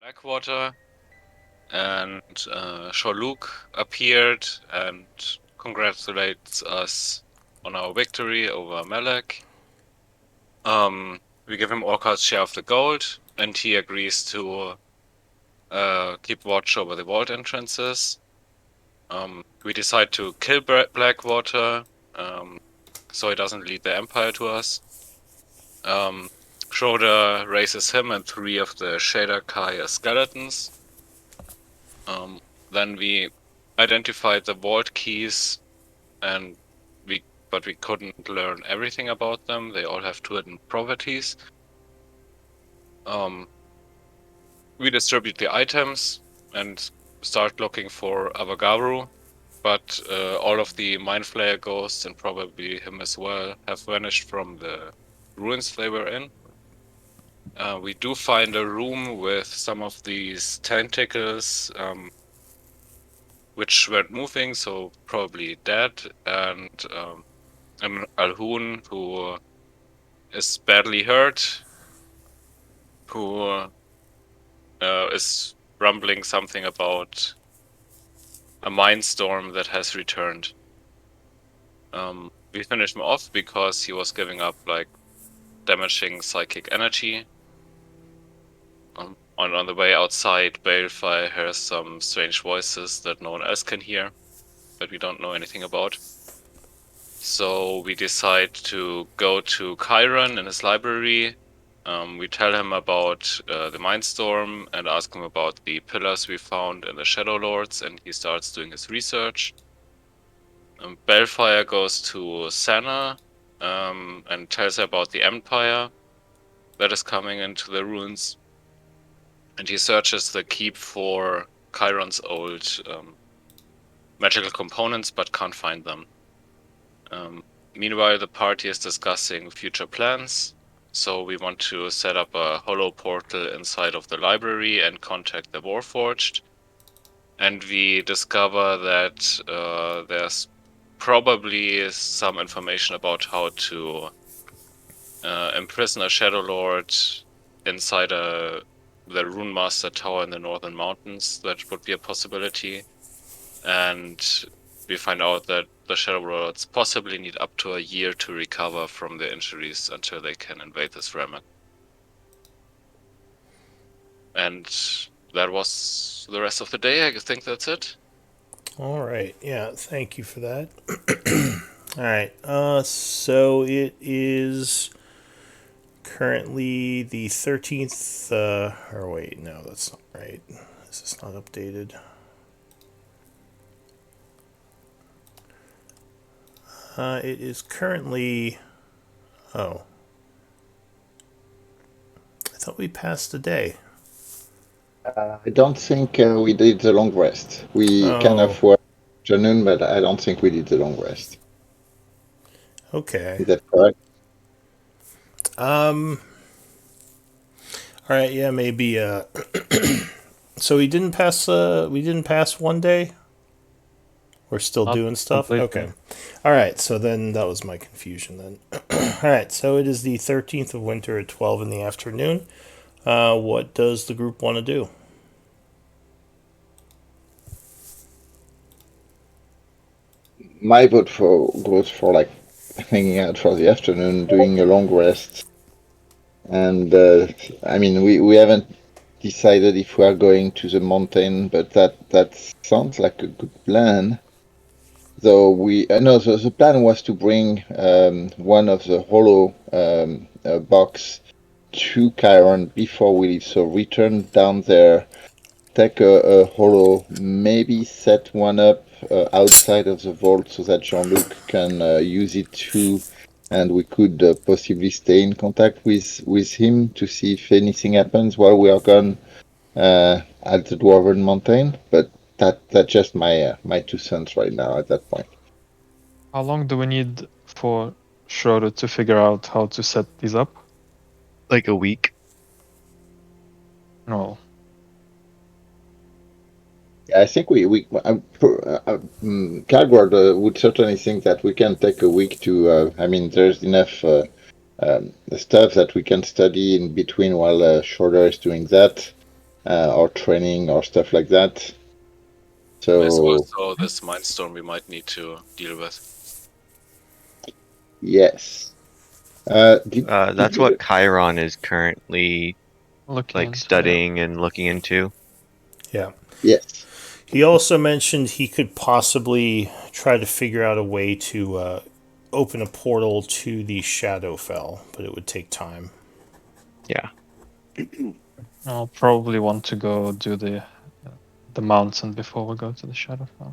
Blackwater, and Shorluk appeared and congratulates us on our victory over Malek. We give him Orcar's share of the gold, and he agrees to keep watch over the vault entrances. We decide to kill Blackwater, so he doesn't lead the Empire to us. Schroeder raises him and 3 of the Shader Kai as skeletons. Then we identified the vault keys, but we couldn't learn everything about them. They all have 2 hidden properties. We distribute the items and start looking for Avagaru, but all of the Mind Flayer ghosts, and probably him as well, have vanished from the ruins they were in. We do find a room with some of these tentacles, which weren't moving, so probably dead, and an Alhun who is badly hurt, who is rumbling something about a mindstorm that has returned. We finished him off because he was giving up like damaging psychic energy. On the way outside, Balefire hears some strange voices that no one else can hear, that we don't know anything about. So we decide to go to Chiron in his library. We tell him about the Mindstorm and ask him about the pillars we found in the Shadowlords, and he starts doing his research. Balefire goes to Sana and tells her about the Empire that is coming into the ruins. And he searches the keep for Chiron's old magical components, but can't find them. Meanwhile, the party is discussing future plans. So we want to set up a hollow portal inside of the library and contact the Warforged. And we discover that there's probably some information about how to imprison a Shadowlord inside the Rune Master Tower in the Northern Mountains. That would be a possibility. And we find out that the Shadowlords possibly need up to a year to recover from their injuries until they can invade this realm. And that was the rest of the day. I think that's it. All right. Yeah. Thank you for that. All right. So it is currently the 13th. Or wait, no, that's not right. This is not updated. It is currently. Oh. I thought we passed the day. I don't think we did the long rest. We kind Oh. of were afternoon, but I don't think we did the long rest. Okay. Is that correct? Um. All right. Yeah. Maybe. So we didn't pass. We didn't pass one day. We're still Not doing stuff? completely. Okay. All right, so then that was my confusion then. All right, so it is the 13th of winter at 12 in the afternoon. What does the group want to do? My vote for goes for like hanging out for the afternoon, doing a long rest, and I mean we haven't decided if we are going to the mountain, but that sounds like a good plan. Though we no, so the plan was to bring one of the hollow box to Chiron before we leave. So return down there, take a hollow, maybe set one up outside of the vault so that Jean-Luc can use it too, and we could possibly stay in contact with him to see if anything happens while we are gone at the Dwarven Mountain. But that's just my 2 cents right now at that point. How long do we need for Schroeder to figure out how to set these up? Like a week. No. I think Calgard would certainly think that we can take a week to. I mean, there's enough stuff that we can study in between while Shorter is doing that. or training or stuff like that. There's So also this Mindstorm we might need to deal with. yes. Did That's you? what Chiron is currently Looking like into, studying and looking into. Yeah. Yes. He also mentioned he could possibly try to figure out a way to open a portal to the Shadowfell, but it would take time. Yeah. I'll probably want to go do the mountain before we go to the Shadowfell. All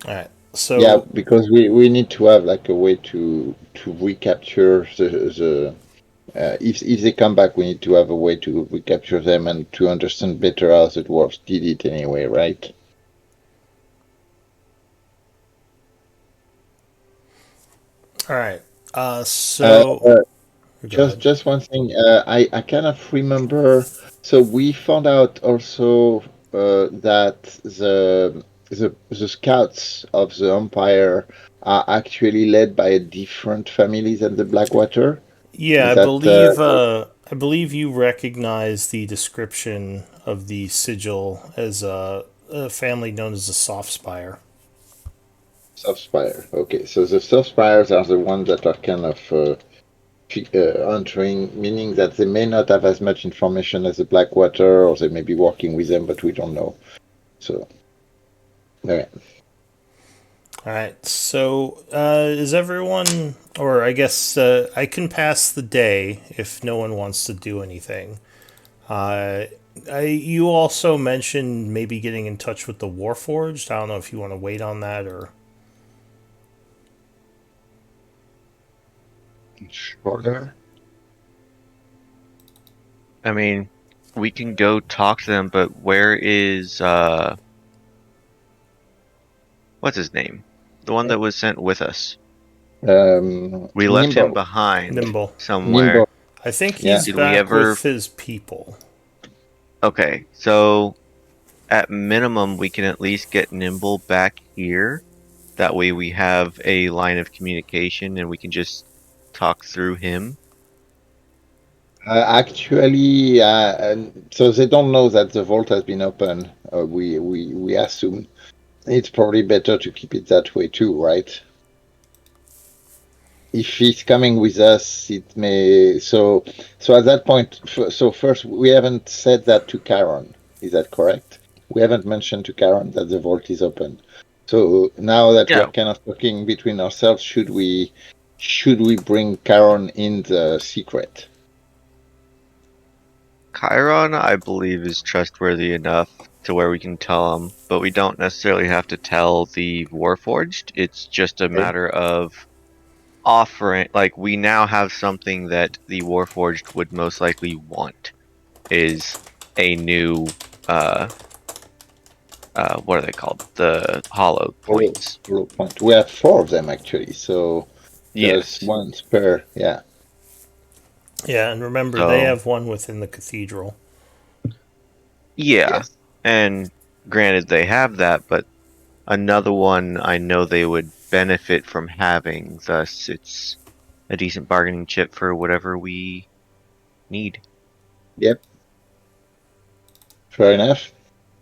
right. So Yeah, because we need to have like a way to recapture the if they come back, we need to have a way to recapture them and to understand better how the dwarves did it anyway, right? all right. Uh, So go ahead. just one thing. I kind of remember. So we found out also that the scouts of the Empire are actually led by a different family than the Blackwater. Yeah, Is that I believe you recognize the description of the sigil as a family known as the Softspire. Softspire? Okay, so the Softspires are the ones that are kind of entering, meaning that they may not have as much information as the Blackwater, or they may be working with them, but we don't know. So, okay. All right. So is everyone, or I guess I can pass the day if no one wants to do anything. Uh, you also mentioned maybe getting in touch with the Warforged. I don't know if you want to wait on that or. Shorter. I mean, we can go talk to them, but where is what's his name? The one that was sent with us. We left him Nimble. behind Nimble. somewhere. Nimble. I think Yeah. he's Did we back ever? with his people. Okay, so at minimum, we can at least get Nimble back here. That way we have a line of communication and we can just talk through him. Actually, so they don't know that the vault has been open. We assume it's probably better to keep it that way too, right? If he's coming with us, it may. So at that point, so first we haven't said that to Karen. Is that correct? We haven't mentioned to Karen that the vault is open. So now that we Yeah, are kind of talking between ourselves, should we bring Karen in the secret? Chiron, I believe, is trustworthy enough to where we can tell him, but we don't necessarily have to tell the Warforged. It's just a Okay. matter of offering, like, we now have something that the Warforged would most likely want, is a new, what are they called? The hollow Hollow, points. hollow point. We have four of them actually, so there's Yes. one spare. Yeah. Yeah, and remember, they So, have one within the cathedral. yeah. Yes. And granted, they have that, but another one I know they would benefit from having, thus it's a decent bargaining chip for whatever we need. Yep. Fair enough.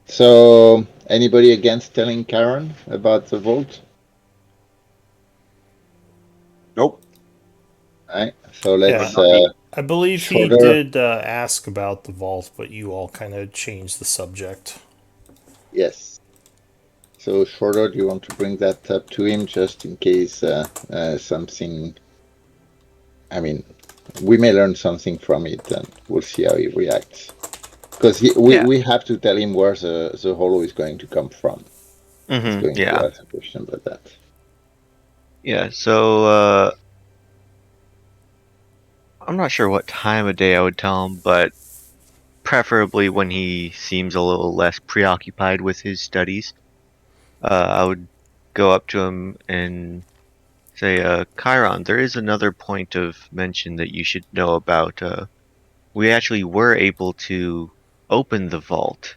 So, anybody against telling Karen about the vault? Nope. All right. So Yeah, let's I believe he shorter. did ask about the vault, but you all kind of changed the subject. Yes. So shorter. Do you want to bring that up to him just in case something? I mean, we may learn something from it, and we'll see how he reacts. Because Yeah. we have to tell him where the hollow is going to come from. He's going to Yeah. ask a question about that. Yeah. So, I'm not sure what time of day I would tell him, but preferably when he seems a little less preoccupied with his studies. I would go up to him and say, Chiron, there is another point of mention that you should know about. We actually were able to open the vault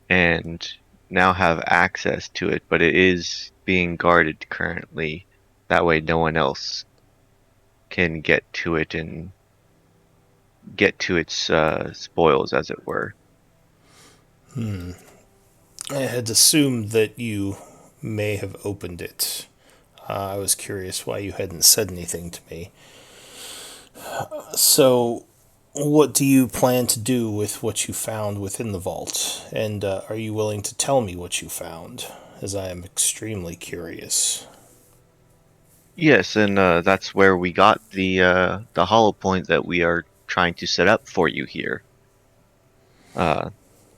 and now have access to it, but it is being guarded currently. That way no one else can get to it and get to its spoils, as it were. I had assumed that you may have opened it. I was curious why you hadn't said anything to me. So, what do you plan to do with what you found within the vault? And are you willing to tell me what you found? As I am extremely curious. Yes, and that's where we got the hollow point that we are trying to set up for you here.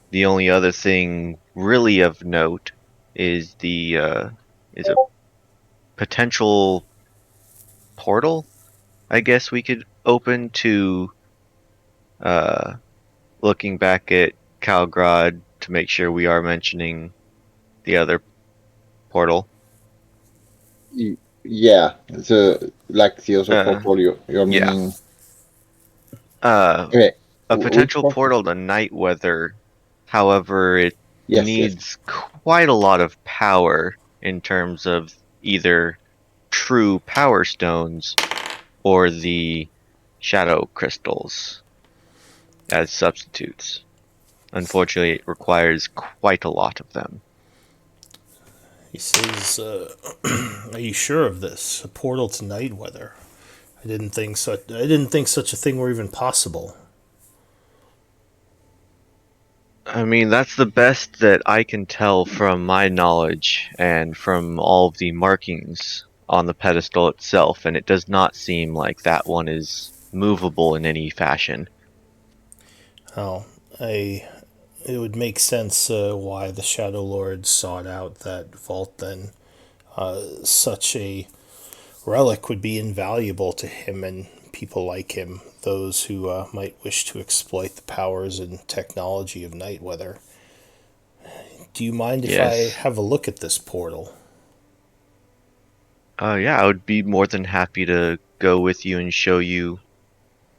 The only other thing really of note is is a potential portal, I guess we could open to looking back at Calgrad to make sure we are mentioning the other portal. Yeah, the other Uh, portal you're yeah. meaning. Uh, Okay, a which potential portal? portal to Night Weather. However, it Yes, yes. needs quite a lot of power in terms of either true power stones or the shadow crystals as substitutes. Unfortunately, it requires quite a lot of them. He says, "Are you sure of this? A portal to night weather? I didn't think such. I didn't think such a thing were even possible." I mean, that's the best that I can tell from my knowledge and from all of the markings on the pedestal itself, and it does not seem like that one is movable in any fashion. Oh, I. It would make sense why the Shadowlord sought out that vault. Then, such a relic would be invaluable to him and people like him, those who might wish to exploit the powers and technology of night weather. Do you mind if I Yes. have a look at this portal? Yeah, I would be more than happy to go with you and show you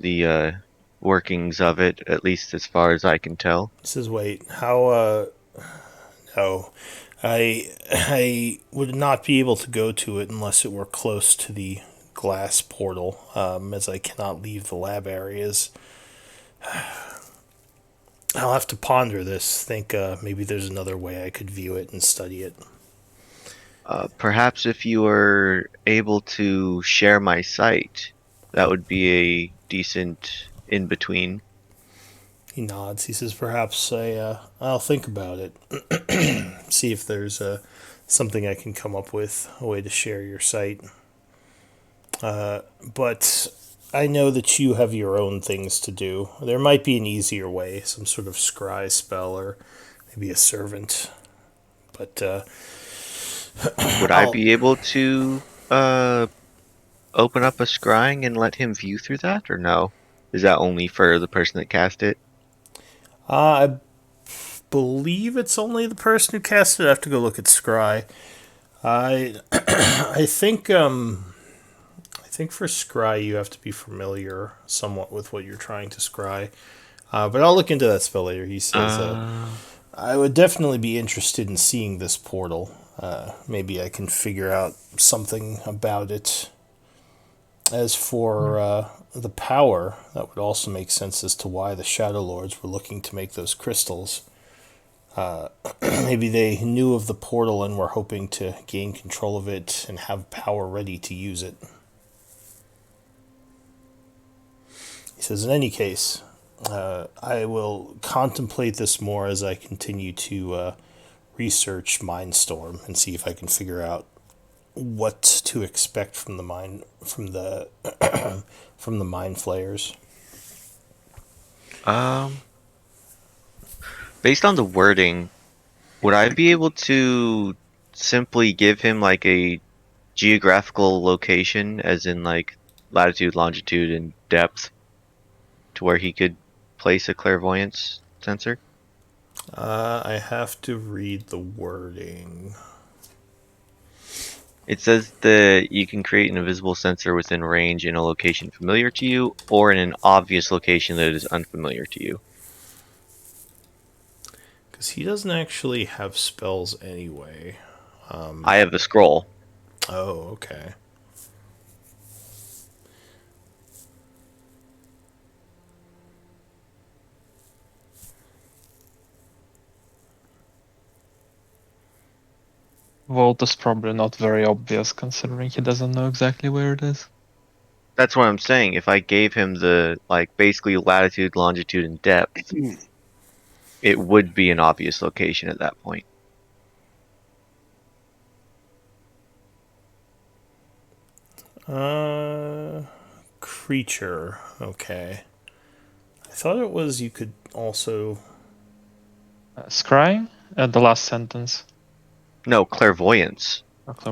the workings of it, at least as far as I can tell. He says, "Wait, how? No, I would not be able to go to it unless it were close to the glass portal, as I cannot leave the lab areas. I'll have to ponder this. Think maybe there's another way I could view it and study it." Perhaps if you were able to share my site, that would be a decent in between. He nods. He says, "Perhaps I'll think about it. See if there's something I can come up with, a way to share your site. But I know that you have your own things to do. There might be an easier way, some sort of scry spell or maybe a servant. But Would I I'll. be able to open up a scrying and let him view through that, or no? Is that only for the person that cast it? I believe it's only the person who cast it. I have to go look at scry. I I think I think for scry you have to be familiar somewhat with what you're trying to scry. But I'll look into that spell later. He says, Uh, I would definitely be interested in seeing this portal. Maybe I can figure out something about it. As for the power, that would also make sense as to why the Shadow Lords were looking to make those crystals. Maybe they knew of the portal and were hoping to gain control of it and have power ready to use it. He says, in any case, I will contemplate this more as I continue to research Mindstorm and see if I can figure out what to expect from the from the mind flayers. um, based on the wording, would I be able to simply give him like a geographical location, as in like latitude, longitude, and depth, to where he could place a clairvoyance sensor? I have to read the wording. It says that you can create an invisible sensor within range in a location familiar to you, or in an obvious location that is unfamiliar to you. Because he doesn't actually have spells anyway. I have the scroll. Oh, okay. 'Cause, 'Cause he doesn't actually have spells anyway. Oh, okay. 'Cause he doesn't actually have spells anyway. vault is probably not very obvious considering he doesn't know exactly where it is. That's what I'm saying. If I gave him the basically latitude, longitude, and depth, it would be an obvious location at that point. Creature. Okay. I thought it was you could also. Scrying? The last sentence. No, clairvoyance.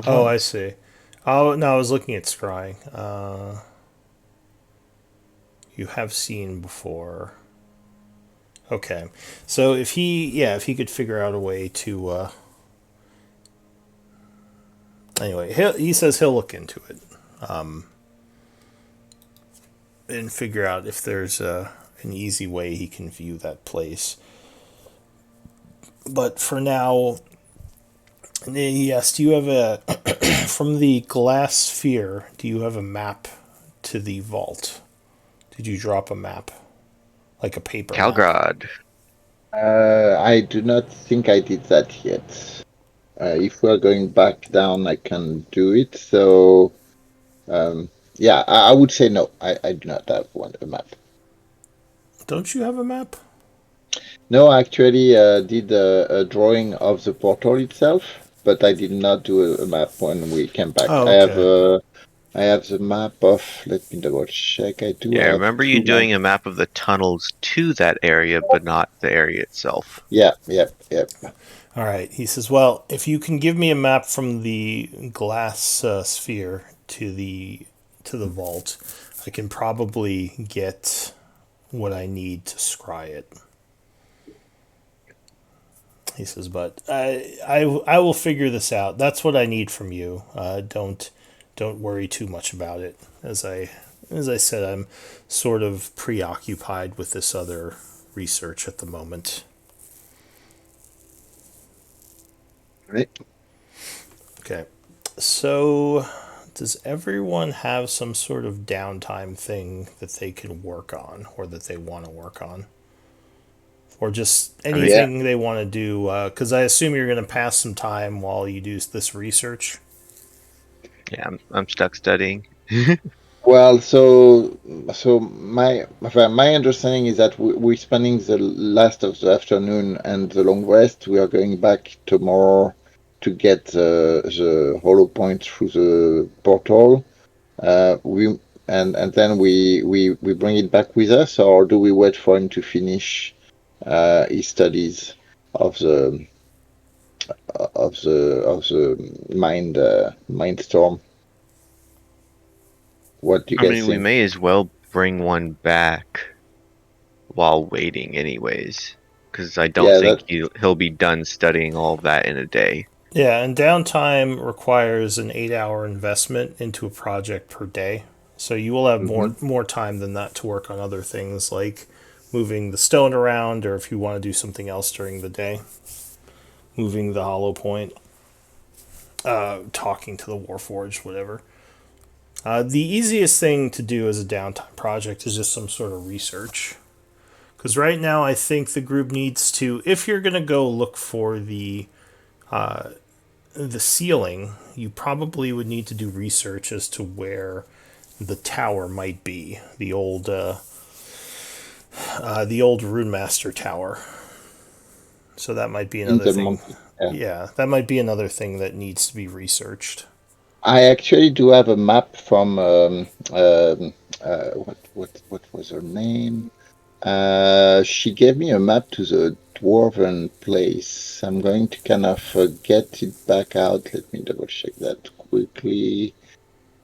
Oh, I see. Oh no, I was looking at scrying. You have seen before. Okay, so if he could figure out a way to. Anyway, he says he'll look into it, and figure out if there's an easy way he can view that place. But for now, yes, do you have a from the glass sphere? Do you have a map to the vault? Did you drop a map, like a paper map? Calgrad. I do not think I did that yet. If we're going back down, I can do it. So, yeah, I would say no. I do not have a map. Don't you have a map? No, I actually did a drawing of the portal itself, but I did not do a map when we came back. Oh, I have the map of. Let me double check. I do Yeah, I have remember you 2 doing maps. a map of the tunnels to that area, but not the area itself. Yeah, yep. All right. He says, "Well, if you can give me a map from the glass sphere to the vault, I can probably get what I need to scry it." He says, "But I will figure this out. That's what I need from you. Don't worry too much about it. As I said, I'm sort of preoccupied with this other research at the moment." Right. Okay. So, does everyone have some sort of downtime thing that they can work on or that they want to work on? Or just anything they want to do? Because I assume you're going to pass some time while you do this research. Yeah, I'm stuck studying. Well, so my understanding is that we're spending the last of the afternoon and the long rest. We are going back tomorrow to get the hollow point through the portal. We and then we bring it back with us, or do we wait for him to finish his studies of the mind storm? What do you I guys mean, we think? may as well bring one back while waiting anyways, because I don't Yeah, think that he'll be done studying all of that in a day. Yeah, and downtime requires an 8-hour investment into a project per day. So you will have mhm. more time than that to work on other things like moving the stone around, or if you want to do something else during the day, moving the hollow point, talking to the Warforged, whatever. The easiest thing to do as a downtime project is just some sort of research. Because right now, I think the group needs to, if you're going to go look for the ceiling, you probably would need to do research as to where the tower might be, the old Rune Master Tower. So that might be In another the thing. monkey. Yeah. Yeah, that might be another thing that needs to be researched. I actually do have a map from what was her name? She gave me a map to the dwarven place. I'm going to kind of get it back out. Let me double check that quickly.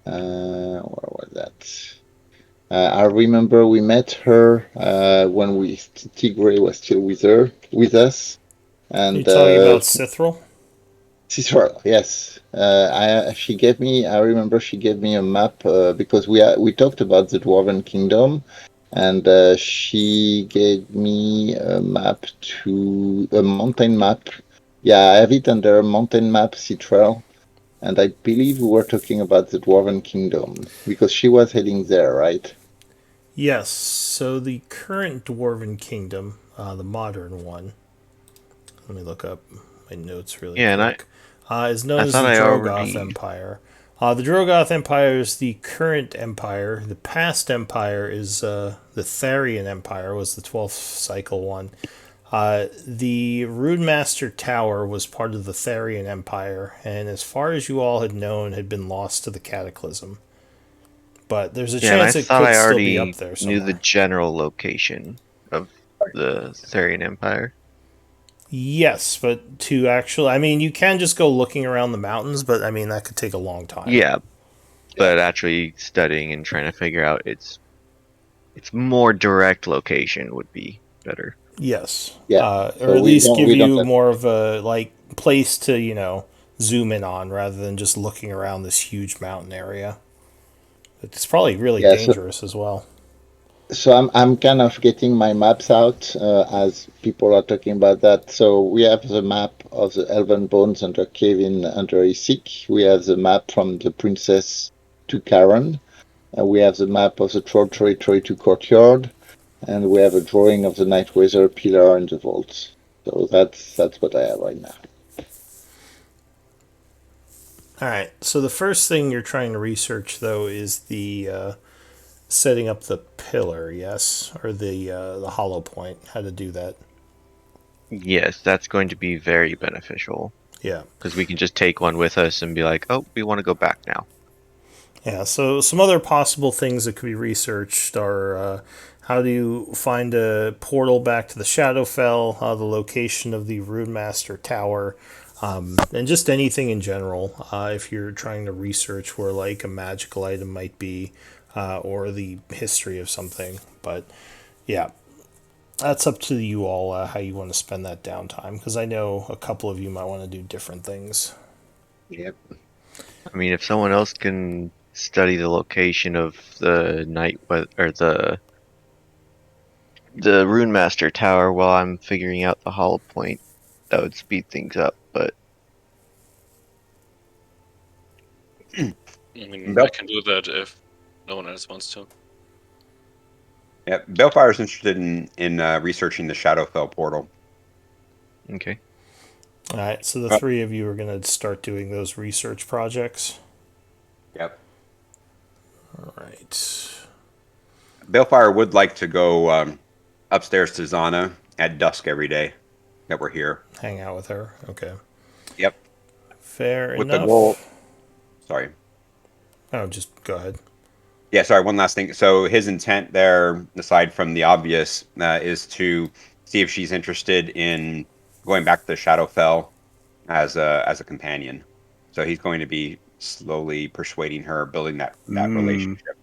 Where was that? I remember we met her when Tigray was still with us, Are you and talking about Cithril? Cicero, yes. She gave me. I remember she gave me a map because we talked about the Dwarven Kingdom, and she gave me a map to a mountain map. Yeah, I have it under a mountain map, Citral, and I believe we were talking about the Dwarven Kingdom because she was heading there, right? Yes. So the current Dwarven Kingdom, the modern one. Let me look up my notes really Yeah, and quick. is known I as the thought I Drogoth already. Empire. The Drogoth Empire is the current empire. The past empire is the Tharian Empire, was the 12th cycle one. The Runemaster Tower was part of the Tharian Empire, and as far as you all had known, had been lost to the Cataclysm. But there's a Yeah, and I chance it thought could I still be up already there knew the somewhere. general location of the Therian Empire. Yes, but to actually, I mean, you can just go looking around the mountains, but I mean, that could take a long time. Yeah, but actually studying and trying to figure out its more direct location would be better. Yes. Yeah. Or So at least give we don't you have. more of a, like, place to, zoom in on rather than just looking around this huge mountain area. It's probably really Yeah. dangerous as well. So I'm kind of getting my maps out as people are talking about that. So we have the map of the Elven Bones under Kevin under Isik. We have the map from the Princess to Karen. We have the map of the Troll Territory to Courtyard, and we have a drawing of the Night Weather pillar and the vaults. So that's what I have right now. All right. So the first thing you're trying to research, though, is the setting up the pillar, yes? Or the hollow point, how to do that. Yes, that's going to be very beneficial Yeah. because we can just take one with us and be like, oh, we want to go back now. Yeah, so some other possible things that could be researched are how do you find a portal back to the Shadowfell, the location of the Runemaster Tower, and just anything in general. If you're trying to research where like a magical item might be, or the history of something. But yeah, that's up to you all how you want to spend that downtime. Because I know a couple of you might want to do different things. Yep. I mean, if someone else can study the location of the or the Runemaster Tower while I'm figuring out the Hollow Point, that would speed things up. But I mean, Bel- I can do that if no one else wants to. yeah, Balefire is interested in researching the Shadowfell portal. okay, All right, so the Uh, three of you are going to start doing those research projects. Yep. All right. Balefire would like to go upstairs to Zana at dusk every day that we're here. Hang out with her. Okay. Yep. Fair With the goal. enough. Sorry. Oh, just go ahead. Yeah, sorry, one last thing. So his intent there, aside from the obvious, is to see if she's interested in going back to the Shadowfell as a companion. So he's going to be slowly persuading her, building that relationship.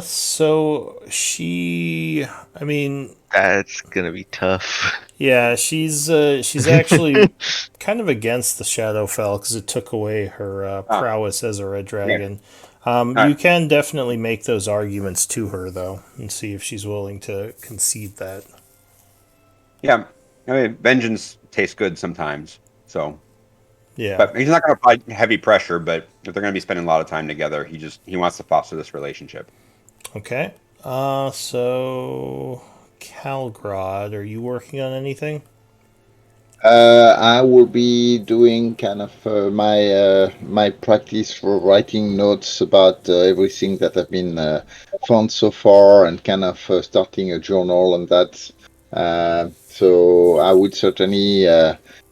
So she, I mean, that's gonna be tough. yeah, she's actually kind of against the Shadowfell because it took away her Ah, prowess as a red yeah. dragon. All You right. can definitely make those arguments to her though, and see if she's willing to concede that. Yeah. I mean, vengeance tastes good sometimes. So, Yeah. but he's not going to apply heavy pressure. But if they're going to be spending a lot of time together, he wants to foster this relationship. Okay. So Calgrod, are you working on anything? I will be doing kind of my practice for writing notes about everything that I've been found so far, and kind of starting a journal on that. So I would certainly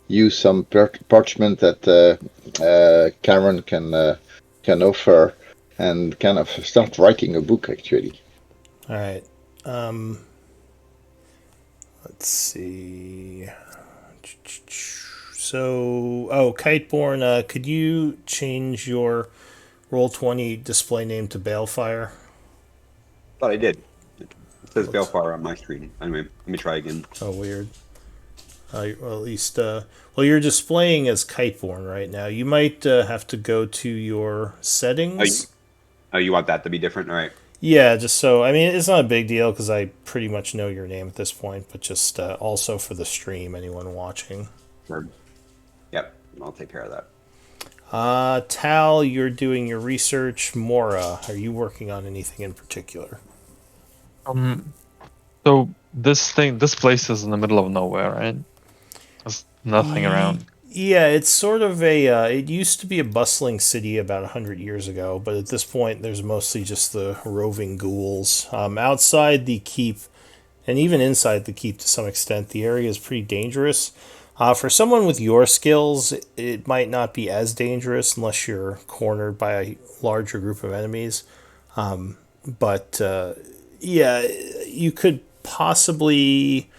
use some parchment that Karen can offer, and kind of start writing a book actually. All right. Let's see. So, Kiteborn, could you change your Roll20 display name to Balefire? Thought I did. It says Looks- Balefire on my screen. Anyway, let me try again. Oh, weird. Well, at least, well, you're displaying as Kiteborn right now. You might have to go to your settings. You want that to be different? All right. Yeah, just so, I mean, it's not a big deal because I pretty much know your name at this point, but just also for the stream, anyone watching. Sure. Yep. I'll take care of that. Tal, you're doing your research. Mora, are you working on anything in particular? So this place is in the middle of nowhere, right? There's nothing around. Yeah, it's sort of a. It used to be a bustling city about 100 years ago, but at this point, there's mostly just the roving ghouls. Outside the keep, and even inside the keep to some extent, the area is pretty dangerous. For someone with your skills, it might not be as dangerous unless you're cornered by a larger group of enemies. But yeah, you could possibly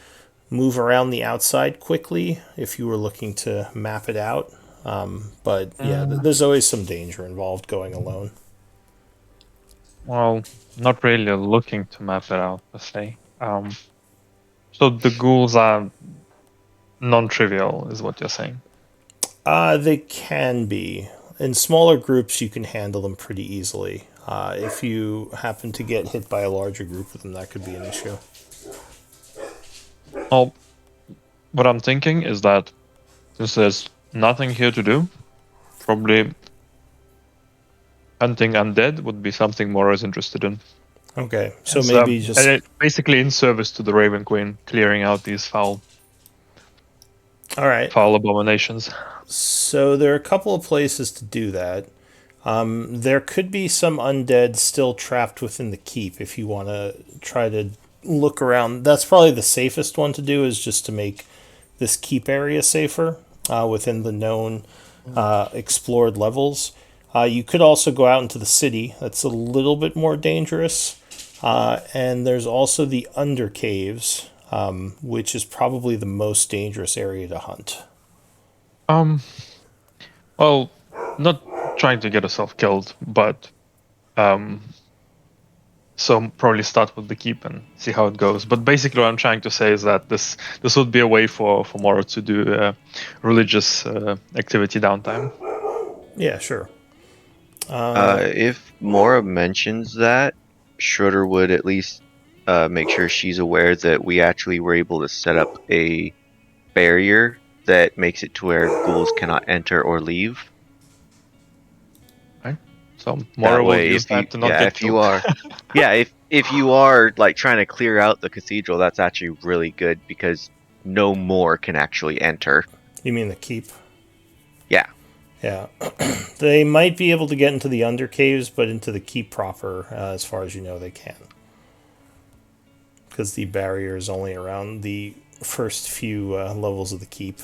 move around the outside quickly if you were looking to map it out. But yeah, there's always some danger involved going alone. Well, not really looking to map it out per se. So the ghouls are non-trivial, is what you're saying. They can be. In smaller groups, you can handle them pretty easily. If you happen to get hit by a larger group of them, that could be an issue. Well, what I'm thinking is that since there's nothing here to do, probably hunting undead would be something Mora is interested in. Okay, so It's, maybe and just basically in service to the Raven Queen, clearing out these foul all right. abominations. So there are a couple of places to do that. There could be some undead still trapped within the keep if you want to try to look around. That's probably the safest one to do, is just to make this keep area safer within the known explored levels. You could also go out into the city. That's a little bit more dangerous. And there's also the under caves, which is probably the most dangerous area to hunt. Well, not trying to get herself killed, but so probably start with the keep and see how it goes. But basically, what I'm trying to say is that this would be a way for Moro to do religious activity downtime. Yeah, sure. If Mora mentions that, Schroeder would at least make sure she's aware that we actually were able to set up a barrier that makes it to where ghouls cannot enter or leave. Right? So That Moro will way, use if you, that to not get if you killed. are, if you are like trying to clear out the cathedral, that's actually really good because no more can actually enter. You mean the keep? Yeah. Yeah. They might be able to get into the under caves, but into the keep proper, as far as you know, they can. Because the barrier is only around the first few levels of the keep.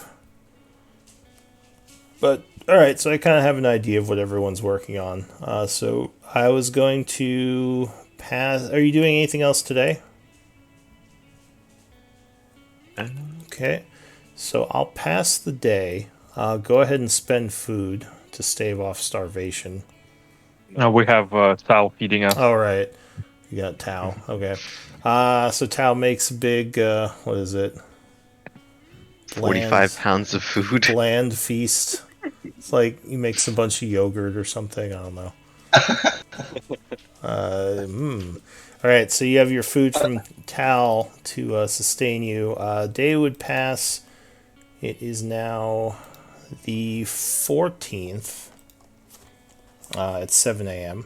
But, alright, so I kind of have an idea of what everyone's working on. So I was going to pass. Are you doing anything else today? Okay. So I'll pass the day. Go ahead and spend food to stave off starvation. Now we have Sal feeding us. All right. You got Tao. Okay. So Tao makes a big, what is it? 45 pounds of food. Bland feast. It's like he makes a bunch of yogurt or something. I don't know. All right. So you have your food from Tao to sustain you. Day would pass. It is now the 14th. It's 7 a.m.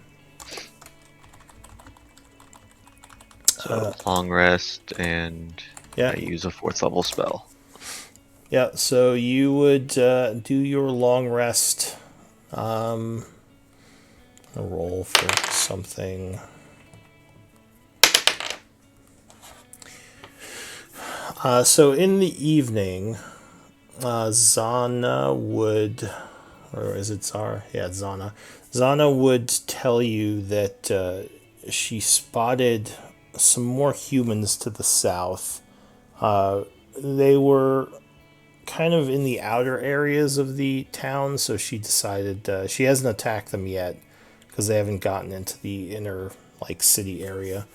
So long rest, and Yeah. I use a 4th level spell. Yeah, so you would do your long rest. A roll for something. So in the evening, Zana would, or is it Zara? Yeah, Zana. Zana would tell you that she spotted some more humans to the south. They were kind of in the outer areas of the town, so she decided she hasn't attacked them yet because they haven't gotten into the inner like city area.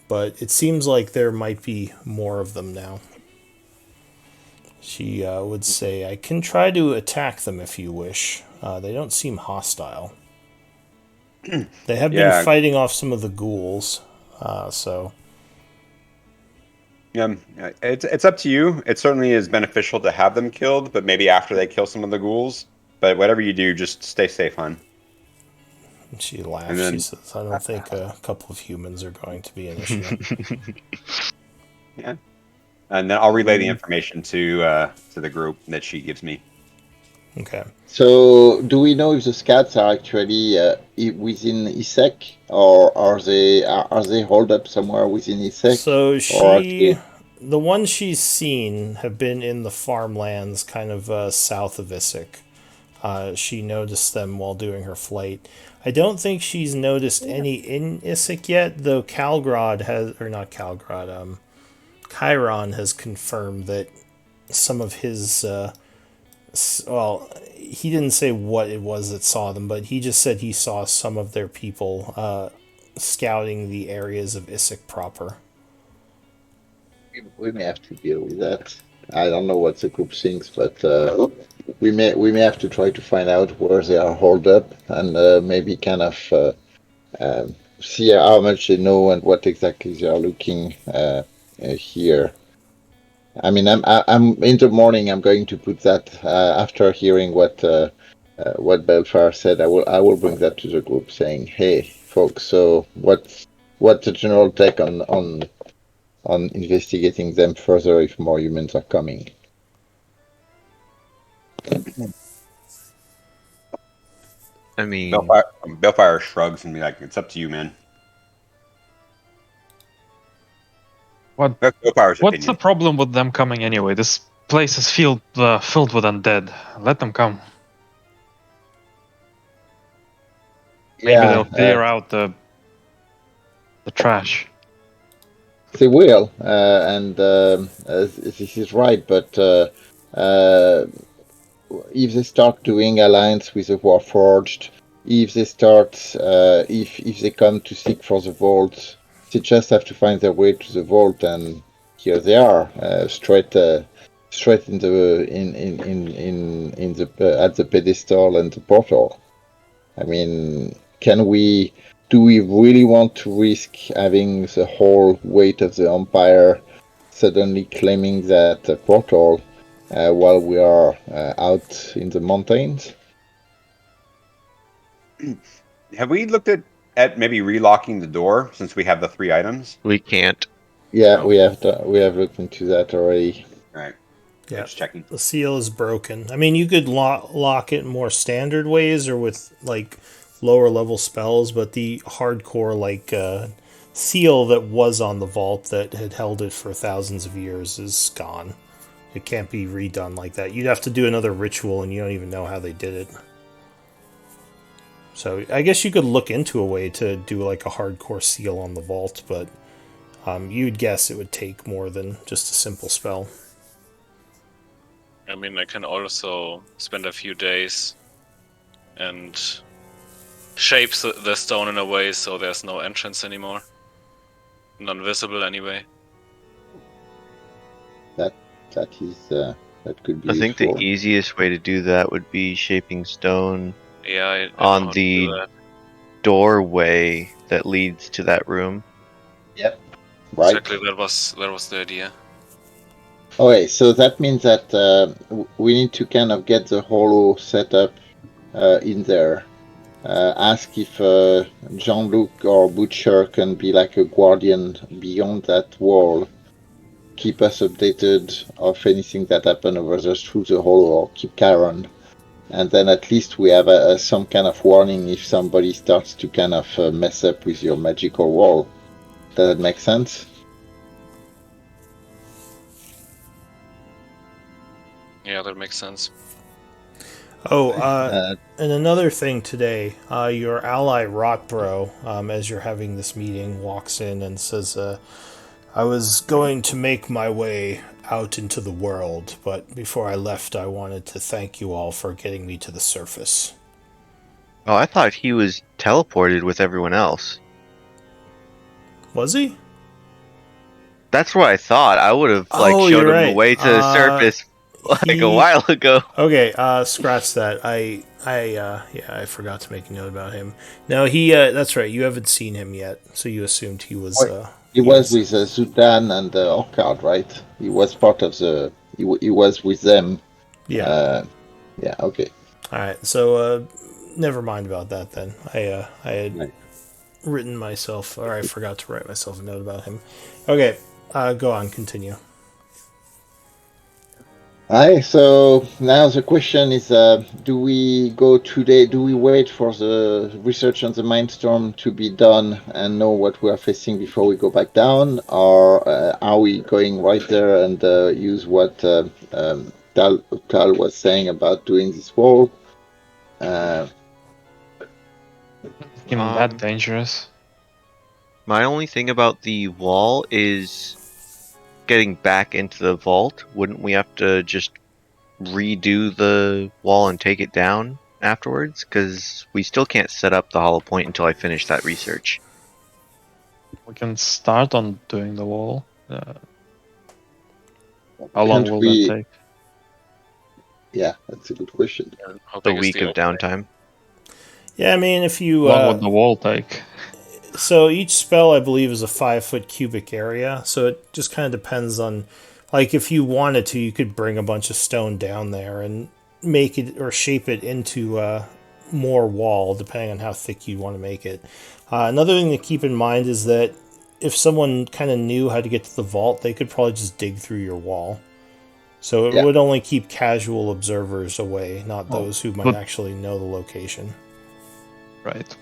But it seems like there might be more of them now. She would say, "I can try to attack them if you wish. They don't seem hostile. They have Yeah. been fighting off some of the ghouls, so." It's up to you. It certainly is beneficial to have them killed, but maybe after they kill some of the ghouls. But whatever you do, just stay safe, hon. And she laughs. And then- She says, "I don't think a couple of humans are going to be an issue." Yeah. and then I'll relay the information to the group that she gives me. Okay. So, do we know if the scats are actually within ISEC, or are they holed up somewhere within ISEC? So or the ones she's seen have been in the farmlands, kind of south of Issyk. She noticed them while doing her flight. I don't think she's noticed any in Issyk yet, though Calgrod has, or not Calgrod, Chiron has confirmed that some of his, well, he didn't say what it was that saw them, but he just said he saw some of their people scouting the areas of Issyk proper. we may have to deal with that. I don't know what the group thinks, but we may have to try to find out where they are holed up, and maybe kind of see how much they know and what exactly they are looking here. I mean, I'm in the morning. I'm going to put that after hearing what Belfar said. I will bring that to the group, saying, "Hey, folks, so what's the general take on investigating them further if more humans are coming?" I mean, Bellfire shrugs and be like, "It's up to you, man." What's the problem with them coming anyway? This place is filled with undead. Let them come. Maybe they'll clear out the trash. They will, and this is right. But if they start doing alliance with the Warforged, if they start, if they come to seek for the vault, they just have to find their way to the vault, and here they are, straight in the at the pedestal and the portal. I mean, do we really want to risk having the whole weight of the Empire suddenly claiming that portal while we are out in the mountains? Have we looked at maybe relocking the door since we have the 3 items? we can't. Yeah, we have looked into that already. All right. Yeah, Just checking. the seal is broken. I mean, you could lock it more standard ways or with like lower level spells, but the hardcore seal that was on the vault that had held it for thousands of years is gone. It can't be redone like that. You'd have to do another ritual, and you don't even know how they did it. So I guess you could look into a way to do like a hardcore seal on the vault, but you'd guess it would take more than just a simple spell. I mean, I can also spend a few days and shape the stone in a way so there's no entrance anymore. Non-visible anyway. That could be I think useful. the easiest way to do that would be shaping stone Yeah, I on the doorway that leads to that room. Yep. Right. Exactly, that was the idea. Okay, so that means that we need to kind of get the holo set up in there. Ask if Jean-Luc or Butcher can be like a guardian beyond that wall. Keep us updated of anything that happened over there through the holo, or keep Karen. And then at least we have some kind of warning if somebody starts to kind of mess up with your magical wall. Does that make sense? Yeah, that makes sense. Oh, and another thing today, your ally Rotbro, as you're having this meeting, walks in and says, I was going to make my way out into the world, but before I left, I wanted to thank you all for getting me to the surface. Oh, I thought he was teleported with everyone else. Was he? That's what I thought. I would have showed him the way to the surface a while ago. Okay, scratch that. I forgot to make a note about him. No, that's right. You haven't seen him yet, so you assumed he was. He was with Zudan and Orkard, right? He was part of the. He was with them. Yeah. Yeah. Okay. All right. So, never mind about that then. I had written myself, or I forgot to write myself a note about him. Okay. Go on. Continue. Aye, so now the question is, do we go today? Do we wait for the research on the Mindstorm to be done and know what we are facing before we go back down, or are we going right there and use what Tal was saying about doing this wall? Even that dangerous. My only thing about the wall is getting back into the vault. Wouldn't we have to just redo the wall and take it down afterwards? Because we still can't set up the hollow point until I finish that research. We can start on doing the wall. How long Can't will we? that take? Yeah, that's a good question. How The big is week the of downtime. Yeah, I mean, if you How long would the wall take? so each spell I believe is a 5 foot cubic area, so it just kind of depends on, like, if you wanted to, you could bring a bunch of stone down there and make it or shape it into more wall, depending on how thick you want to make it. Another thing to keep in mind is that if someone kind of knew how to get to the vault, they could probably just dig through your wall. So it Yeah. would only keep casual observers away, not Oh, those who might but- actually know the location. Right.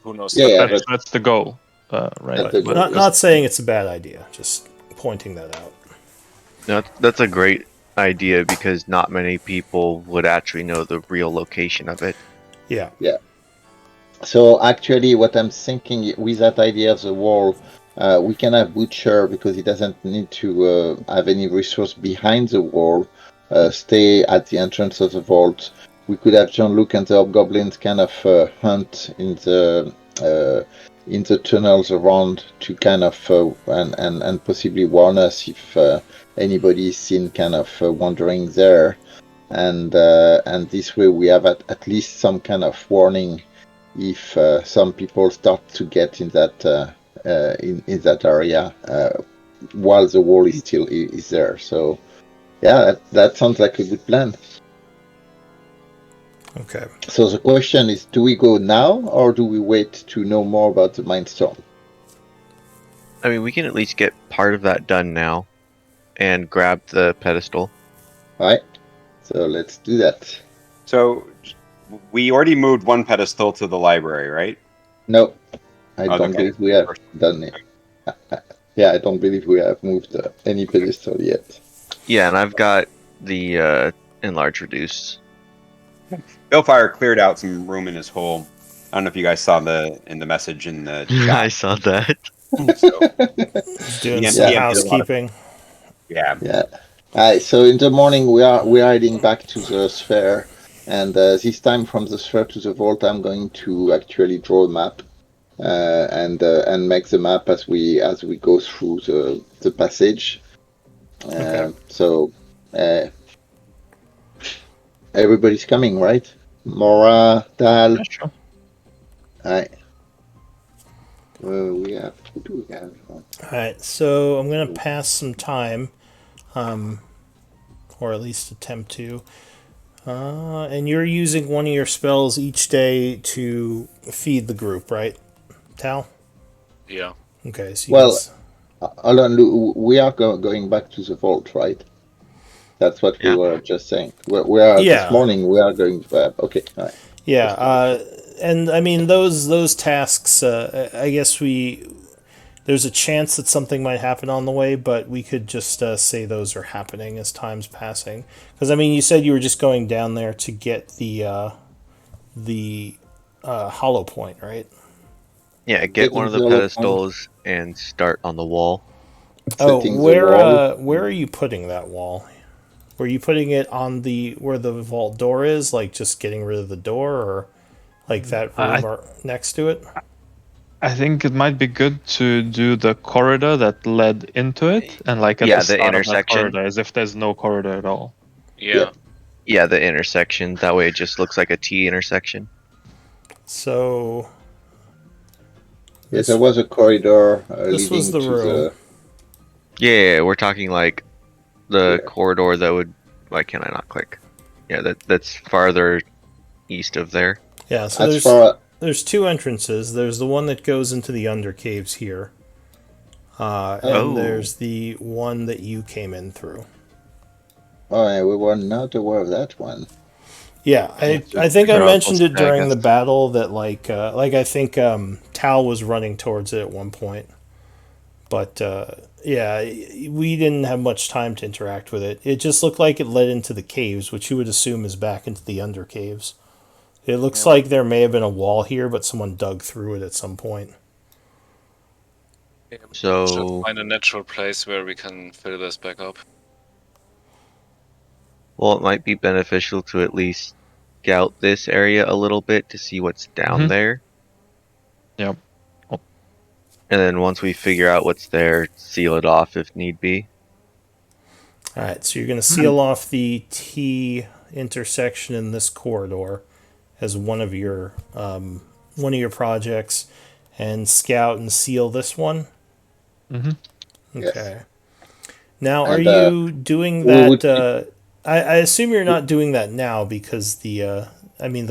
Who knows? Yeah, the yeah, location? That's the goal, right? That's the But goal. Not saying it's a bad idea, just pointing that out. That's a great idea because not many people would actually know the real location of it. Yeah. So actually, what I'm thinking with that idea of the wall, we can have Butcher because he doesn't need to have any resource behind the wall. Stay at the entrance of the vault. We could have Jean-Luc and the Hobgoblins kind of hunt in the tunnels around to kind of and possibly warn us if anybody is seen kind of wandering there, and this way we have at least some kind of warning if some people start to get in that in that area while the wall is still is there. So yeah, that sounds like a good plan. Okay. So the question is, do we go now or do we wait to know more about the Mindstorm? I mean, we can at least get part of that done now and grab the pedestal. All right, so let's do that. So we already moved one pedestal to the library, right? No, I Oh, don't okay. believe we have done it. Yeah, I don't believe we have moved any pedestal yet. Yeah, and I've got the enlarge reduce. Billfire cleared out some room in his hole. I don't know if you guys saw in the message in the I chat. saw that. Just doing Yeah, some yeah. housekeeping. Yeah. Yeah. Alright, so in the morning we are heading back to the sphere, and this time from the sphere to the vault, I'm going to actually draw a map and make the map as we go through the passage. Okay. So everybody's coming, right? Mora, Tal. yeah, sure. Alright. We have. Who do we have? All right. So I'm gonna pass some time, or at least attempt to. And you're using one of your spells each day to feed the group, right, Tal? Yeah. Okay. So you Well, can hold on, we are going back to the vault, right? That's what we Yeah. were just saying. We are Yeah. this morning. We are going. Okay, all right. yeah. And I mean those tasks. I guess there's a chance that something might happen on the way, but we could just say those are happening as time's passing. Because I mean, you said you were just going down there to get the hollow point, right? Yeah, get Getting one of the the hollow pedestals and start on the wall. Setting the where wall. where are you putting that wall? Were you putting it on where the vault door is, like just getting rid of the door, or like that room or next to it? I think it might be good to do the corridor that led into it, and like at Yeah, the the start of that intersection. corridor, as if there's no corridor at all. Yeah. Yeah, the intersection. That way it just looks like a T intersection. So Yes, there was a corridor this was leading the to room. the. Yeah, we're talking like the Yeah. corridor that would. Why can't I not click? Yeah, that's farther east of there. Yeah, so As far there's two entrances. There's the one that goes into the undercaves here, and Oh. there's the one that you came in through. Oh, we were not aware of that one. Yeah, I think I They're all mentioned it posted, I during the guess. battle that like I think Tal was running towards it at one point, but yeah, we didn't have much time to interact with it. It just looked like it led into the caves, which you would assume is back into the under caves. It looks Yeah, like there may have been a wall here, but someone dug through it at some point. We should So, find a natural place where we can fill this back up. well, it might be beneficial to at least scout this area a little bit to see what's down Mhm. there. Yeah. And then once we figure out what's there, seal it off if need be. All right, so you're going to And seal off the T intersection in this corridor as one of your projects, and scout and seal this one. mhm. Yes. Okay. Now, are And you doing we that? would keep, I assume you're not doing that now because the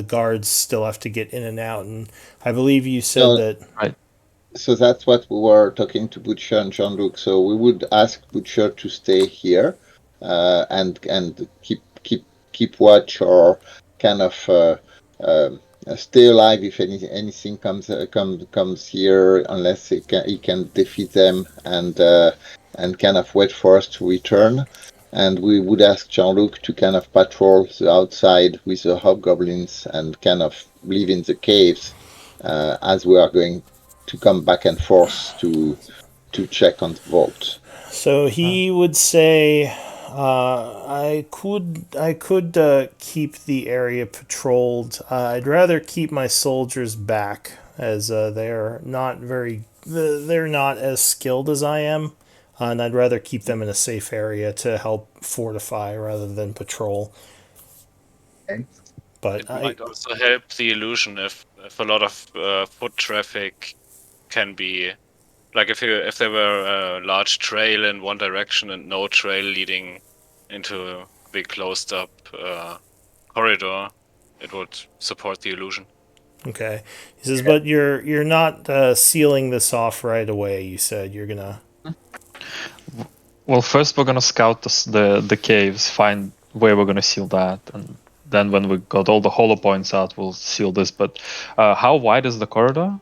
guards still have to get in and out, and I believe you said no, that. Right. so that's what we were talking to Butcher and Jean-Luc. So we would ask Butcher to stay here, and keep watch, or kind of stay alive if anything comes here, unless he can defeat them, and kind of wait for us to return. And we would ask Jean-Luc to kind of patrol the outside with the hobgoblins and kind of live in the caves, as we are going to come back and forth to check on the vault. So he would say, I could keep the area patrolled. I'd rather keep my soldiers back as they're not as skilled as I am, and I'd rather keep them in a safe area to help fortify rather than patrol. But It might also help the illusion if a lot of foot traffic can be like if there were a large trail in one direction and no trail leading into a big closed up corridor, it would support the illusion. okay, he says, but you're not sealing this off right away. You said you're gonna. Well, first we're gonna scout the caves, find where we're gonna seal that, and then when we got all the hollow points out, we'll seal this. But how wide is the corridor?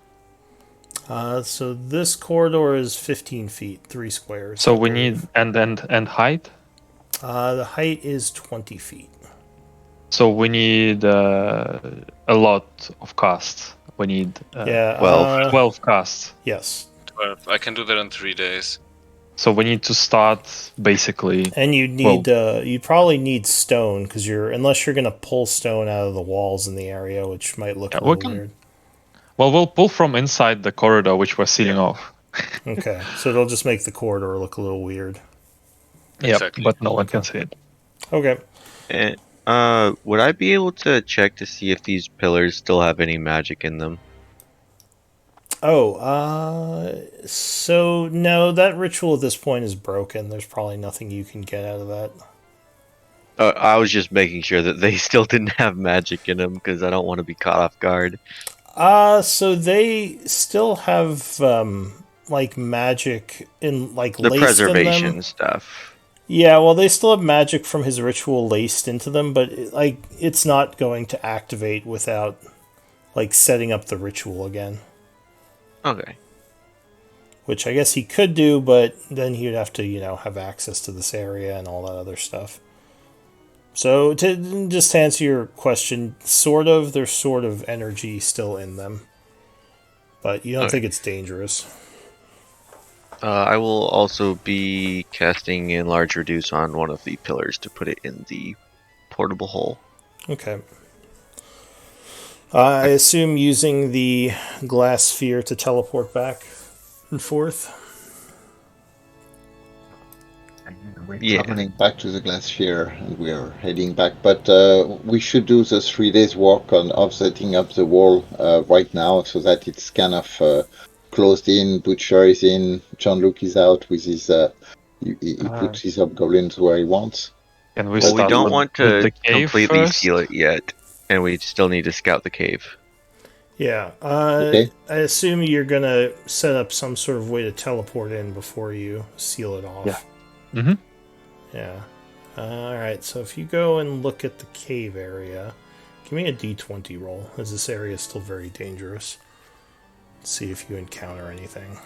So this corridor is 15 feet, 3 squares, So I we believe. need and height. The height is 20 feet. So we need a lot of casts. We need Yeah. 12. 12 casts. Yes. 12. I can do that in 3 days. So we need to start basically. And you'd probably need stone because unless you're gonna pull stone out of the walls in the area, which might look Yeah, a we little can. weird. Well, we'll pull from inside the corridor, which we're sealing off. Okay, so it'll just make the corridor look a little weird. Yep, Exactly. but no one Okay. can see it. Okay. And, would I be able to check to see if these pillars still have any magic in them? So no, that ritual at this point is broken. There's probably nothing you can get out of that. I was just making sure that they still didn't have magic in them because I don't want to be caught off guard. So they still have like magic in like The laced in them. preservation stuff. Yeah, well, they still have magic from his ritual laced into them, but it's not going to activate without like setting up the ritual again. Okay. Which I guess he could do, but then he'd have to have access to this area and all that other stuff. So to just answer your question, there's sort of energy still in them, but you don't Okay. think it's dangerous. I will also be casting Enlarge Reduce on one of the pillars to put it in the portable hole. Okay. I assume using the glass sphere to teleport back and forth. We're Yeah. traveling back to the glacier, and we are heading back. But we should do the 3 days work of setting up the wall right now, so that it's kind of closed in. Butcher is in. Jean-Luc is out with his. He puts his hobgoblins where he wants. Can we Well, we start don't with, want with to the cave completely first? seal it yet, and we still need to scout the cave. Yeah. Okay. I assume you're gonna set up some sort of way to teleport in before you seal it off. Yeah. Mm-hmm. Yeah. Alright, so if you go and look at the cave area, give me a d20 roll, as this area is still very dangerous. Let's see if you encounter anything.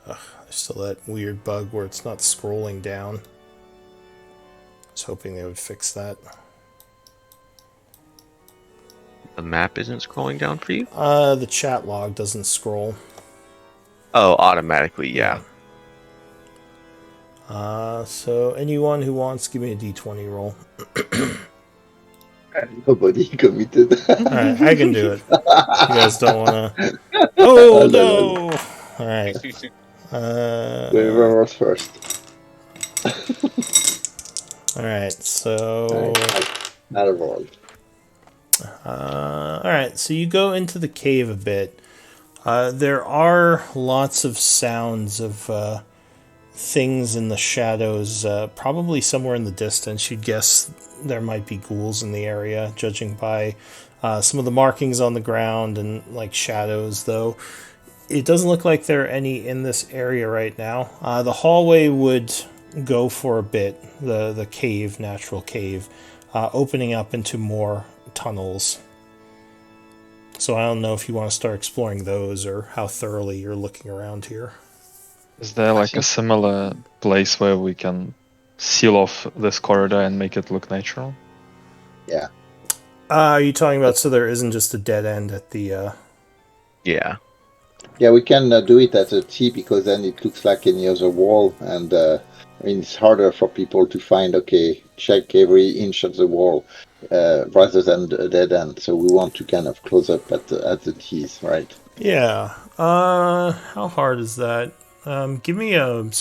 Ugh, there's still that weird bug where it's not scrolling down. I was hoping they would fix that. The map isn't scrolling down for you? The chat log doesn't scroll. Oh, automatically, yeah. So anyone who wants, give me a d20 roll. Nobody committed. Alright, I can do it. You guys don't want to... Oh, no! Alright. Whoever was first. Alright, so... Not a roll. Alright, so you go into the cave a bit. There are lots of sounds of things in the shadows, probably somewhere in the distance. You'd guess there might be ghouls in the area, judging by some of the markings on the ground and like shadows, though. It doesn't look like there are any in this area right now. The hallway would go for a bit, the cave, natural cave, opening up into more tunnels. So I don't know if you want to start exploring those or how thoroughly you're looking around here. Is there like a similar place where we can seal off this corridor and make it look natural? Yeah. Are you talking about so there isn't just a dead end at the... Yeah. Yeah, we can do it at a T because then it looks like any other wall, and I mean it's harder for people to find. Okay, check every inch of the wall rather than a dead end. So we want to kind of close up at the T's, right? Yeah. How hard is that? Give me a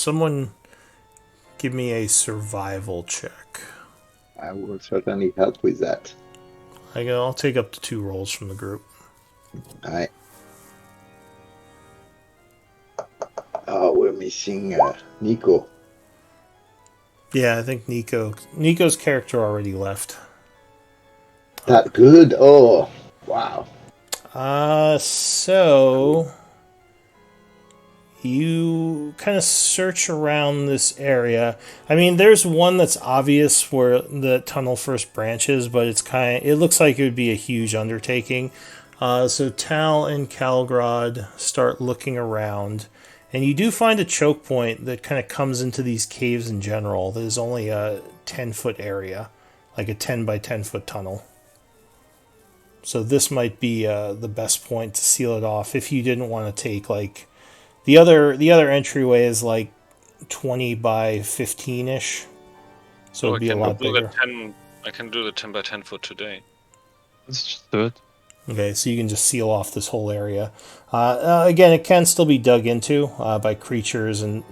survival check. I will certainly help with that. I'll take up to 2 rolls from the group. All right. Oh, we're missing Nico. Yeah, I think Nico's character already left. That good? Oh, wow. So you kind of search around this area. I mean, there's one that's obvious where the tunnel first branches, but it looks like it would be a huge undertaking. So Tal and Calgrod start looking around, and you do find a choke point that kind of comes into these caves in general. There's only a 10-foot area, like a 10 by 10 foot tunnel. So this might be the best point to seal it off if you didn't want to take like the other entryway is like 20 by 15 ish. So it'd be a lot bigger. I can do the 10 by 10 foot today. Let's just do it. Okay, so you can just seal off this whole area. Again, it can still be dug into by creatures and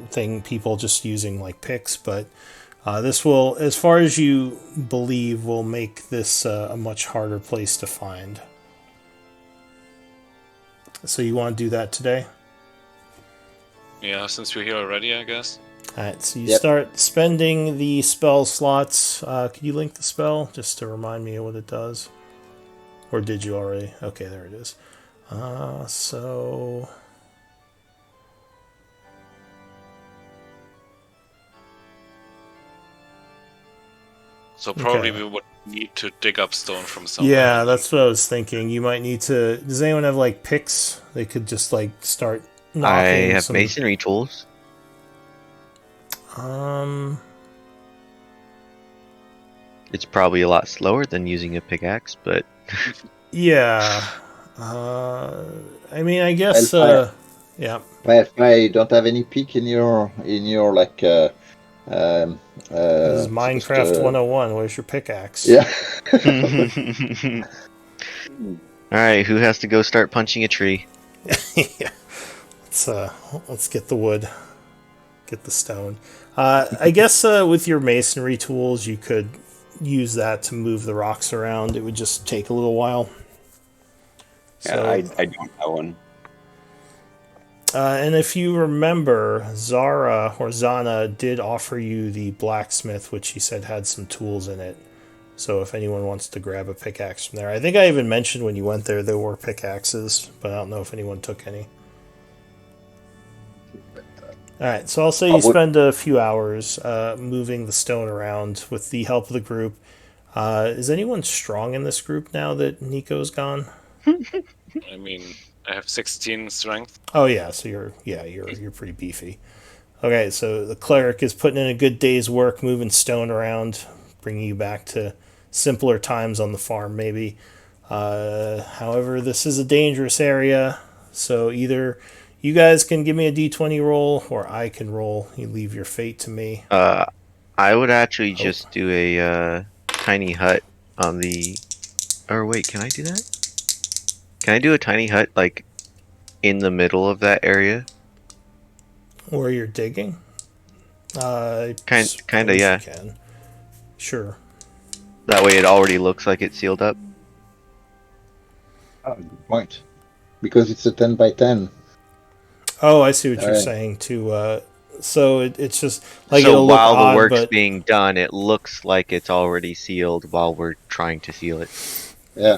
people just using like picks, but this will, as far as you believe, will make this a much harder place to find. So you want to do that today? Yeah, since we're here already, I guess. Alright, so you start spending the spell slots. Could you link the spell just to remind me of what it does? Or did you already? Okay, there it is. So probably okay. we would need to dig up stone from somewhere. Yeah, that's what I was thinking. You might need to... Does anyone have, like, picks? They could just, like, start knocking I have masonry tools. It's probably a lot slower than using a pickaxe, but... Yeah. I mean, I guess... yeah. If I don't have any pick in your like... this is Minecraft 101. Where's your pickaxe? Yeah. Alright, who has to go start punching a tree? Yeah. Let's get the wood. Get the stone. I guess with your masonry tools, you could use that to move the rocks around. It would just take a little while. Yeah, So, I don't have one. and if you remember, Zara or Zana did offer you the blacksmith, which he said had some tools in it. So if anyone wants to grab a pickaxe from there. I think I even mentioned when you went there were pickaxes, but I don't know if anyone took any. All right, so I'll say you spend a few hours moving the stone around with the help of the group. Is anyone strong in this group now that Nico's gone? I mean, I have 16 strength. Oh yeah, so you're pretty beefy. Okay, so the cleric is putting in a good day's work moving stone around, bringing you back to simpler times on the farm, maybe. However, this is a dangerous area, so either you guys can give me a d20 roll, or I can roll. You leave your fate to me. I would actually Oh. just do a tiny hut on the. Or wait, can I do that? Can I do a tiny hut like in the middle of that area? Where you're digging? Kinda, You yeah. can. Sure. That way, it already looks like it's sealed up. Oh, good point. Because it's a 10 by 10. Oh, I see what you're Alright. saying too. So it's just like So it'll look while the odd, work's but being done, it looks like it's already sealed while we're trying to seal it. Yeah.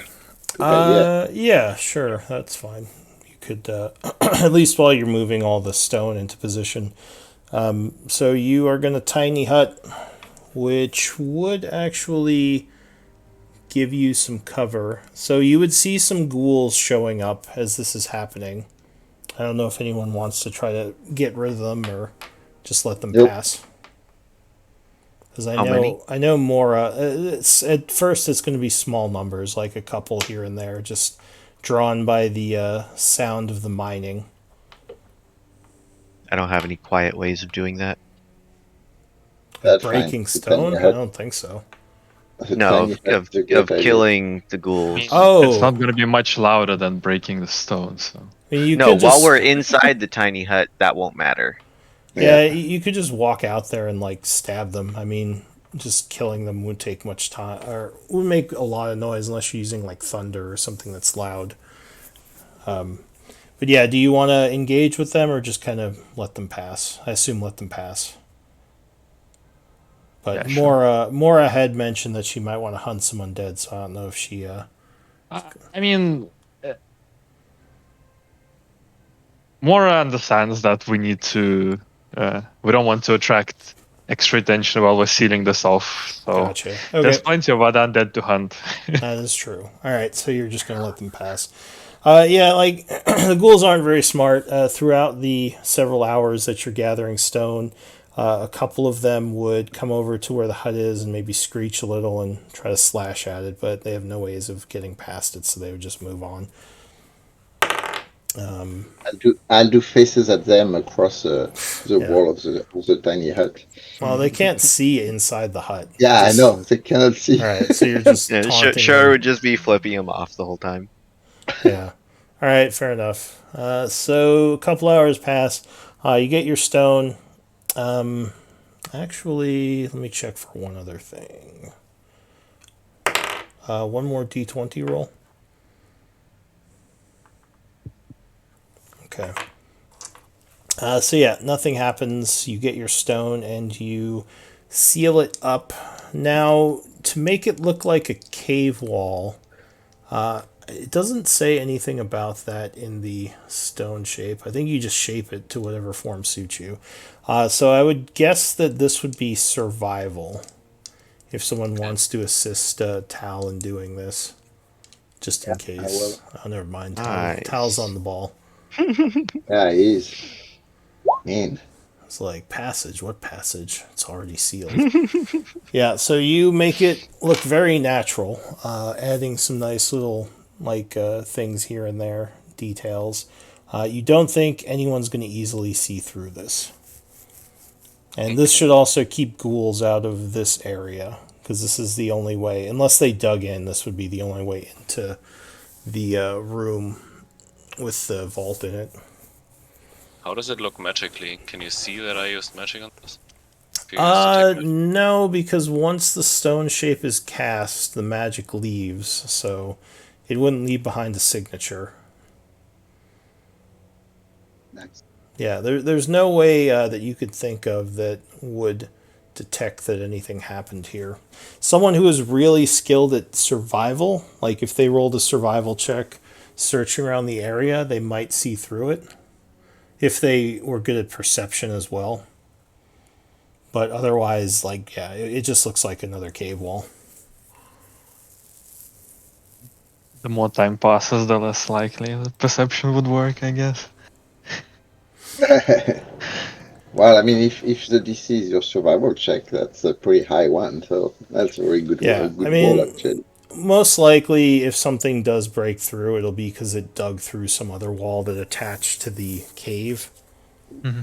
Good idea. yeah, sure, that's fine. You could at least while you're moving all the stone into position. So you are going to tiny hut, which would actually give you some cover. So you would see some ghouls showing up as this is happening. I don't know if anyone wants to try to get rid of them or just let them Nope. pass. Because How many? I know Mora. At first, it's going to be small numbers, like a couple here and there, just drawn by the sound of the mining. I don't have any quiet ways of doing that. That's Breaking fine. stone? I don't think so. No, of killing the ghouls. Oh, It's not going to be much louder than breaking the stone. So I mean, you No, could while just we're inside the tiny hut, that won't matter. yeah, you could just walk out there and like stab them. I mean, just killing them would take much time or would make a lot of noise unless you're using like thunder or something that's loud. But yeah, do you want to engage with them or just kind of let them pass? I assume let them pass. But Yeah, sure. Mora had mentioned that she might want to hunt some undead, so I don't know if she. I mean, Mora understands that we need to. We don't want to attract extra attention while we're sealing this off. So Gotcha. Okay, there's plenty of other undead to hunt. that is true. All right, so you're just gonna let them pass. Yeah, like the ghouls aren't very smart. Throughout the several hours that you're gathering stone, a couple of them would come over to where the hut is and maybe screech a little and try to slash at it, but they have no ways of getting past it, so they would just move on. I'll do faces at them across the Yeah. wall of the tiny hut. Well, they can't see inside the hut. Yeah, Just- I know. They cannot see. All right, so you're just Yeah, taunting sure them. would just be flipping them off the whole time. Yeah. All right, fair enough. So a couple hours pass. You get your stone. Actually, let me check for one other thing. One more d20 roll. Okay. So yeah, nothing happens. You get your stone and you seal it up. Now, to make it look like a cave wall, it doesn't say anything about that in the stone shape. I think you just shape it to whatever form suits you. So I would guess that this would be survival. If someone wants to assist Tal in doing this, just in case. I will. Oh, never mind. Nice. Tal's on the ball. Yeah, he is. Man. It's like, passage? What passage? It's already sealed. Yeah, so you make it look very natural, adding some nice little things here and there, details. You don't think anyone's going to easily see through this. And this should also keep ghouls out of this area, because this is the only way, unless they dug in, this would be the only way into the room with the vault in it. How does it look magically? Can you see that I used magic on this? If you used detect magic? No, because once the stone shape is cast, the magic leaves, so it wouldn't leave behind a signature. Nice. Yeah, there's no way that you could think of that would detect that anything happened here. Someone who is really skilled at survival, like if they rolled a survival check searching around the area, they might see through it. if they were good at perception as well. But otherwise, like, yeah, it just looks like another cave wall. The more time passes, the less likely that perception would work, I guess. Well, I mean, if the DC is your survival check, that's a pretty high one. So that's a very good Yeah, I good wall, mean, actually. most likely, if something does break through, it'll be because it dug through some other wall that attached to the cave. Mm-hmm.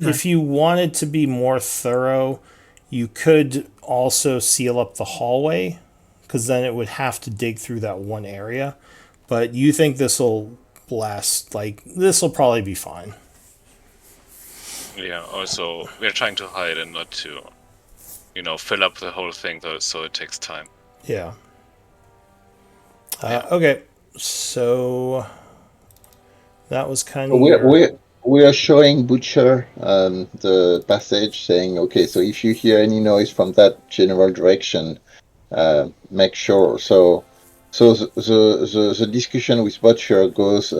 If you wanted to be more thorough, you could also seal up the hallway, because then it would have to dig through that one area. But you think this will last, like, this will probably be fine. Yeah, also, we're trying to hide and not to, fill up the whole thing, though, so it takes time. Yeah. Yeah. Okay, so that was kind So of your. we are showing Butcher the passage, saying, okay, so if you hear any noise from that general direction, make sure. So the discussion with Butcher goes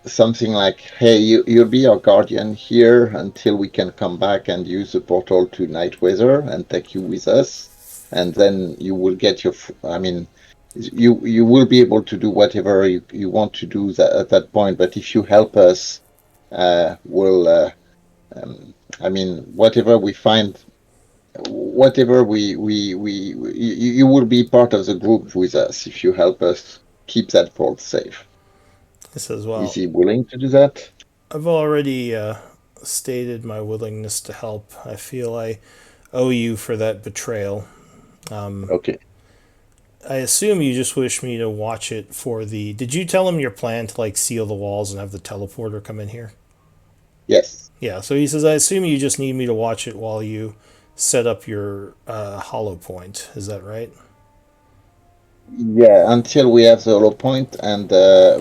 something like, hey, you'll be our guardian here until we can come back and use the portal to Night Weather and take you with us, and then you will get your. I mean, you will be able to do whatever you want to do at that point. But if you help us, we'll. I mean, whatever we find, whatever you will be part of the group with us if you help us keep that vault safe. This as Is well. he willing to do that? I've already stated my willingness to help. I feel I owe you for that betrayal. Okay. I assume you just wish me to watch it for the. Did you tell him your plan to like seal the walls and have the teleporter come in here? Yes. Yeah. So he says, I assume you just need me to watch it while you set up your hollow point. Is that right? Yeah, until we have the hollow point, and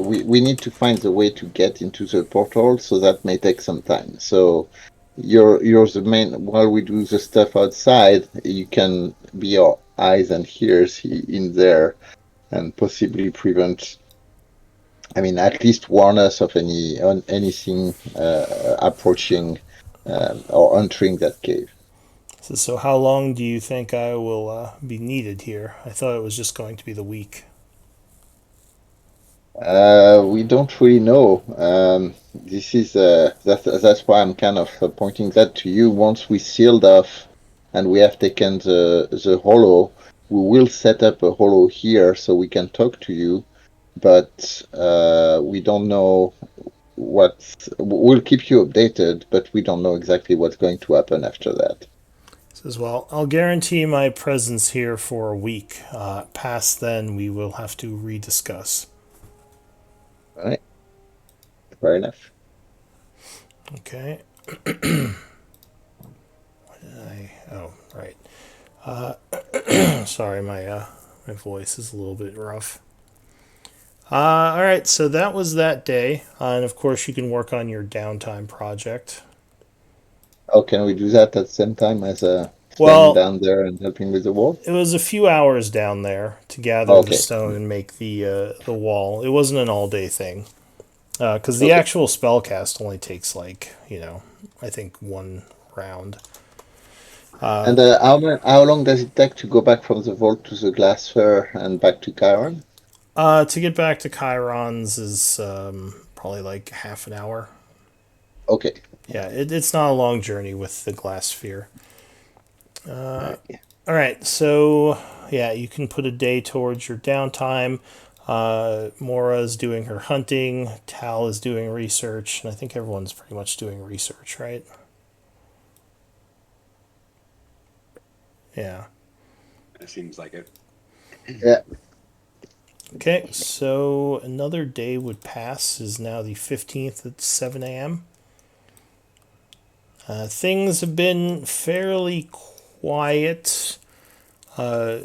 we need to find the way to get into the portal, so that may take some time. So you're the main. While we do the stuff outside, you can be our eyes and ears in there, and possibly prevent. I mean, at least warn us of anything approaching or entering that cave. So how long do you think I will be needed here? I thought it was just going to be the week. We don't really know. This is that's why I'm kind of pointing that to you. Once we sealed off and we have taken the hollow, we will set up a hollow here so we can talk to you. But we don't know what. We'll keep you updated, but we don't know exactly what's going to happen after that. Says, well, I'll guarantee my presence here for a week. Past then, we will have to rediscuss. All right. Fair enough. Okay. What did I? Oh, right. Sorry, my voice is a little bit rough. All right, so that was that day, and of course you can work on your downtime project. Oh, can we do that at the same time as staying Well, down there and helping with the wall? it was a few hours down there to gather the Okay. stone and make the wall. It wasn't an all day thing, because the Okay. actual spell cast only takes like I think one round. And how long does it take to go back from the vault to the glass fair and back to Chiron? To get back to Chiron's is probably like half an hour. Okay. Yeah, it's not a long journey with the glass sphere. Right. All right, so yeah, you can put a day towards your downtime. Mora's doing her hunting. Tal is doing research, and I think everyone's pretty much doing research, right? Yeah. It seems like it. Yeah. Okay, so another day would pass. Is now the 15th at 7 a.m. Things have been fairly quiet. Zara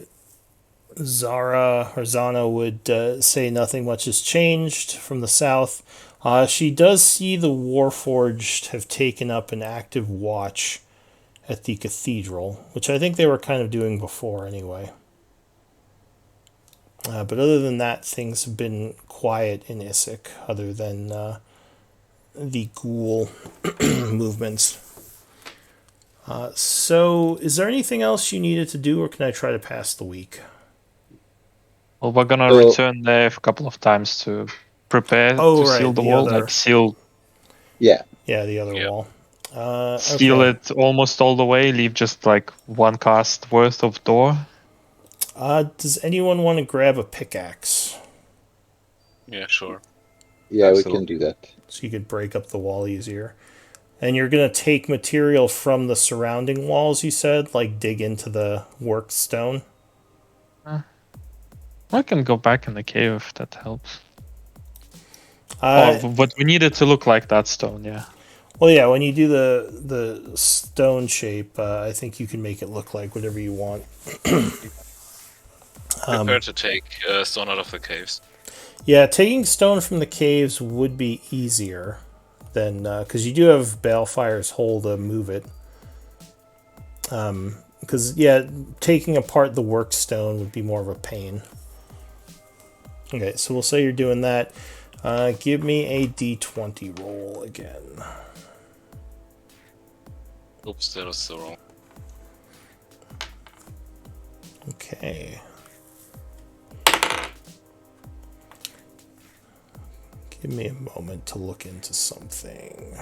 or Zana would say nothing much has changed from the south. She does see the Warforged have taken up an active watch at the cathedral, which I think they were kind of doing before anyway. But other than that, things have been quiet in Issyk, other than the ghoul movements. So, is there anything else you needed to do, or can I try to pass the week? Well, we're gonna So- return there a couple of times to prepare Oh, to seal right, the the wall, other- like seal Yeah. Yeah, the other Yep. wall. seal Okay. it almost all the way, leave just like one cast worth of door. Does anyone want to grab a pickaxe Yeah, sure. Yeah, we Absolutely. can do that. so you could break up the wall easier? And you're gonna take material from the surrounding walls. You said, like dig into the worked stone. I can go back in the cave if that helps. Uh, But we need it to look like that stone, yeah. Well, yeah. When you do the stone shape, I think you can make it look like whatever you want. Prepare to take stone out of the caves. Yeah, taking stone from the caves would be easier than because you do have Balefire's hole to move it. Because yeah, taking apart the work stone would be more of a pain. Okay, so we'll say you're doing that. Give me a d20 roll again. Oops, that was the wrong. Okay. Give me a moment to look into something.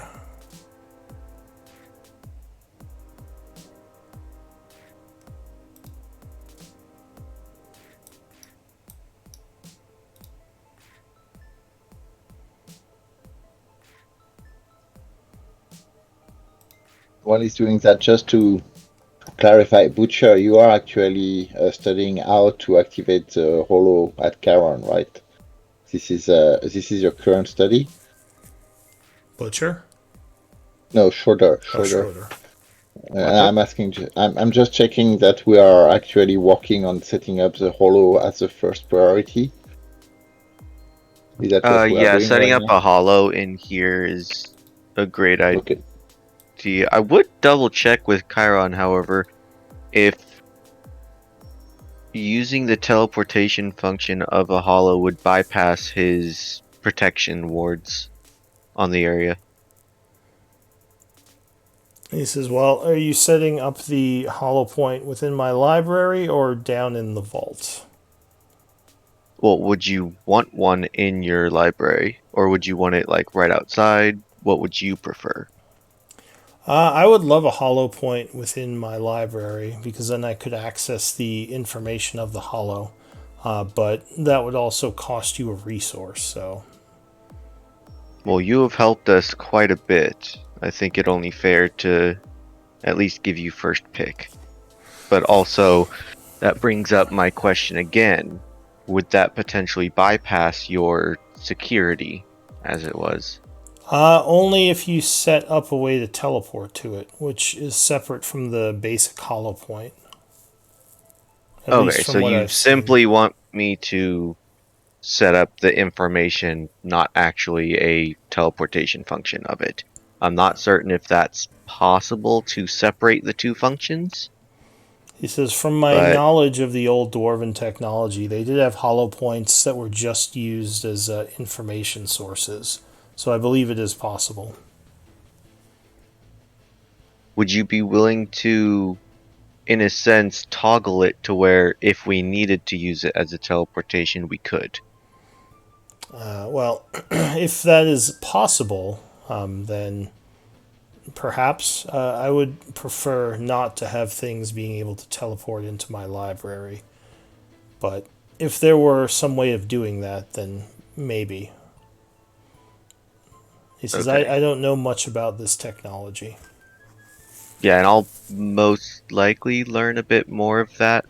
While he's doing that, just to clarify, Butcher, you are actually studying how to activate the holo at Charon, right? This is your current study? Butcher? No, Schroeder. Oh, Schroeder. I'm asking. I'm just checking that we are actually working on setting up the holo as the first priority. Is that what we are Yeah, doing setting right up now? a hollow in here is a great idea. Okay. I would double check with Chiron, however, if using the teleportation function of a hollow would bypass his protection wards on the area. He says, well, are you setting up the hollow point within my library or down in the vault? Well, would you want one in your library, or would you want it like right outside? What would you prefer? I would love a hollow point within my library because then I could access the information of the hollow. But that would also cost you a resource, so. Well, you have helped us quite a bit. I think it only fair to at least give you first pick. But also, that brings up my question again. Would that potentially bypass your security as it was? Only if you set up a way to teleport to it, which is separate from the basic hollow point. At least Okay, from so what you I've simply want me to set up the information, not actually a teleportation function of it. I'm not certain if that's possible to separate the two functions. He says, from my But knowledge of the old dwarven technology, they did have hollow points that were just used as information sources. So I believe it is possible. would you be willing to, in a sense, toggle it to where if we needed to use it as a teleportation, we could? Well, if that is possible, then perhaps I would prefer not to have things being able to teleport into my library. But if there were some way of doing that, then maybe. He says, Okay. I don't know much about this technology. Yeah, and I'll most likely learn a bit more of that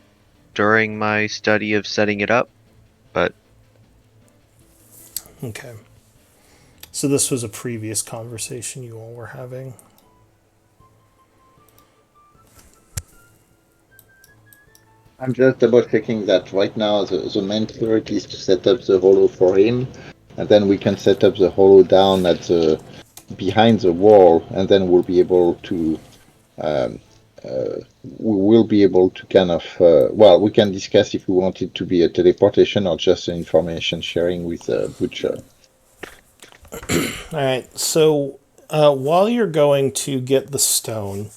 during my study of setting it up, but Okay. So this was a previous conversation you all were having. I'm just double checking that right now the main priority is to set up the holo for him, and then we can set up the holo down at the behind the wall, and then we'll be able to we will be able to kind of well, we can discuss if we want it to be a teleportation or just an information sharing with Butcher. All right. So while you're going to get the stone,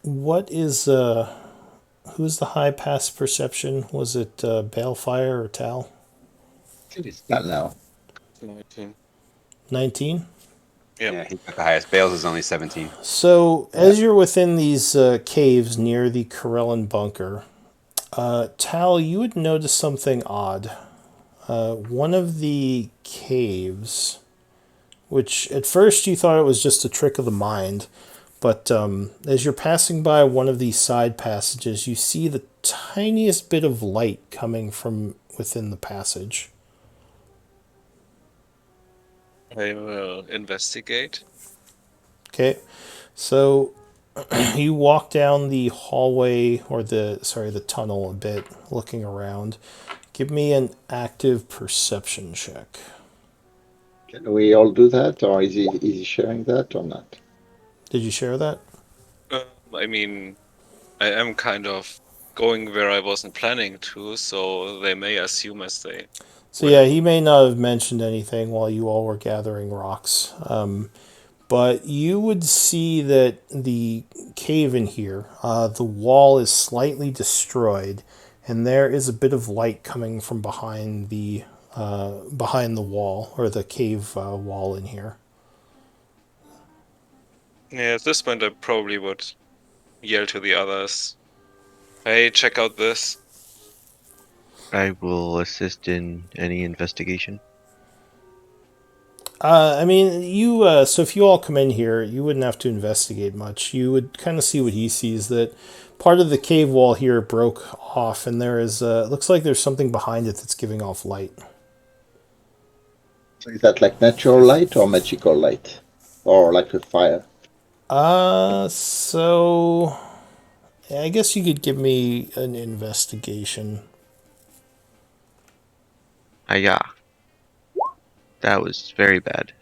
what is who's the high pass perception? Was it Balefire or Tal? It's not now. 19. 19. Yep. Yeah, he's got the highest. Bales is only 17. So as you're within these caves near the Corellan bunker, Tal, you would notice something odd. One of the caves, which at first you thought it was just a trick of the mind, but as you're passing by one of these side passages, you see the tiniest bit of light coming from within the passage. I will investigate. Okay, so you walk down the hallway or the tunnel a bit, looking around. Give me an active perception check. Can we all do that, or is he sharing that or not? Did you share that? I mean, I am kind of going where I wasn't planning to, so they may assume as they. So yeah, he may not have mentioned anything while you all were gathering rocks. But you would see that the cave in here, the wall is slightly destroyed, and there is a bit of light coming from behind the wall or the cave wall in here. Yeah, at this point, I probably would yell to the others, "Hey, check out this!" I will assist in any investigation. I mean, you. So if you all come in here, you wouldn't have to investigate much. You would kind of see what he sees. That part of the cave wall here broke off, and there is. Looks like there's something behind it that's giving off light. So is that like natural light or magical light, or like a fire? So I guess you could give me an investigation. Yeah. That was very bad.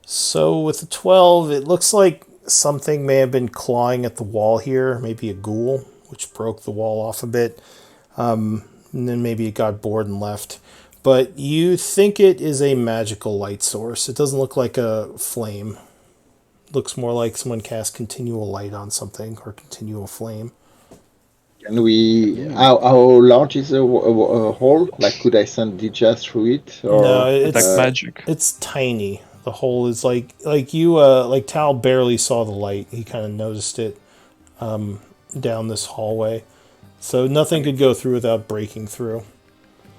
So with the 12, it looks like something may have been clawing at the wall here, maybe a ghoul, which broke the wall off a bit. And then maybe it got bored and left. But you think it is a magical light source. It doesn't look like a flame. It looks more like someone cast continual light on something or continual flame. Can we? How large is a hole? Like, could I send Dija through it, No, or Detect magic. it's tiny. The hole is like like Tal barely saw the light. He kind of noticed it down this hallway. So nothing could go through without breaking through.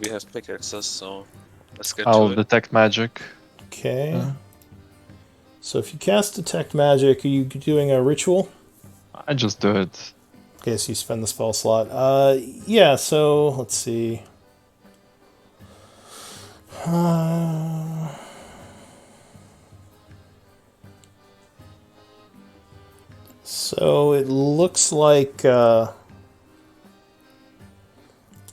We have pickaxes, so let's get I'll to it. detect magic. Okay. So if you cast Detect Magic, are you doing a ritual? I just do it. Okay, so you spend the spell slot. Yeah, so let's see. So it looks like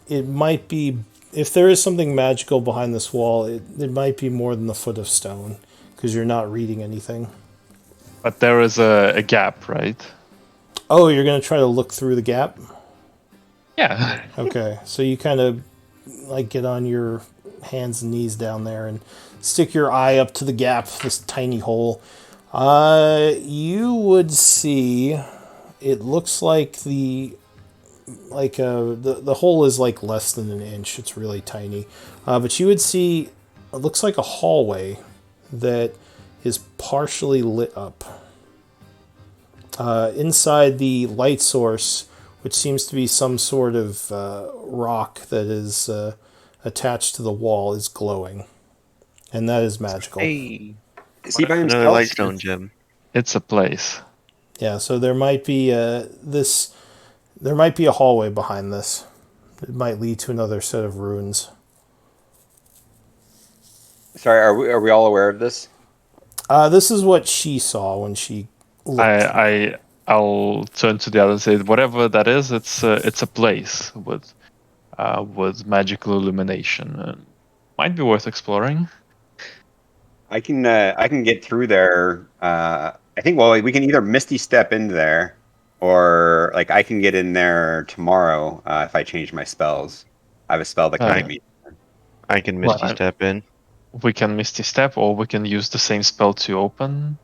it might be, if there is something magical behind this wall, it might be more than the foot of stone because you're not reading anything. But there is a gap, right? Oh, you're going to try to look through the gap? Yeah. Okay, so you kind of like get on your hands and knees down there and stick your eye up to the gap, this tiny hole. You would see. It looks like the hole is like less than an inch. It's really tiny, but you would see. It looks like a hallway that is partially lit up. Inside the light source, which seems to be some sort of rock that is attached to the wall, is glowing. And that is magical. Hey, Is he by another himself? lightstone gem. It's a place. Yeah, so there might be there might be a hallway behind this. It might lead to another set of ruins. Sorry, are we all aware of this? This is what she saw when she looked. I'll turn to the other and say, whatever that is, it's a place with magical illumination. Might be worth exploring. I can get through there. I think we can either Misty step into there, or like I can get in there tomorrow if I change my spells. I have a spell that can Uh, get me. I can Well, Misty step in. we can Misty Step, or we can use the same spell to open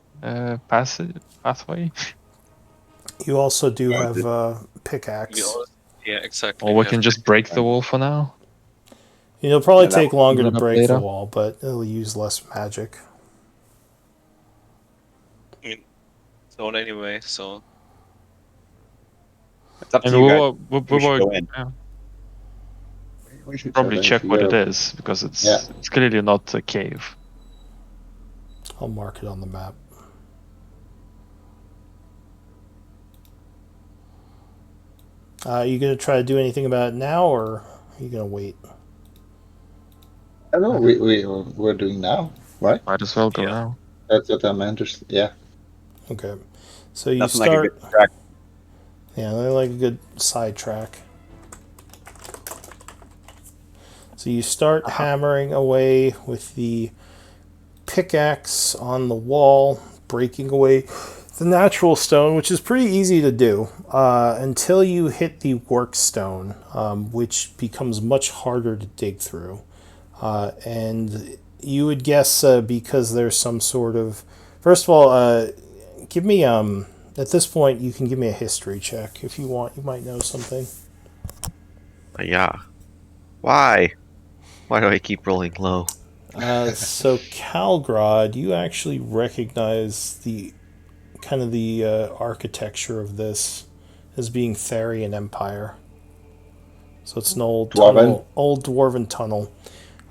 pathway. You also do Oh, have We pickaxe. all, yeah, exactly. Or we we have can just break the wall for now. It'll probably Yeah, that take would longer to clean it up break the later. wall, but it'll use less magic. zone anyway, so it's up And to we you guys. were, We should go in. yeah, We should probably certainly check what figure it out. is, because Yeah. it's clearly not a cave. I'll mark it on the map. You gonna try to do anything about it now, or are you gonna wait? I don't know. We're doing now, right? Might as well go yeah. now. That's what I'm interested. Yeah. Okay. So you Nothing like a good start. distraction. Yeah, they like a good sidetrack. So you start hammering away with the pickaxe on the wall, breaking away the natural stone, which is pretty easy to do until you hit the work stone, which becomes much harder to dig through. And you would guess because there's some sort of. First of all, give me at this point you can give me a history check if you want. You might know something. Yeah. Why? Why do I keep rolling low? So Calgrod, you actually recognize the kind of the architecture of this as being Therian Empire. So it's an old Dwarven, tunnel, old dwarven tunnel.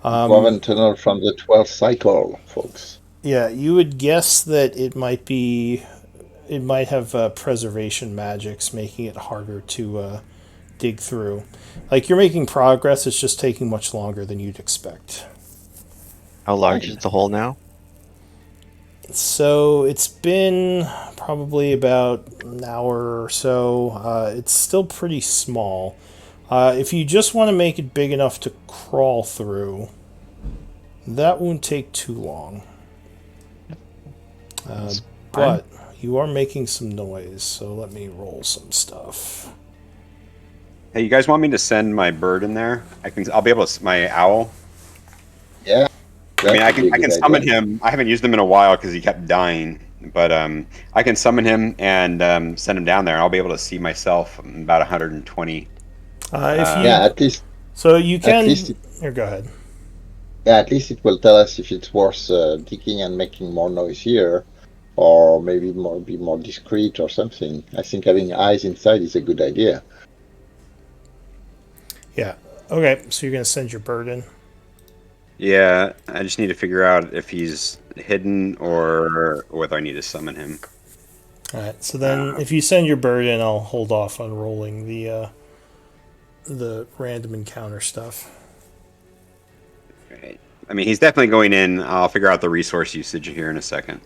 Dwarven tunnel from the 12th cycle, folks. Yeah, you would guess that it might have preservation magics, making it harder to dig through. Like you're making progress, it's just taking much longer than you'd expect. How large is Fine. the hole now? So it's been probably about an hour or so. It's still pretty small. If you just want to make it big enough to crawl through, that won't take too long. That's fine. But you are making some noise, so let me roll some stuff. Hey, you guys want me to send my bird in there? I'll be able to my owl. Yeah. I mean, That would be a I can good summon idea. him. I haven't used him in a while because he kept dying. But I can summon him and send him down there. I'll be able to see myself about 120. If Yeah, you so you at least can. it, Here, go ahead. yeah, at least it will tell us if it's worth digging and making more noise here, or maybe be more discreet or something. I think having eyes inside is a good idea. Yeah. Okay, so you're gonna send your bird in. Yeah, I just need to figure out if he's hidden or whether I need to summon him. All right. So then, if you send your bird in, I'll hold off on rolling the random encounter stuff. Right. I mean, he's definitely going in. I'll figure out the resource usage here in a second.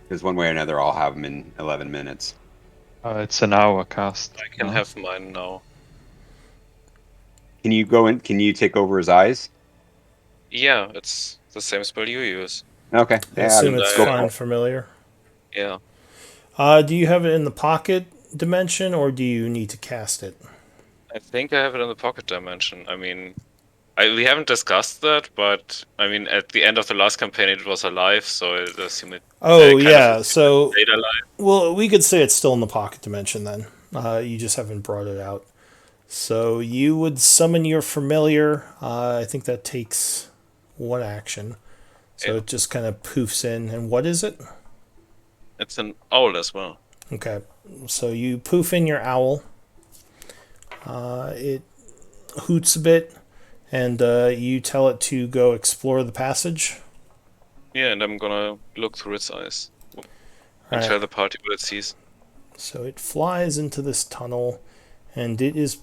Because one way or another, I'll have him in 11 minutes. It's an hour cast. I can now. have mine now. Can you go in? Can you take over his eyes? Yeah, it's the same spell you use. Okay. I Yeah, assume it's go for fine it. familiar. Yeah. Do you have it in the pocket dimension, or do you need to cast it? I think I have it in the pocket dimension. I mean, we haven't discussed that, but I mean, at the end of the last campaign, it was alive, so I assume it. Oh Kind of yeah. So stayed alive. well, we could say it's still in the pocket dimension then. You just haven't brought it out. So you would summon your familiar. I think that takes one action. So Yeah. it just kind of poofs in. And what is it? It's an owl as well. Okay. So you poof in your owl. It hoots a bit, and you tell it to go explore the passage. Yeah, and I'm gonna look through its eyes and Alright. tell the party what it sees. So it flies into this tunnel, and it is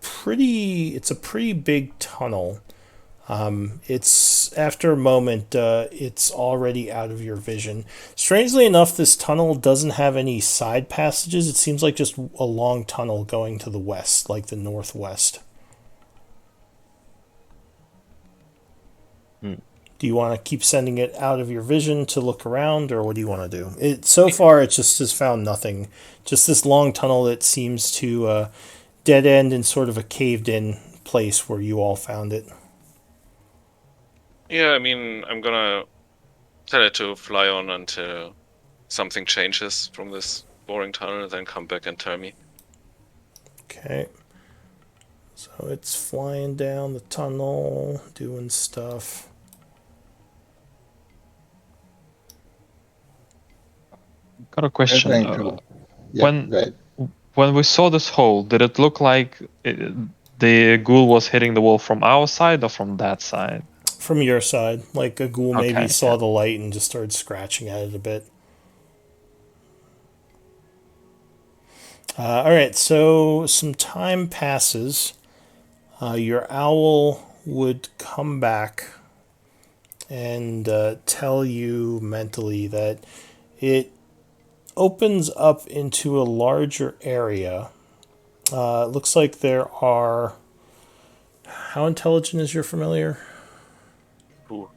pretty. It's a pretty big tunnel. It's after a moment, it's already out of your vision. Strangely enough, this tunnel doesn't have any side passages. It seems like just a long tunnel going to the west, like the northwest. Do you want to keep sending it out of your vision to look around, or what do you want to do? So far, it just has found nothing. Just this long tunnel that seems to dead end in sort of a caved in place where you all found it. Yeah, I mean, I'm gonna tell it to fly on until something changes from this boring tunnel, then come back and tell me. Okay. So it's flying down the tunnel, doing stuff. Got a We're question. going to. Yeah, When go ahead. when we saw this hole, did it look like the ghoul was hitting the wall from our side or from that side? From your side, like a ghoul maybe Okay, saw yeah. the light and just started scratching at it a bit. All right, so some time passes. Your owl would come back and tell you mentally that it opens up into a larger area. It looks like there are. How intelligent is your familiar? Who?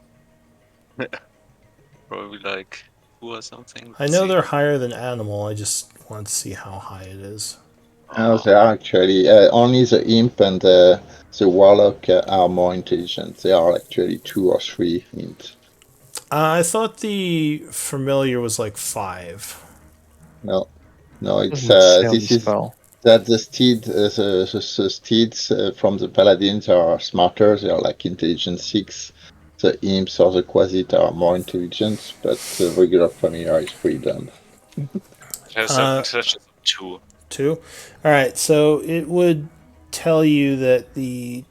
Probably like who or something. I Let's know see. they're higher than animal. I just want to see how high it is. Oh, Uh, they are actually only the imp and the warlock are more intelligent. They are actually 2 or 3 int. I thought the familiar was like 5. No, no, it's Doesn't say on the this is spell. that the steed, the steeds from the paladins are smarter. They are like intelligence 6. The imps or the quasit are more intelligent, but the regular familiar is pretty dumb. it has an Uh, intelligence of 2. 2. All right, so it would tell you that the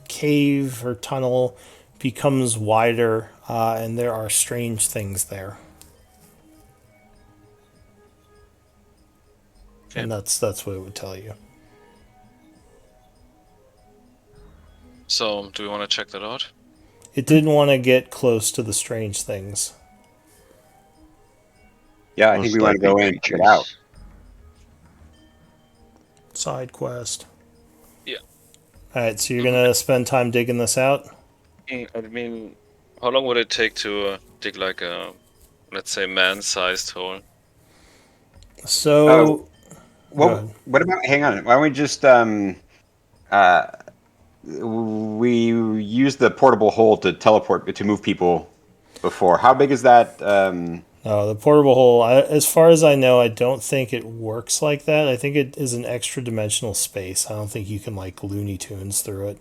cave or tunnel becomes wider, and there are strange things there, Okay. and that's what it would tell you. So, do we want to check that out? It didn't want to get close to the strange things. Yeah, I think Most we want to likely go in and check it out. creatures. Side quest. Yeah. All right, so you're gonna spend time digging this out. I mean, how long would it take to dig like a, let's say, man-sized hole? So go ahead. What about? Hang on. Why don't we just uh we use the portable hole to teleport to move people before. How big is that? No, the portable hole. As far as I know, I don't think it works like that. I think it is an extra dimensional space. I don't think you can like Looney Tunes through it.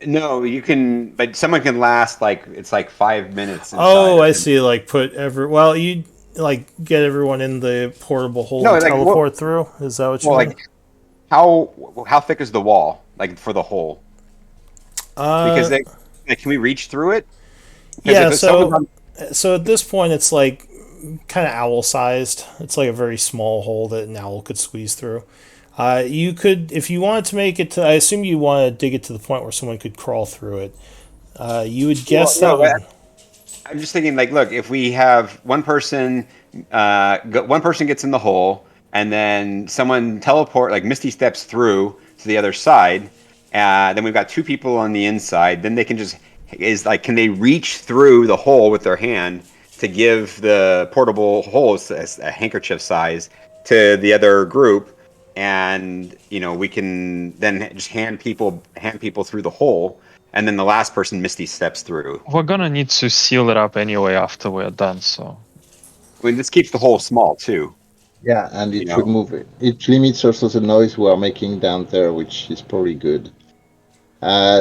No, you can, but someone can last like it's like 5 minutes inside. Oh, I see. Like put well, you like get everyone in the portable hole No, and like teleport through. Is that what you well, mean? like how thick is the wall like for the hole? Because Uh, like, can we reach through it? Because yeah. if someone's on, So at this point, it's like kind of owl sized. It's like a very small hole that an owl could squeeze through. You could, if you wanted to make it to, I assume you want to dig it to the point where someone could crawl through it. You would well, guess that no, would. I'm just thinking like, look, if we have one person gets in the hole, and then someone teleport like Misty steps through to the other side, then we've got 2 people on the inside. Then they can just is like, can they reach through the hole with their hand to give the portable hole a handkerchief size to the other group, and we can then just hand people through the hole, and then the last person Misty steps through. We're gonna need to seal it up anyway after we're done, so I mean, this keeps the hole small too. Yeah, and You it know, remove it. It limits also the noise we are making down there, which is probably good.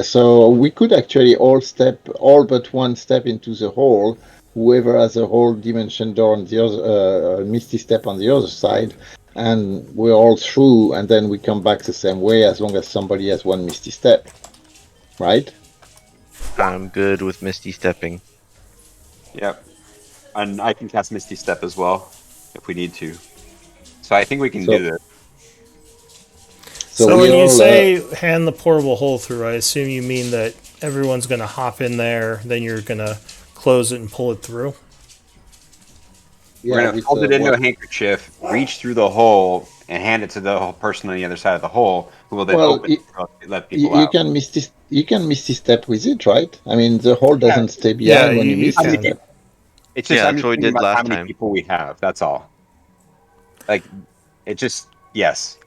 So we could actually all but one step into the hole. Whoever has a whole dimension door on the other, misty step on the other side, and we're all through, and then we come back the same way as long as somebody has one misty step, right? I'm good with Misty stepping. Yep. And I can cast Misty Step as well if we need to. So I think we can do So, this. so So we when you all, say hand the portable hole through, I assume you mean that everyone's going to hop in there, then you're going to close it and pull it through. We're yeah, gonna with fold it into what? a handkerchief, reach through the hole, and hand it to the whole person on the other side of the hole, who will then Well, open it to let people you out. can misty step with it, right? I mean, the hole Yeah. doesn't stay Yeah, behind when you you How misty many can. step. people? It's just Yeah, I'm that's just what we thinking did about how last many time. people we have. That's all. Like, it just yes.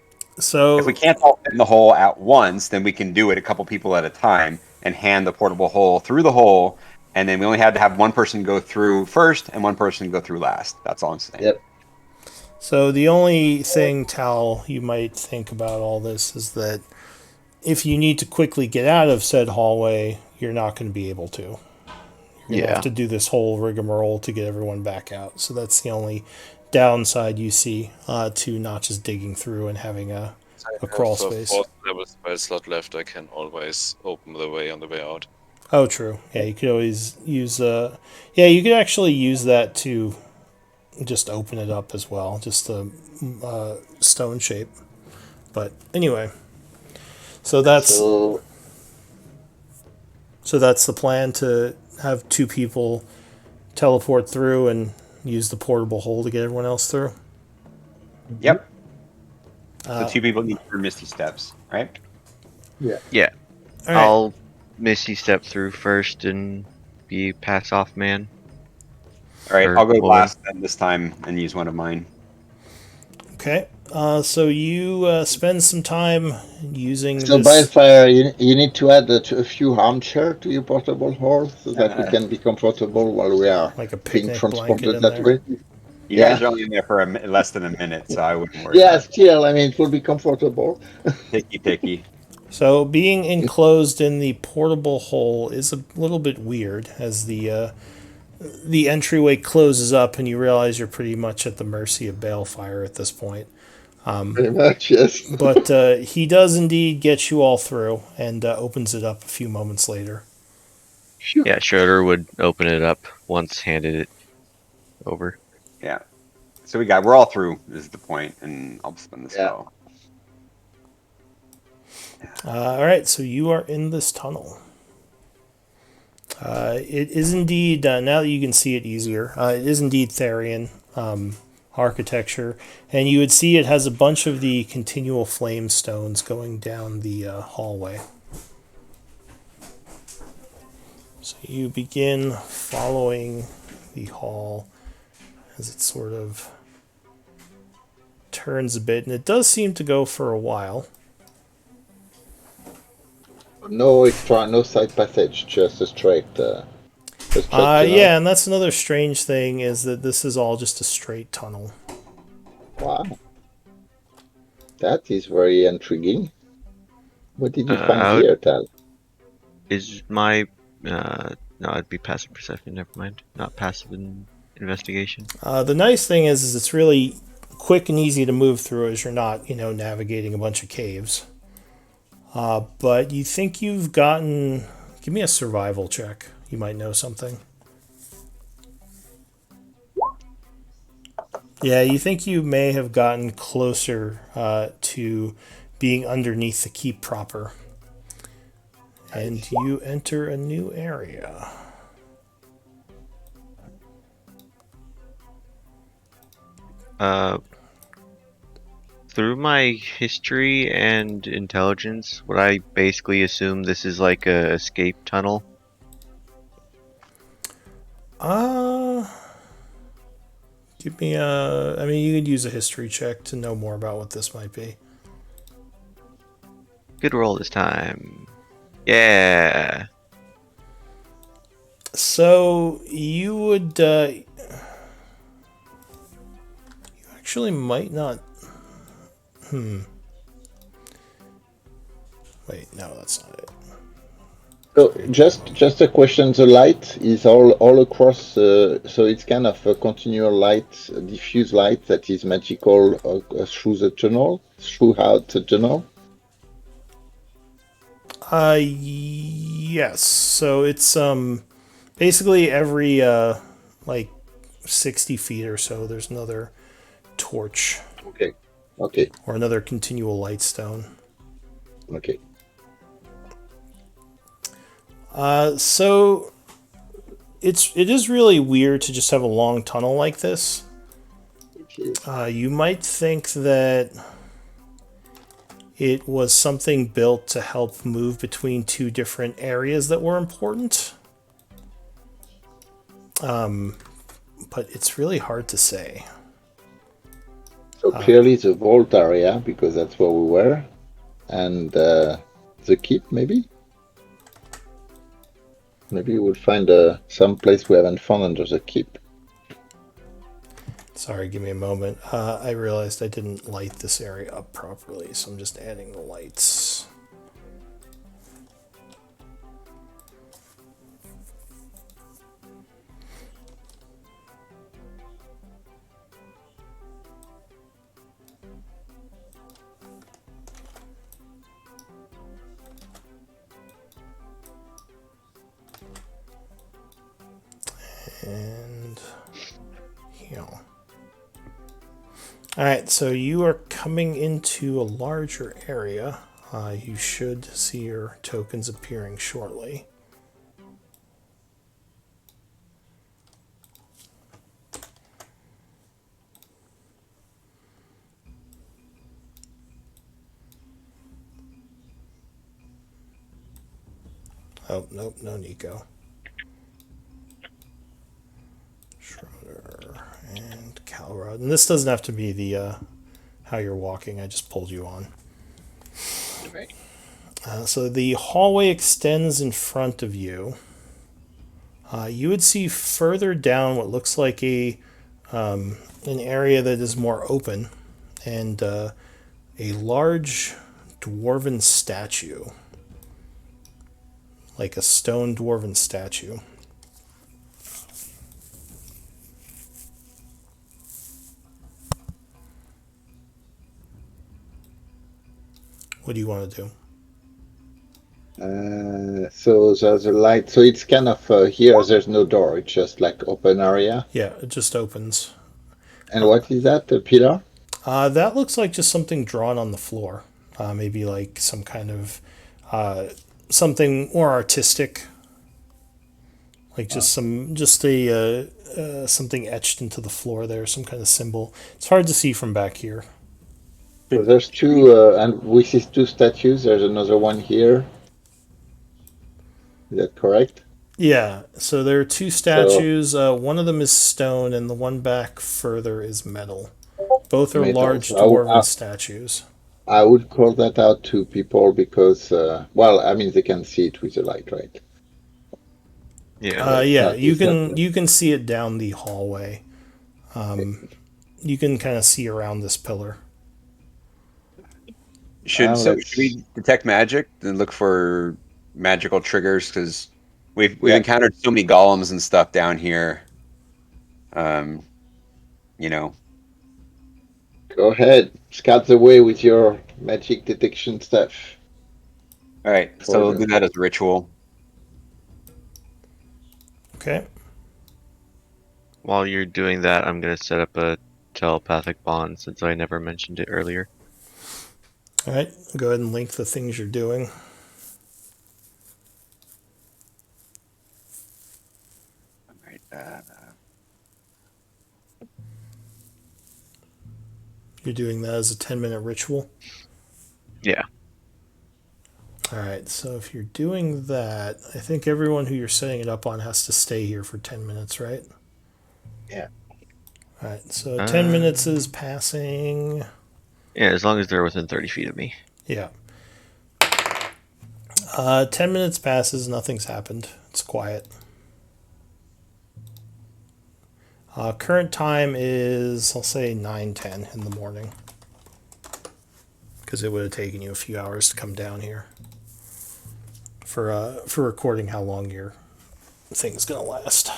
If we So can't all fit in the hole at once, then we can do it a couple people at a time and hand the portable hole through the hole, and then we only had to have one person go through first and one person go through last. That's all I'm saying. Yep. So the only thing, Tal, you might think about all this is that if you need to quickly get out of said hallway, you're not going to be able to. You're going to have to do this whole rigmarole to get everyone back out. So that's the only downside you see to not just digging through and having a crawl space. Fourth level spell slot left, I can always open the way on the way out. Oh, true. Yeah, you could always use. Yeah, you could actually use that to just open it up as well, just the stone shape. But anyway, so that's the plan, to have two people teleport through and use the portable hole to get everyone else through. Yep. So two people need for Misty Steps, right? Yeah. Yeah. All right. I'll Misty step through first and be pass off man. All right, Or I'll go woman. last then this time and use one of mine. Okay. So you spend some time using So, this. Bildfire, you need to add a few armchairs to your portable hall so that we can be comfortable while we are Like a being picnic blanket transported in that there. way. You guys are only in there for less than a minute, so I wouldn't worry. Yeah, about still, I mean, it will be comfortable. it. Picky. So being enclosed in the portable hole is a little bit weird, as the entryway closes up and you realize you're pretty much at the mercy of Balefire at this point. Pretty much, yes. But he does indeed get you all through and opens it up a few moments later. Yeah, Schroeder would open it up once handed it over. Yeah. So we're all through is the point, and I'll spend the spell. All right, so you are in this tunnel. It is indeed, now that you can see it easier, it is indeed Therian architecture, and you would see it has a bunch of the continual flame stones going down the hallway. So you begin following the hall as it sort of turns a bit, and it does seem to go for a while. No side passage, just a straight. Yeah, and that's another strange thing, is that this is all just a straight tunnel. Wow. That is very intriguing. What did you find here, Tal? Is my no, it'd be passive perception. Never mind, not passive investigation. The nice thing is it's really quick and easy to move through, as you're not, navigating a bunch of caves. But you think you've gotten... Give me a survival check. You might know something. Yeah, you think you may have gotten closer to being underneath the keep proper. And you enter a new area. Through my history and intelligence, would I basically assume this is like a escape tunnel? Give me a... I mean, you could use a history check to know more about what this might be. Good roll this time. Yeah. So you would... you actually might not... Wait, no, that's not it. So just a question. The light is all across. So it's kind of a continual light, a diffuse light that is magical through the tunnel, throughout the tunnel. Yes. So it's basically every like 60 feet or so, there's another torch. Okay. Or another continual light stone. Okay. So it is really weird to just have a long tunnel like this. You might think that it was something built to help move between two different areas that were important. But it's really hard to say. So clearly the vault area, because that's where we were, and the keep maybe. Maybe we'll find some place we haven't found under the keep. Sorry, give me a moment. I realized I didn't light this area up properly, so I'm just adding the lights. And here. Alright, so you are coming into a larger area. You should see your tokens appearing shortly. Oh, nope, no Nico. Schroeder and Calrod. And this doesn't have to be the how you're walking. I just pulled you on. Right. So the hallway extends in front of you. You would see further down what looks like an area that is more open, and a large dwarven statue, like a stone dwarven statue. What do you want to do? So there's a light. So it's kind of here. There's no door. It's just like open area. Yeah, it just opens. And what is that? A pillar? That looks like just something drawn on the floor. Maybe like some kind of something more artistic, like just a something etched into the floor there, some kind of symbol. It's hard to see from back here. So there's two, and we see two statues. There's another one here. Is that correct? Yeah, so there are two So statues. One of them is stone, and the one back further is metal. Both are metals. large dwarven statues. I would call that out to people because, well, I mean, they can see it with the light, right? Yeah. Yeah, It's not, you can see it down the hallway. You can kind of see around this pillar. Should let's, we detect magic and look for magical triggers? Because we've yeah, encountered so many golems and stuff down here. Um, you know, go ahead. Scout the way with your magic detection stuff. all right. So For we'll do that as a ritual. Okay. While you're doing that, I'm gonna set up a telepathic bond since I never mentioned it earlier. All right. Go ahead and link the things you're doing. All right. You're doing that as a 10-minute ritual. Yeah. All right. So if you're doing that, I think everyone who you're setting it up on has to stay here for 10 minutes, right? Yeah. All right. So 10 minutes is passing. Yeah, as long as they're within 30 feet of me. Yeah. 10 minutes passes, nothing's happened. It's quiet. Current time is, I'll say, 9:10 in the morning. Because it would have taken you a few hours to come down here for recording how long your thing's going to last.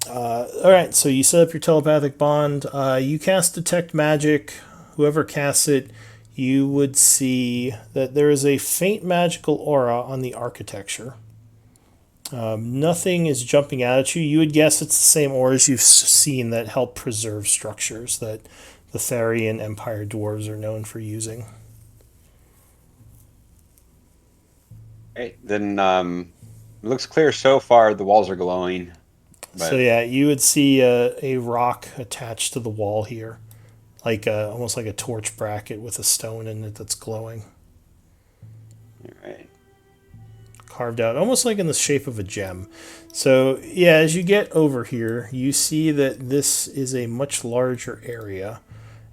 All right, so you set up your telepathic bond. You cast Detect Magic. Whoever casts it, you would see that there is a faint magical aura on the architecture. Nothing is jumping out at you. You would guess it's the same auras you've seen that help preserve structures that the Therian Empire dwarves are known for using. Right. Then it looks clear so far. The walls are glowing. But So yeah, you would see a rock attached to the wall here, like almost like a torch bracket with a stone in it that's glowing, all right. carved out almost like in the shape of a gem. So yeah, as you get over here, you see that this is a much larger area,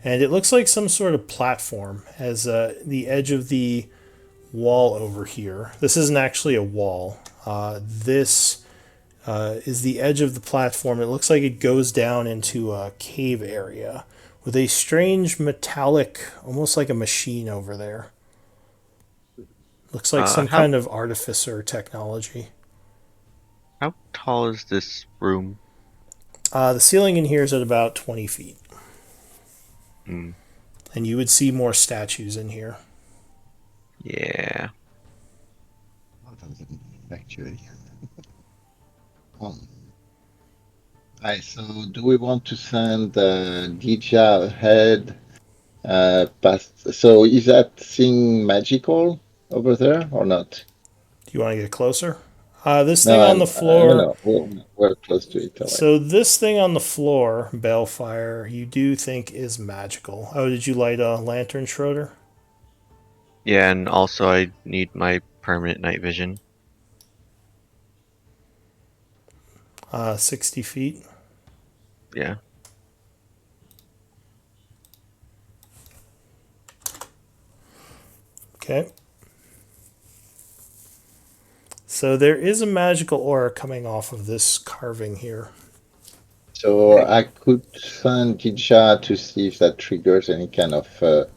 and it looks like some sort of platform as the edge of the wall over here. This isn't actually a wall. This is the edge of the platform. It looks like it goes down into a cave area with a strange metallic, almost like a machine over there. Looks like some How kind of artificer technology. how tall is this room? The ceiling in here is at about 20 feet. Hmm. And you would see more statues in here. Yeah. Actually. Alright, so do we want to send Dija ahead? Past. So is that thing magical over there or not? Do you want to get closer? This No, thing on the no, floor. no. We're close to it already. So this thing on the floor, Balefire, you do think is magical. Oh, did you light a lantern, Schroeder? Yeah, and also I need my permanent night vision. 60 feet. Yeah. Okay. So there is a magical aura coming off of this carving here. So I could send Dija to see if that triggers any kind of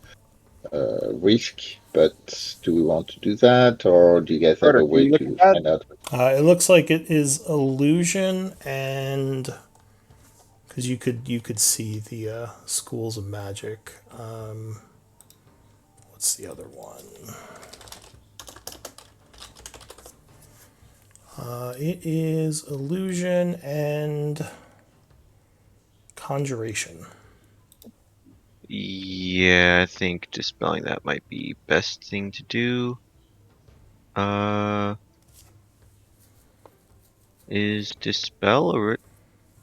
risk, but do we want to do that, or do you guys have Carter, a can way you look at to that? find out? It looks like it is illusion, and because you could see the schools of magic. What's the other one? It is illusion and conjuration. Yeah, I think dispelling that might be best thing to do. Is dispel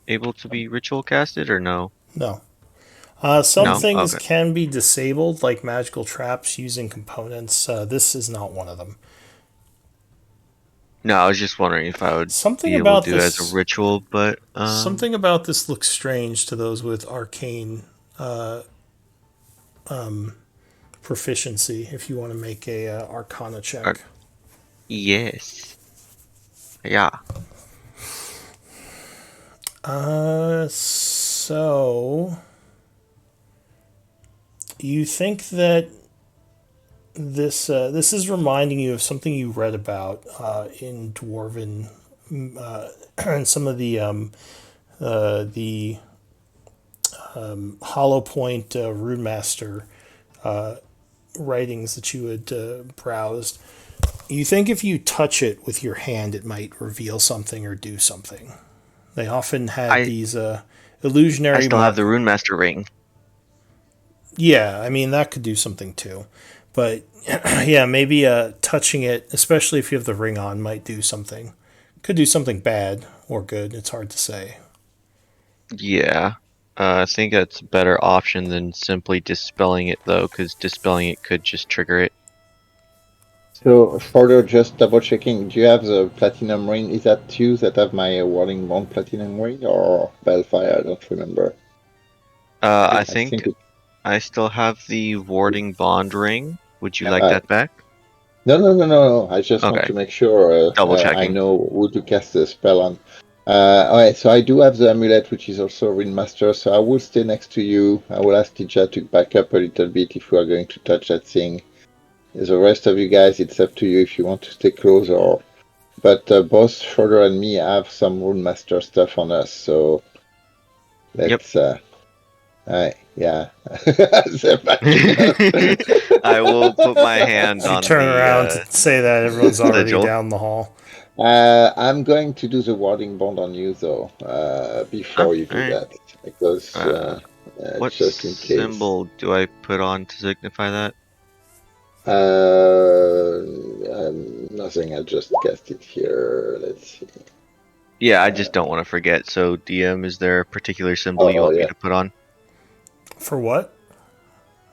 able to be ritual casted or no? No. Some No? things Okay. can be disabled, like magical traps using components. This is not one of them. No, I was just wondering if I would Something be able to about do it as a this. ritual, but Something about this looks strange to those with arcane proficiency. If you want to make a Arcana check. yes. Yeah. So you think that this is reminding you of something you read about in Dwarven and some of the Hollow Point Runemaster writings that you had browsed. You think if you touch it with your hand, it might reveal something or do something. They often had I these I illusionary. still have the Rune Master ring. Yeah, I mean that could do something too, but yeah, maybe touching it, especially if you have the ring on, might do something. Could do something bad or good. It's hard to say. Yeah. I think that's a better option than simply dispelling it though, because dispelling it could just trigger it. So further, just double checking. Do you have the platinum ring? Is that you that have my Warding Bond platinum ring, or Balefire? I don't remember. I I think think it. I still have the warding bond ring. Would you Yeah, like that back? no. I just want Okay. to make sure Double I checking. know who to cast the spell on. Alright, so I do have the amulet, which is also Ring Master, so I will stay next to you. I will ask Tija to back up a little bit if we are going to touch that thing. The rest of you guys, it's up to you if you want to stay close or. But both Schroeder and me have some Rune Master stuff on us, so Yep. let's. Alright, yeah. They're backing up. I will put my hand If you on turn around to the say that, everyone's already sigil. down the hall. I'm going to do the warding bond on you though, Oh, before you do alright. that, because What just in case. symbol do I put on to signify that? Nothing. I just cast it here. Let's see. Yeah, I just don't want to forget. So, DM, is there a particular symbol you Oh want me yeah. to put on? For what?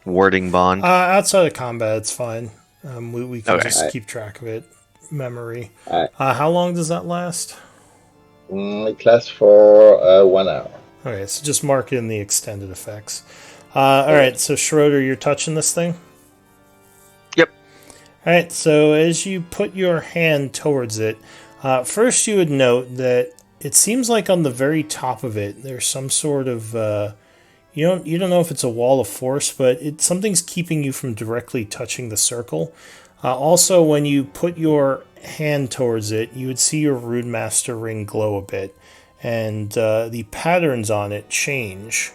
Warding bond. Outside of combat, it's fine. We can Okay. just Alright. keep track of it. Memory. Alright. How long does that last? It lasts for 1 hour. Okay, so just mark in the extended effects. All right, so Schroeder, you're touching this thing? Yep. All right, so as you put your hand towards it, First, you would note that it seems like on the very top of it, there's some sort of you don't know if it's a wall of force, but something's keeping you from directly touching the circle. Also, when you put your hand towards it, you would see your Rune Master ring glow a bit, and the patterns on it change.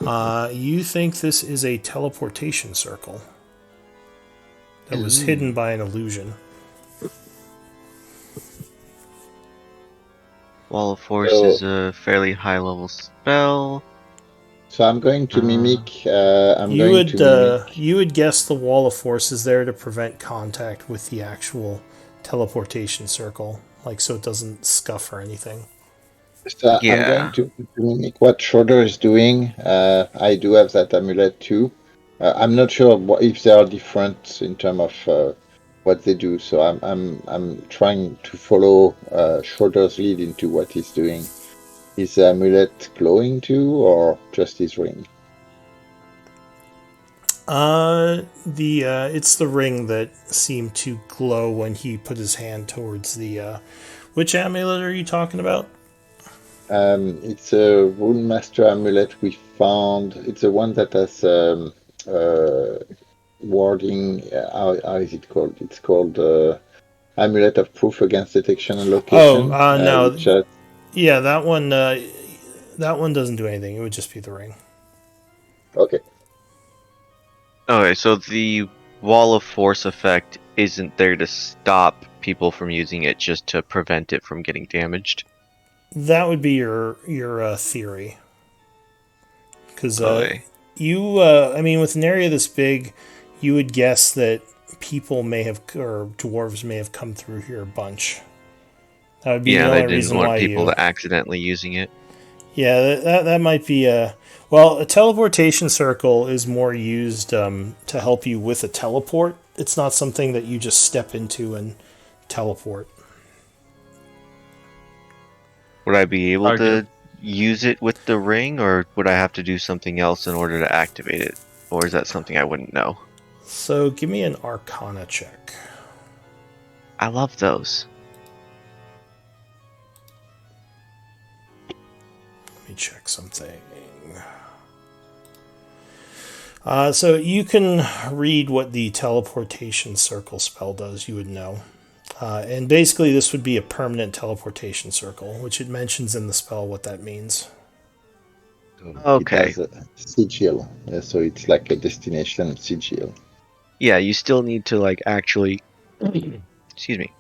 You think this is a teleportation circle that was hidden by an illusion. Wall of Force So- is a fairly high level spell. So I'm going to mimic. You would guess the wall of force is there to prevent contact with the actual teleportation circle, like so it doesn't scuff or anything. So I'm Yeah. going to mimic what Schroeder is doing. I do have that amulet too. I'm not sure if they are different in terms of what they do. So I'm trying to follow Schroeder's lead into what he's doing. Is the amulet glowing too, or just his ring? It's the ring that seemed to glow when he put his hand towards the. Which amulet are you talking about? It's a Rune Master amulet we found. It's the one that has warding. How is it called? It's called Amulet of Proof Against Detection and Location. No. Which, Yeah, that one. That one doesn't do anything. It would just be the ring. okay. Okay, so the Wall of Force effect isn't there to stop people from using it, just to prevent it from getting damaged. That would be your theory. Because Okay. I mean, with an area this big, you would guess that people may have, or dwarves may have come through here a bunch. That would be Yeah, the they only didn't reason want why people you. to accidentally using it. Yeah, that might be a. Well, a teleportation circle is more used to help you with a teleport. It's not something that you just step into and teleport. Would I be able Okay. to use it with the ring, or would I have to do something else in order to activate it? Or is that something I wouldn't know? So give me an Arcana check. I love those. Let me check something. So you can read what the teleportation circle spell does, you would know. And basically this would be a permanent teleportation circle, which it mentions in the spell what that means. So Okay. It has a sigil, so it's like a destination sigil. Yeah, you still need to actually excuse me.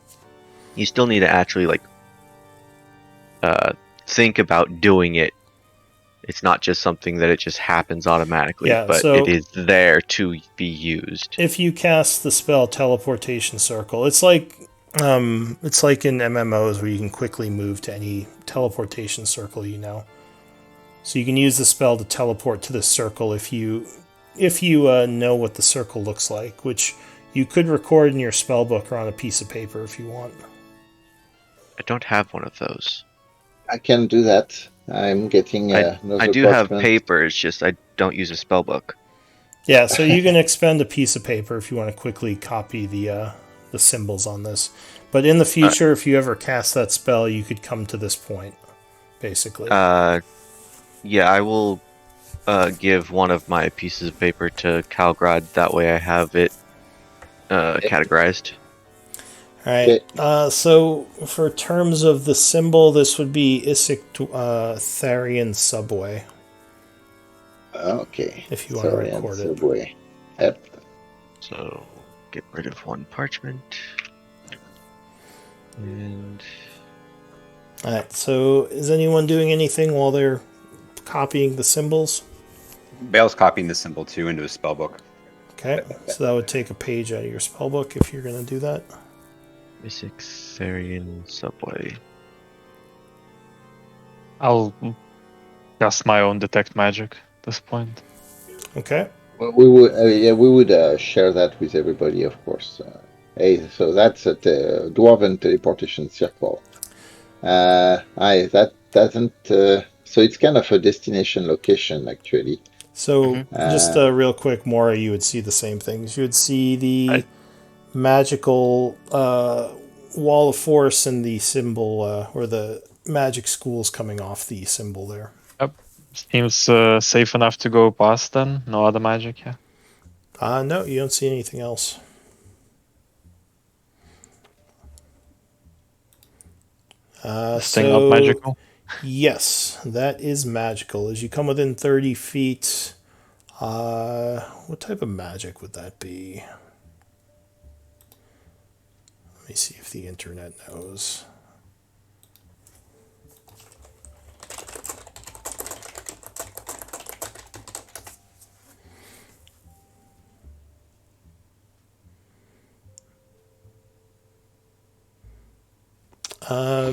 You still need to actually think about doing it. It's not just something that it just happens automatically, Yeah, but so it is there to be used. if you cast the spell teleportation circle, it's like in MMOs where you can quickly move to any teleportation circle you know. So you can use the spell to teleport to this circle if you know what the circle looks like, which you could record in your spellbook or on a piece of paper if you want. I don't have one of those. I can do that. I'm getting another I do have parchment. paper, it's just I don't use a spellbook. Yeah, so you can expend a piece of paper if you want to quickly copy the symbols on this. But in the future, if you ever cast that spell, you could come to this point, basically. Yeah, I will give one of my pieces of paper to Calgrad. That way I have it categorized. All right. So for terms of the symbol, this would be Isik Tharian Subway. Okay. If you want to record it. Subway. Yep. So get rid of one parchment. And All right. So is anyone doing anything while they're copying the symbols? Bale's copying the symbol too into his spellbook. Okay. So that would take a page out of your spellbook if you're going to do that. Mystic Therian Subway. I'll cast my own detect magic at this point. Okay. Well, we would share that with everybody, of course. Hey, so that's a dwarven teleportation circle. That doesn't. So it's kind of a destination location, actually. So just real quick, Mora, you would see the same things. You would see the magical wall of force and the symbol, or the magic schools coming off the symbol there. Yep. Seems safe enough to go past then. No other magic here. No, you don't see anything else. This thing not magical. Yes, that is magical. As you come within 30 feet, what type of magic would that be? Let me see if the internet knows.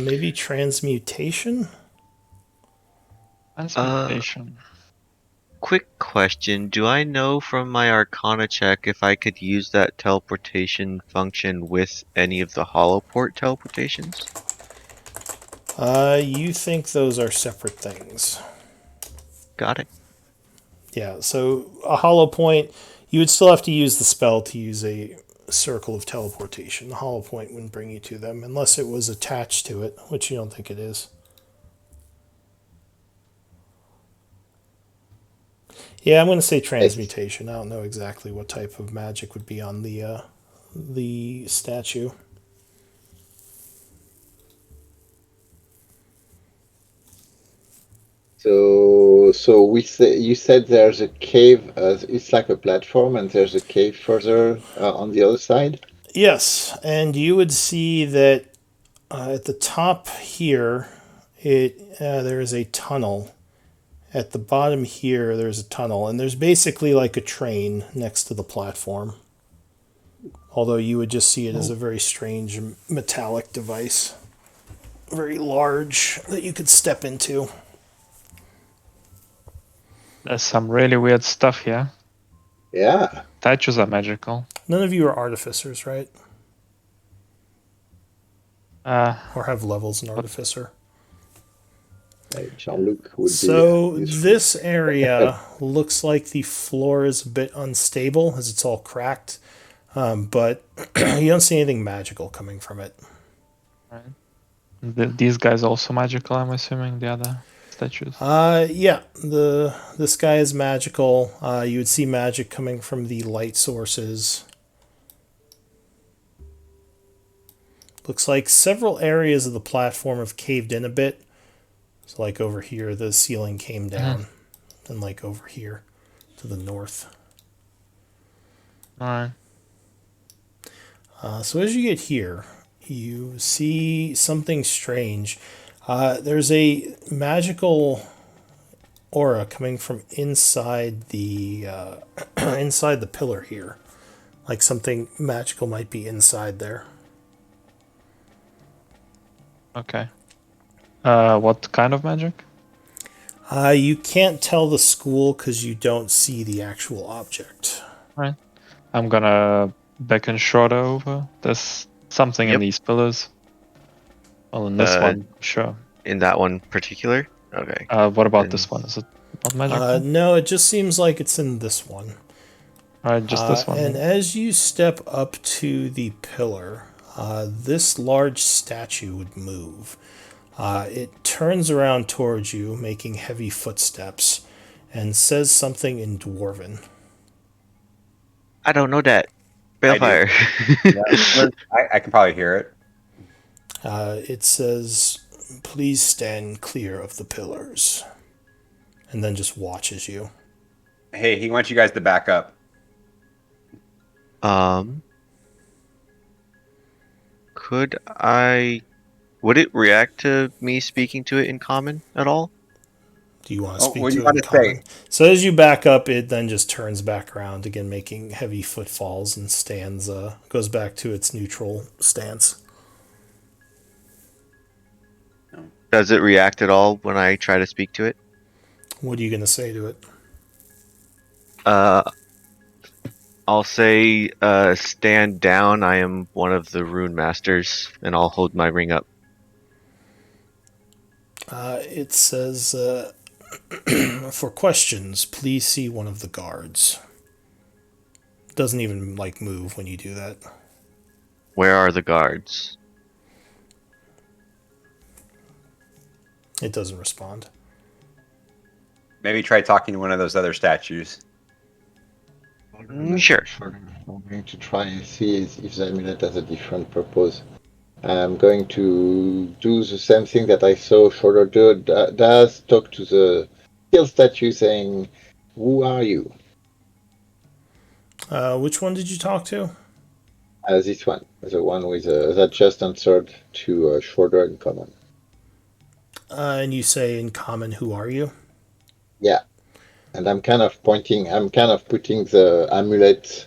Maybe transmutation? Transmutation. Quick question. Do I know from my Arcana check if I could use that teleportation function with any of the holoport teleportations? You think those are separate things. Got it. Yeah, so a hollow point, you would still have to use the spell to use a circle of teleportation. The hollow point wouldn't bring you to them unless it was attached to it, which you don't think it is. Yeah, I'm going to say transmutation. I don't know exactly what type of magic would be on the statue. So you said there's a cave. It's like a platform, and there's a cave further on the other side. Yes, and you would see that at the top here, there is a tunnel. At the bottom here, there's a tunnel, and there's basically like a train next to the platform. Although you would just see it as a very strange metallic device, very large that you could step into. There's some really weird stuff here. Yeah. Statues are magical. None of you are artificers, right? Or have levels in artificer. Jean-Luc would So be useful. this area looks like the floor is a bit unstable as it's all cracked, but you don't see anything magical coming from it. Right. These guys also magical, I'm assuming, the other statues. Yeah, this guy is magical. You would see magic coming from the light sources. Looks like several areas of the platform have caved in a bit. So like over here, the ceiling came down, and like over here to the north. Alright. So as you get here, you see something strange. There's a magical aura coming from inside the inside the pillar here, like something magical might be inside there. Okay. What kind of magic? You can't tell the school because you don't see the actual object. Right. I'm gonna beckon Shorter over. There's something in Yep. these pillars. Well, in this one, sure. In that one particular? Okay. What about Then- this one? Is it not magical? No, it just seems like it's in this one. Alright, just this one. And as you step up to the pillar, this large statue would move. It turns around towards you, making heavy footsteps, and says something in Dwarven. I don't know that. I do. Balefire. I can probably hear it. It says, "Please stand clear of the pillars," and then just watches you. Hey, he wants you guys to back up. Could I... Would it react to me speaking to it in common at all? Do you want to speak what to you it in want to common? say? So as you back up, it then just turns back around again, making heavy footfalls and stands. Goes back to its neutral stance. Does it react at all when I try to speak to it? What are you gonna say to it? I'll say, stand down. I am one of the rune masters, and I'll hold my ring up. It says, "For questions, please see one of the guards." Doesn't even like move when you do that. Where are the guards? It doesn't respond. Maybe try talking to one of those other statues. Sure. I'm going to try and see if the amulet has a different purpose. I'm going to do the same thing that I saw Shadowlord does, talk to the steel statue saying, "Who are you?" Which one did you talk to? This one, the one with that just answered to Shorter in common. And you say in common, "Who are you?" Yeah, and I'm kind of putting the amulet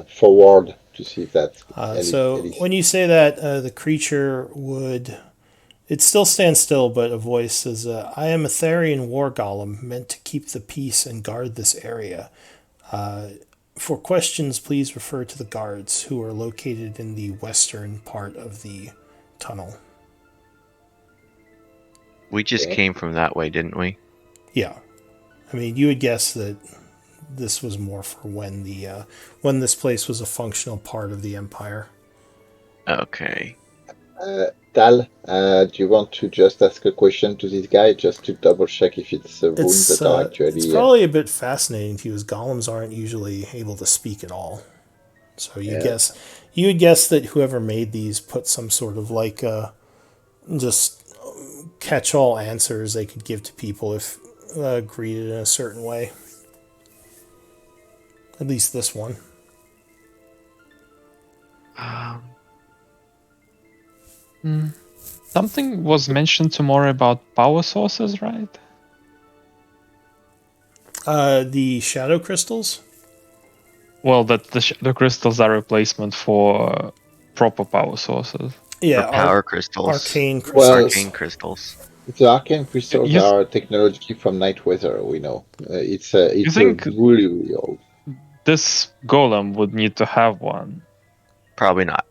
forward to see if that's So when you say that, the creature would. It still stands still, but a voice says, "I am a Therian war golem meant to keep the peace and guard this area. For questions, please refer to the guards who are located in the western part of the tunnel." We just Okay. came from that way, didn't we? Yeah, I mean, you would guess that this was more for when this place was a functional part of the empire. Okay. Tal, do you want to just ask a question to this guy just to double check if it's runes that are It's actually? probably a bit fascinating to you, as golems aren't usually able to speak at all. So Yeah. you would guess that whoever made these put some sort of just catch-all answers they could give to people if greeted in a certain way. At least this one. Something was mentioned tomorrow about power sources, right? The shadow crystals. Well, that the crystals are replacement for proper power sources. Yeah, For power crystals. arcane Well, crystals. Arcane crystals. the arcane crystals You, are technology from Night Weather. We know it's you a think really really old. this golem would need to have one? Probably not.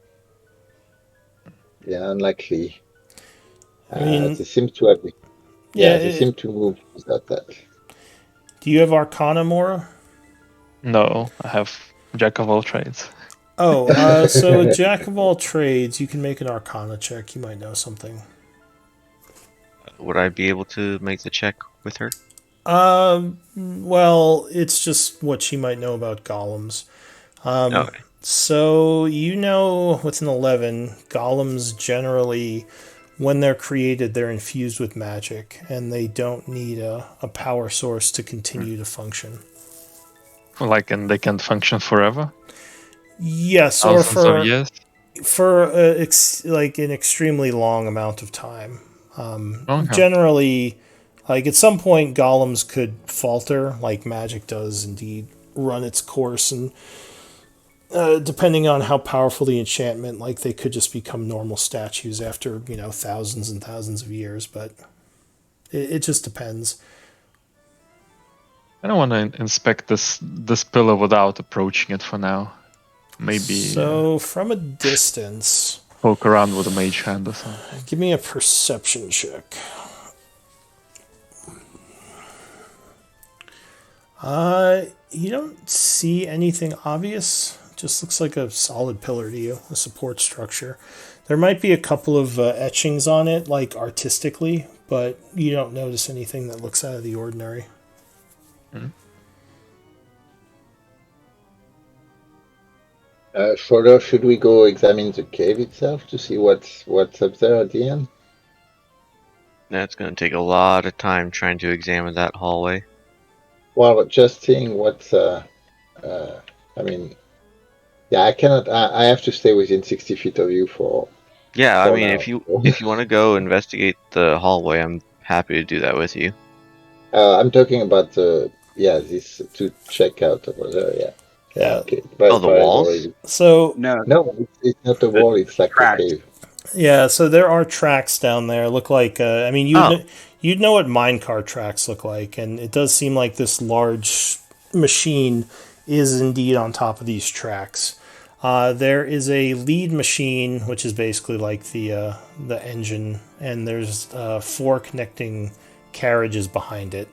Yeah, unlikely. I mean, They seem to have. yeah. Yeah, they seem to move without that. Do you have Arcana, Mora? No, I have Jack of all trades. Oh, so Jack of all trades, you can make an Arcana check. You might know something. Would I be able to make the check with her? Well, it's just what she might know about golems. Okay. So you know with an 11, golems generally, when they're created, they're infused with magic, and they don't need a power source to continue to function. And they can function forever, Yes, or thousands of years. for like an extremely long amount of time. Okay. Generally, like at some point, golems could falter, like magic does indeed run its course, and depending on how powerful the enchantment, like they could just become normal statues after thousands and thousands of years. But it just depends. I don't want to inspect this pillar without approaching it for now. Maybe So from a distance, poke around with a mage hand or something. give me a perception check. You don't see anything obvious. Just looks like a solid pillar to you, a support structure. There might be a couple of etchings on it, like artistically, but you don't notice anything that looks out of the ordinary. Shorter, should we go examine the cave itself to see what's up there at the end? That's going to take a lot of time trying to examine that hallway. Well, just seeing what's. I mean, yeah, I cannot. I have to stay within 60 feet of you for. Yeah, I For mean, now. if you want to go investigate the hallway, I'm happy to do that with you. I'm talking about this to check out over there. Yeah. Yeah. Okay. Oh, the walls? So No, it's not a wall. It's like a cave. yeah, so there are tracks down there. Look like I mean Oh. you'd know what minecart tracks look like, and it does seem like this large machine is indeed on top of these tracks. There is a lead machine, which is basically like the engine, and there's 4 connecting carriages behind it.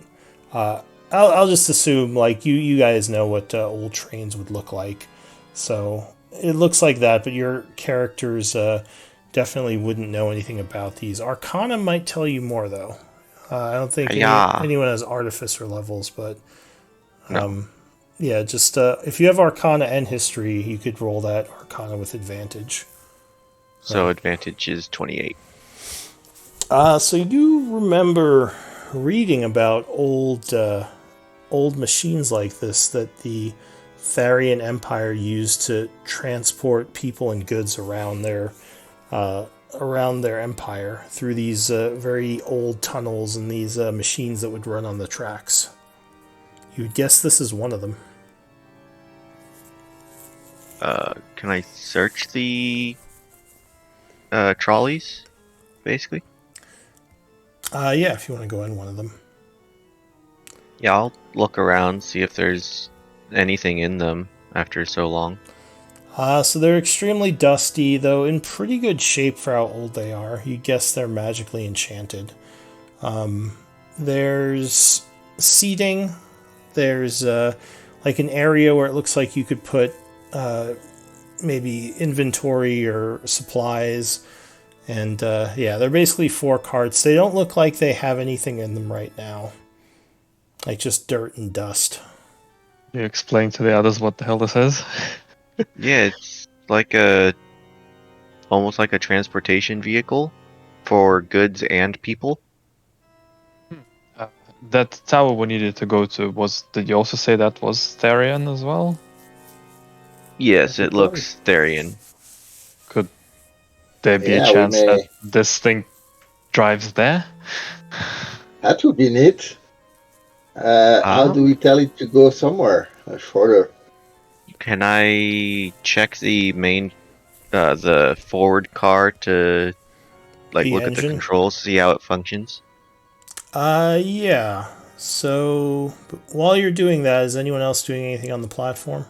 I'll just assume like you guys know what old trains would look like, so it looks like that. But your characters definitely wouldn't know anything about these. Arcana might tell you more though. I don't think Yeah. anyone has artificer levels, but No. yeah, just if you have Arcana and History, you could roll that Arcana with advantage. So advantage is 28. So you do remember reading about old machines like this that the Tharian Empire used to transport people and goods around their empire through these very old tunnels and these machines that would run on the tracks. You would guess this is one of them. Can I search the trolleys, basically? Yeah, if you want to go in one of them. Yeah, I'll look around, see if there's anything in them after so long. So they're extremely dusty, though in pretty good shape for how old they are. You guess they're magically enchanted. There's seating. There's like an area where it looks like you could put maybe inventory or supplies. And yeah, they're basically 4 carts. They don't look like they have anything in them right now. Like just dirt and dust. You explain to the others what the hell this is. Yeah, it's like almost like a transportation vehicle for goods and people. That tower we needed to go to did you also say that was Therian as well? Yes, it looks Therian. Could there be a Yeah, we chance that may. this thing drives there? That would be neat. How do we tell it to go somewhere shorter? Can I check the main, the forward car to like The look at the engine? controls, see how it functions? Yeah. So while you're doing that, is anyone else doing anything on the platform?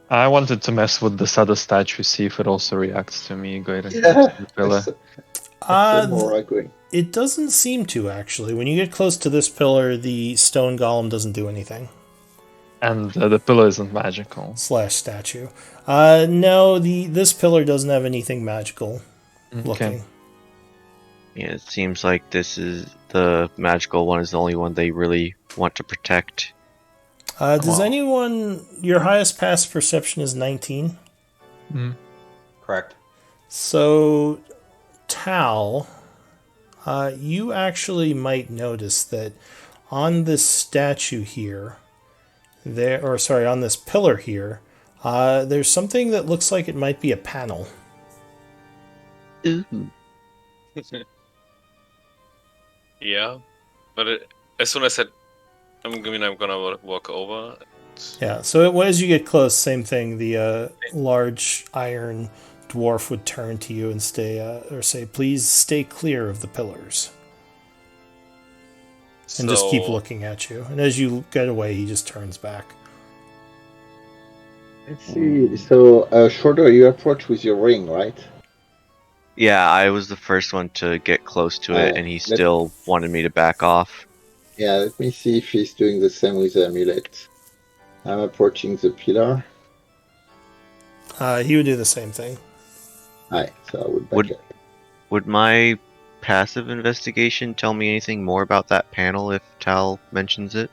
I wanted to mess with the Sada statue, see if it also reacts to me going into Yeah, the pillar. more going. It doesn't seem to, actually. When you get close to this pillar, the stone golem doesn't do anything. And the pillar isn't magical. / statue. No, this pillar doesn't have anything magical looking. Yeah, it seems like this is the magical one is the only one they really want to protect. Does anyone... Your highest passive perception is 19? Correct. So, Tal, you actually might notice that on this statue here, on this pillar here, there's something that looks like it might be a panel. Ooh. Yeah, but as soon as I'm gonna walk over. Yeah, so as you get close, same thing. The large iron dwarf would turn to you and say, "Please stay clear of the pillars," and just keep looking at you. And as you get away, he just turns back. Let's see. So, shorter you approach with your ring, right? Yeah, I was the first one to get close to it, and he still wanted me to back off. Yeah, let me see if he's doing the same with the amulet. I'm approaching the pillar. He would do the same thing. Aye, so I would back up. Would my passive investigation tell me anything more about that panel if Tal mentions it?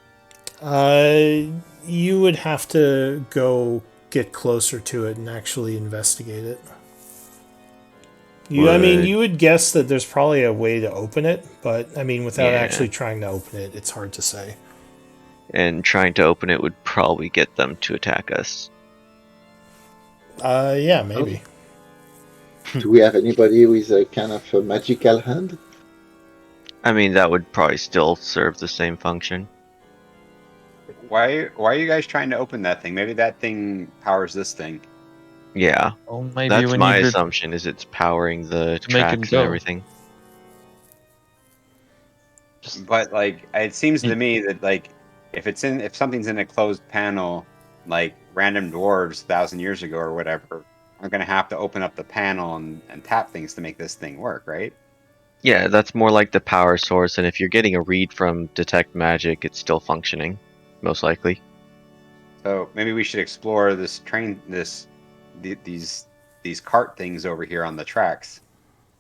You would have to go get closer to it and actually investigate it. I mean, you would guess that there's probably a way to open it, but I mean, without actually trying to open it, it's hard to say. And trying to open it would probably get them to attack us. Yeah, maybe. Do we have anybody with a kind of a magical hand? I mean, that would probably still serve the same function. Why are you guys trying to open that thing? Maybe that thing powers this thing. Yeah, Well, maybe that's we my need assumption. Is it's powering the to make it tracks go. and everything. But like, it seems to me that like, if something's in a closed panel, like random dwarves 1,000 years ago or whatever, are gonna have to open up the panel and tap things to make this thing work, right? Yeah, that's more like the power source, and if you're getting a read from Detect Magic, it's still functioning, most likely. So maybe we should explore these cart things over here on the tracks.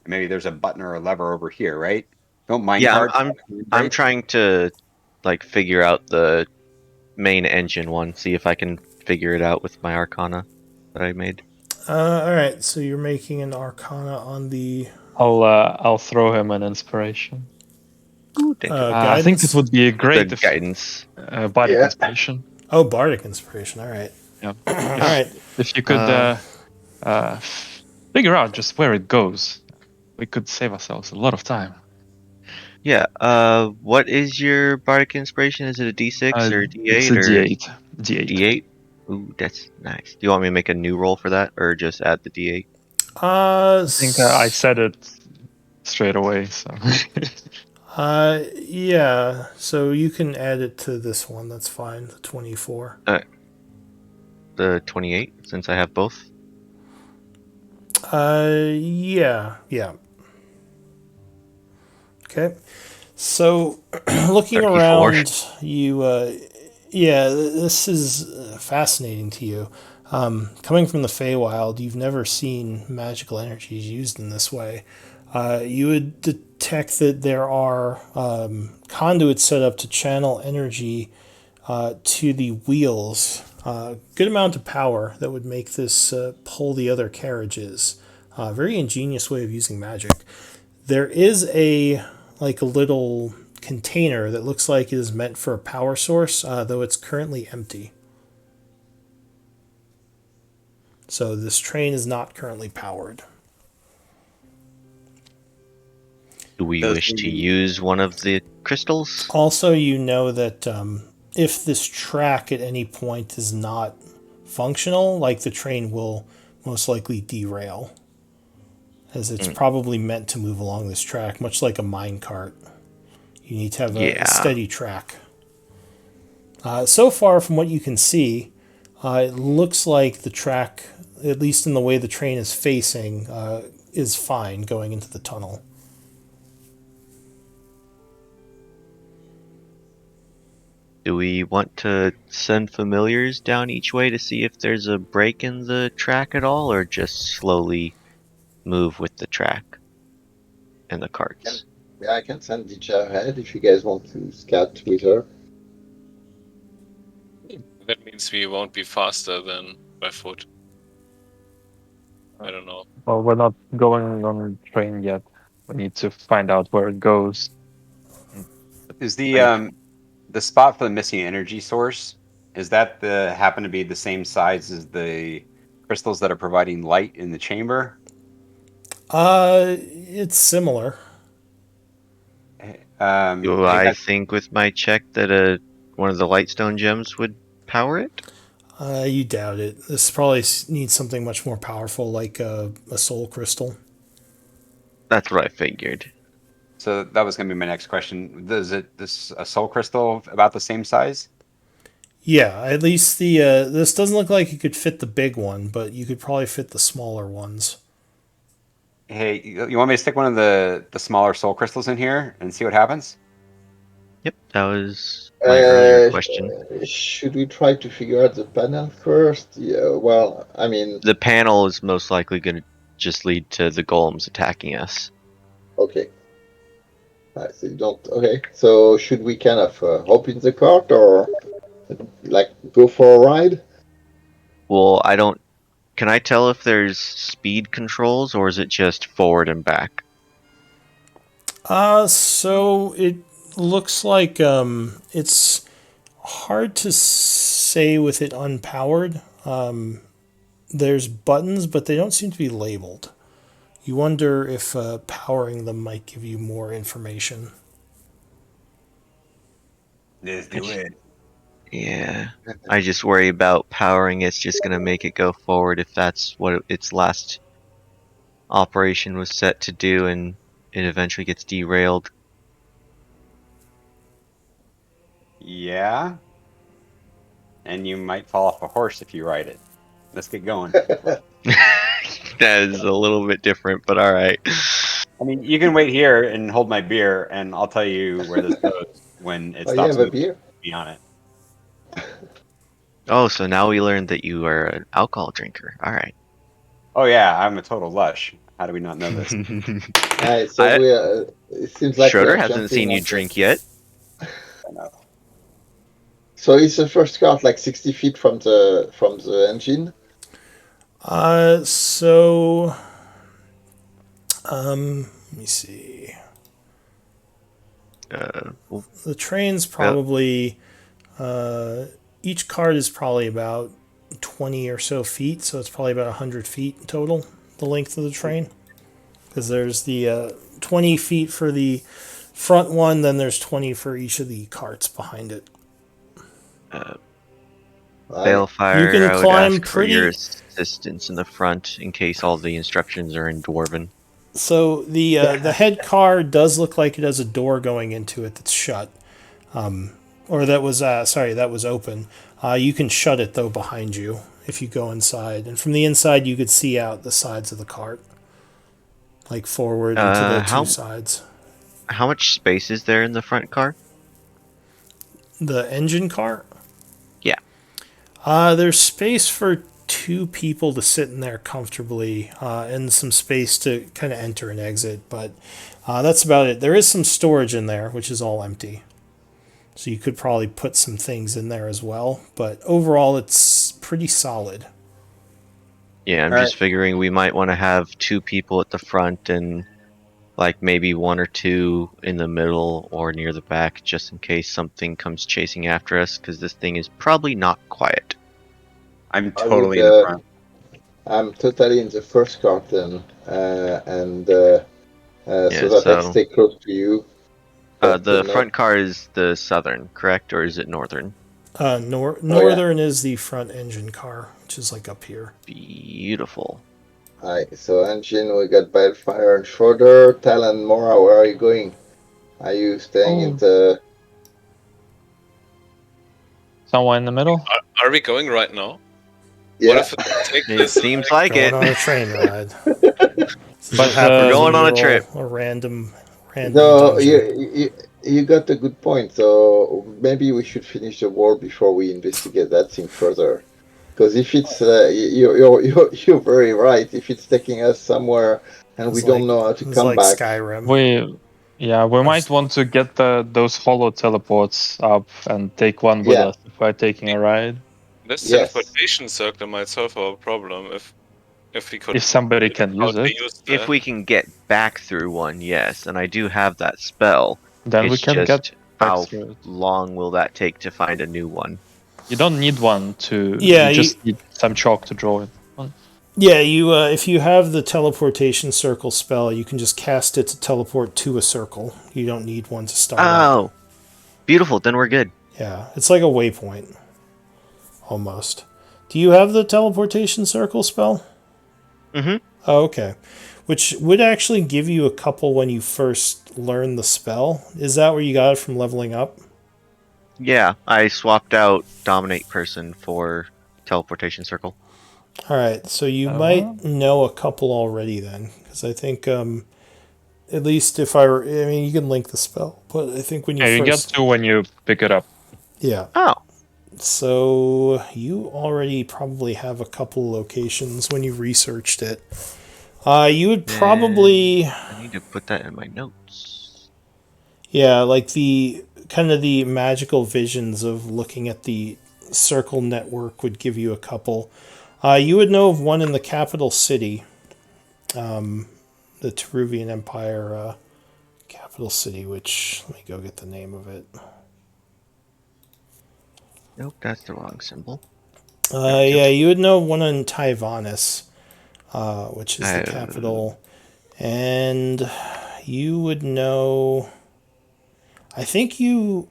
Maybe there's a button or a lever over here, right? Don't mine Yeah, cards. I'm trying to like figure out the main engine one, see if I can figure it out with my Arcana that I made. All right, so you're making an Arcana on the I'll throw him an inspiration. Ooh, thank you. I think it guidance. would be The great if guidance. bardic Yeah. inspiration. Oh, Bardic Inspiration. All right. Yeah. All If right. if you could uh, figure out just where it goes, we could save ourselves a lot of time. Yeah. What is your bardic inspiration? Is it a D6 or a It's D8 a or D8. D8. D8? Ooh, that's nice. Do you want me to make a new roll for that, or just add the D8? Uh, I think I said it straight away. So yeah. So you can add it to this one. That's fine. The 24. The 28, since I have both. Yeah. Yeah. Okay. So, looking 34. around, yeah, this is fascinating to you. Coming from the Feywild, you've never seen magical energies used in this way. You would detect that there are conduits set up to channel energy to the wheels. Good amount of power that would make this pull the other carriages. Very ingenious way of using magic. There is a little container that looks like it is meant for a power source, though it's currently empty. So this train is not currently powered. Do we Does wish to the use one of the crystals? Also, you know that if this track at any point is not functional, like the train will most likely derail, as it's Mm, probably meant to move along this track, much like a mine cart. You need to have a yeah. steady track. So far, from what you can see, it looks like the track, at least in the way the train is facing, is fine going into the tunnel. Do we want to send familiars down each way to see if there's a break in the track at all, or just slowly move with the track and the carts? Yeah, I can send Dicha ahead if you guys want to scout with her. That means we won't be faster than by foot. I don't know. well, we're not going on the train yet. We need to find out where it goes. is Right. the spot for the missing energy source? Is that the happen to be the same size as the crystals that are providing light in the chamber? It's similar. Do Hey I guys, think with my check that one of the lightstone gems would power it? You doubt it. This probably needs something much more powerful, like a soul crystal. That's what I figured. so that was going to be my next question. Does this a soul crystal about the same size? Yeah, at least the this doesn't look like it could fit the big one, but you could probably fit the smaller ones. Hey, you want me to stick one of the smaller soul crystals in here and see what happens? Yep, that was my earlier question. Should we try to figure out the panel first? Yeah, well, I mean, The panel is most likely going to just lead to the golems attacking us. okay. So you don't. Okay, so should we kind of hop in the cart or like go for a ride? Well, I don't. Can I tell if there's speed controls or is it just forward and back? So it looks like it's hard to say with it unpowered. There's buttons, but they don't seem to be labeled. You wonder if powering them might give you more information. Let's I do it. Yeah. I just worry about powering it's just going to make it go forward if that's what its last operation was set to do and it eventually gets derailed. Yeah, and you might fall off a horse if you ride it. Let's get going. That is a little bit different, but alright. I mean, you can wait here and hold my beer, and I'll tell you where this goes when it Oh, you stops have a moving. beer? Be on it. Oh, so now we learned that you are an alcohol drinker. Alright. Oh yeah, I'm a total lush. How do we not know this? Alright, so it seems like we Schroeder are hasn't jumping seen you like drink yet. I know. So is the first cart like 60 feet from the engine? So let me see. Well, The train's well, probably each cart is probably about 20 or so feet, so it's probably about 100 feet total, the length of the train. Because there's the 20 feet for the front one, then there's 20 for each of the carts behind it. uh, Right. You Balefire, can I would climb ask for your pretty. assistance in the front in case all the instructions are in Dwarven. So the head car does look like it has a door going into it that's shut, or that was that was open. You can shut it though behind you if you go inside, and from the inside you could see out the sides of the cart, like forward and to the two How sides. much space is there in the front car? The engine cart. Yeah. There's space for two people to sit in there comfortably, and some space to kind of enter and exit, but that's about it. There is some storage in there, which is all empty. So you could probably put some things in there as well, but overall it's pretty solid. Yeah, I'm All right. just figuring we might want to have 2 people at the front and like maybe 1 or 2 in the middle or near the back just in case something comes chasing after us because this thing is probably not quiet. I'm I would. totally in the front. I'm totally in the first cart then, and Yeah, so that I so stay close to you, but the not. front car is the southern, correct? Or is it northern? Oh yeah. Northern is the front engine car, which is like up here. Beautiful. Alright. So engine, we got Balefire and Schroeder. Tal and Mora, where are you going? Are you staying in Oh, the? somewhere in the middle. Are we going right now? What Yeah. if it take It this seems like Going it. on a train ride. This is what But We're happens when going you on a roll trip. a random No, dungeon. you got a good point. So maybe we should finish the war before we investigate that thing further. Because if it's you're very right. If it's taking us somewhere and we don't know how to It's come like back, Skyrim. we might want to get those hollow teleports up and take one with yeah, us if we're taking a ride. this yes, teleportation circle might solve our problem if we could If somebody figure can out use how to it, use If that. we can get back through one, yes, and I do have that spell. then we It's can get just back how through it. long will that take to find a new one? You don't need one to. Yeah, You just need some chalk to draw it on. yeah. You if you have the teleportation circle spell, you can just cast it to teleport to a circle. You don't need one to start up. Oh, beautiful. Then we're good. Yeah, it's like a waypoint, almost. Do you have the teleportation circle spell? Mm-hmm. Oh, okay. Which would actually give you a couple when you first learn the spell. Is that where you got it from leveling up? Yeah, I swapped out Dominate Person for Teleportation Circle. All right, so you might know a couple already then, because I think at least if I mean you can link the spell, but I think when you Yeah, you get first two when you pick it up. yeah, Oh, so you already probably have a couple locations when you researched it. You would probably I need to put that in my notes. yeah, like the kind of the magical visions of looking at the circle network would give you a couple. You would know of one in the capital city, the Teruvian Empire capital city, which let me go get the name of it. Nope, that's the wrong symbol. Yeah, you would know one in Taivanis, which is the Uh, capital, and you would know. I think you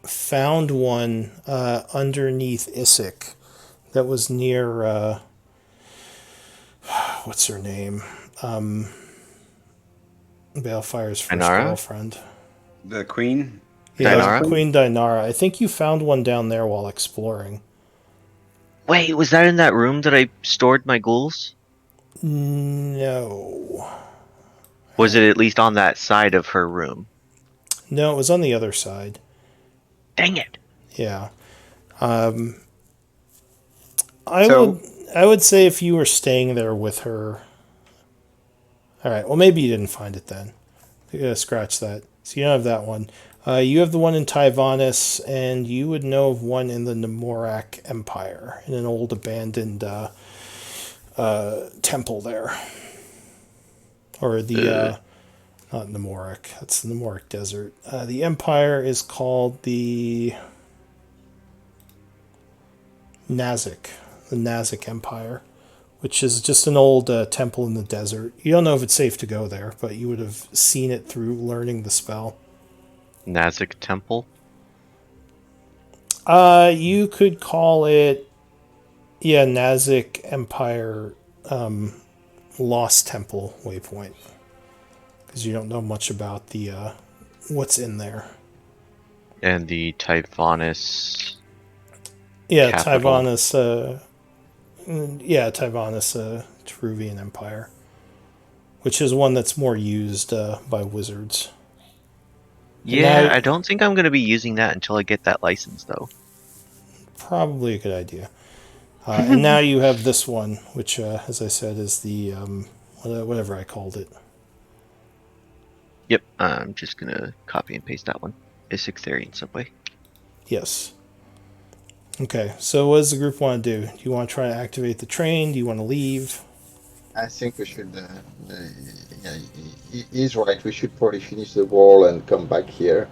found one underneath Issyk that was near. What's her name? Balefire's first Ainara? girlfriend. The queen. Yeah, Dinara? Queen Dinara. I think you found one down there while exploring. Wait, was that in that room that I stored my ghouls? No. Was it at least on that side of her room? No, it was on the other side. Dang it! Yeah. So I would say if you were staying there with her, All right. Well, maybe you didn't find it then. Yeah, scratch that. So you don't have that one. You have the one in Tyvanis, and you would know of one in the Nemorak Empire, in an old abandoned temple there. Or the, Uh, not Nemorak, that's the Nemorak Desert. The empire is called the Nazik, the Nazik Empire, which is just an old temple in the desert. You don't know if it's safe to go there, but you would have seen it through learning the spell. Nazik Temple. You could call it, yeah, Nazik Empire Lost Temple Waypoint, because you don't know much about the what's in there. And the Tyvanis Yeah, capital. Tyvanis Teruvian Empire, which is one that's more used by wizards. And Yeah, now, I don't think I'm going to be using that until I get that license, though. probably a good idea. And now you have this one, which, as I said, is the whatever I called it. Yep, I'm just going to copy and paste that one. Isictherian Subway. Yes. Okay, so what does the group want to do? Do you want to try to activate the train? Do you want to leave? I think we should. Yeah, he's right. We should probably finish the wall and come back here.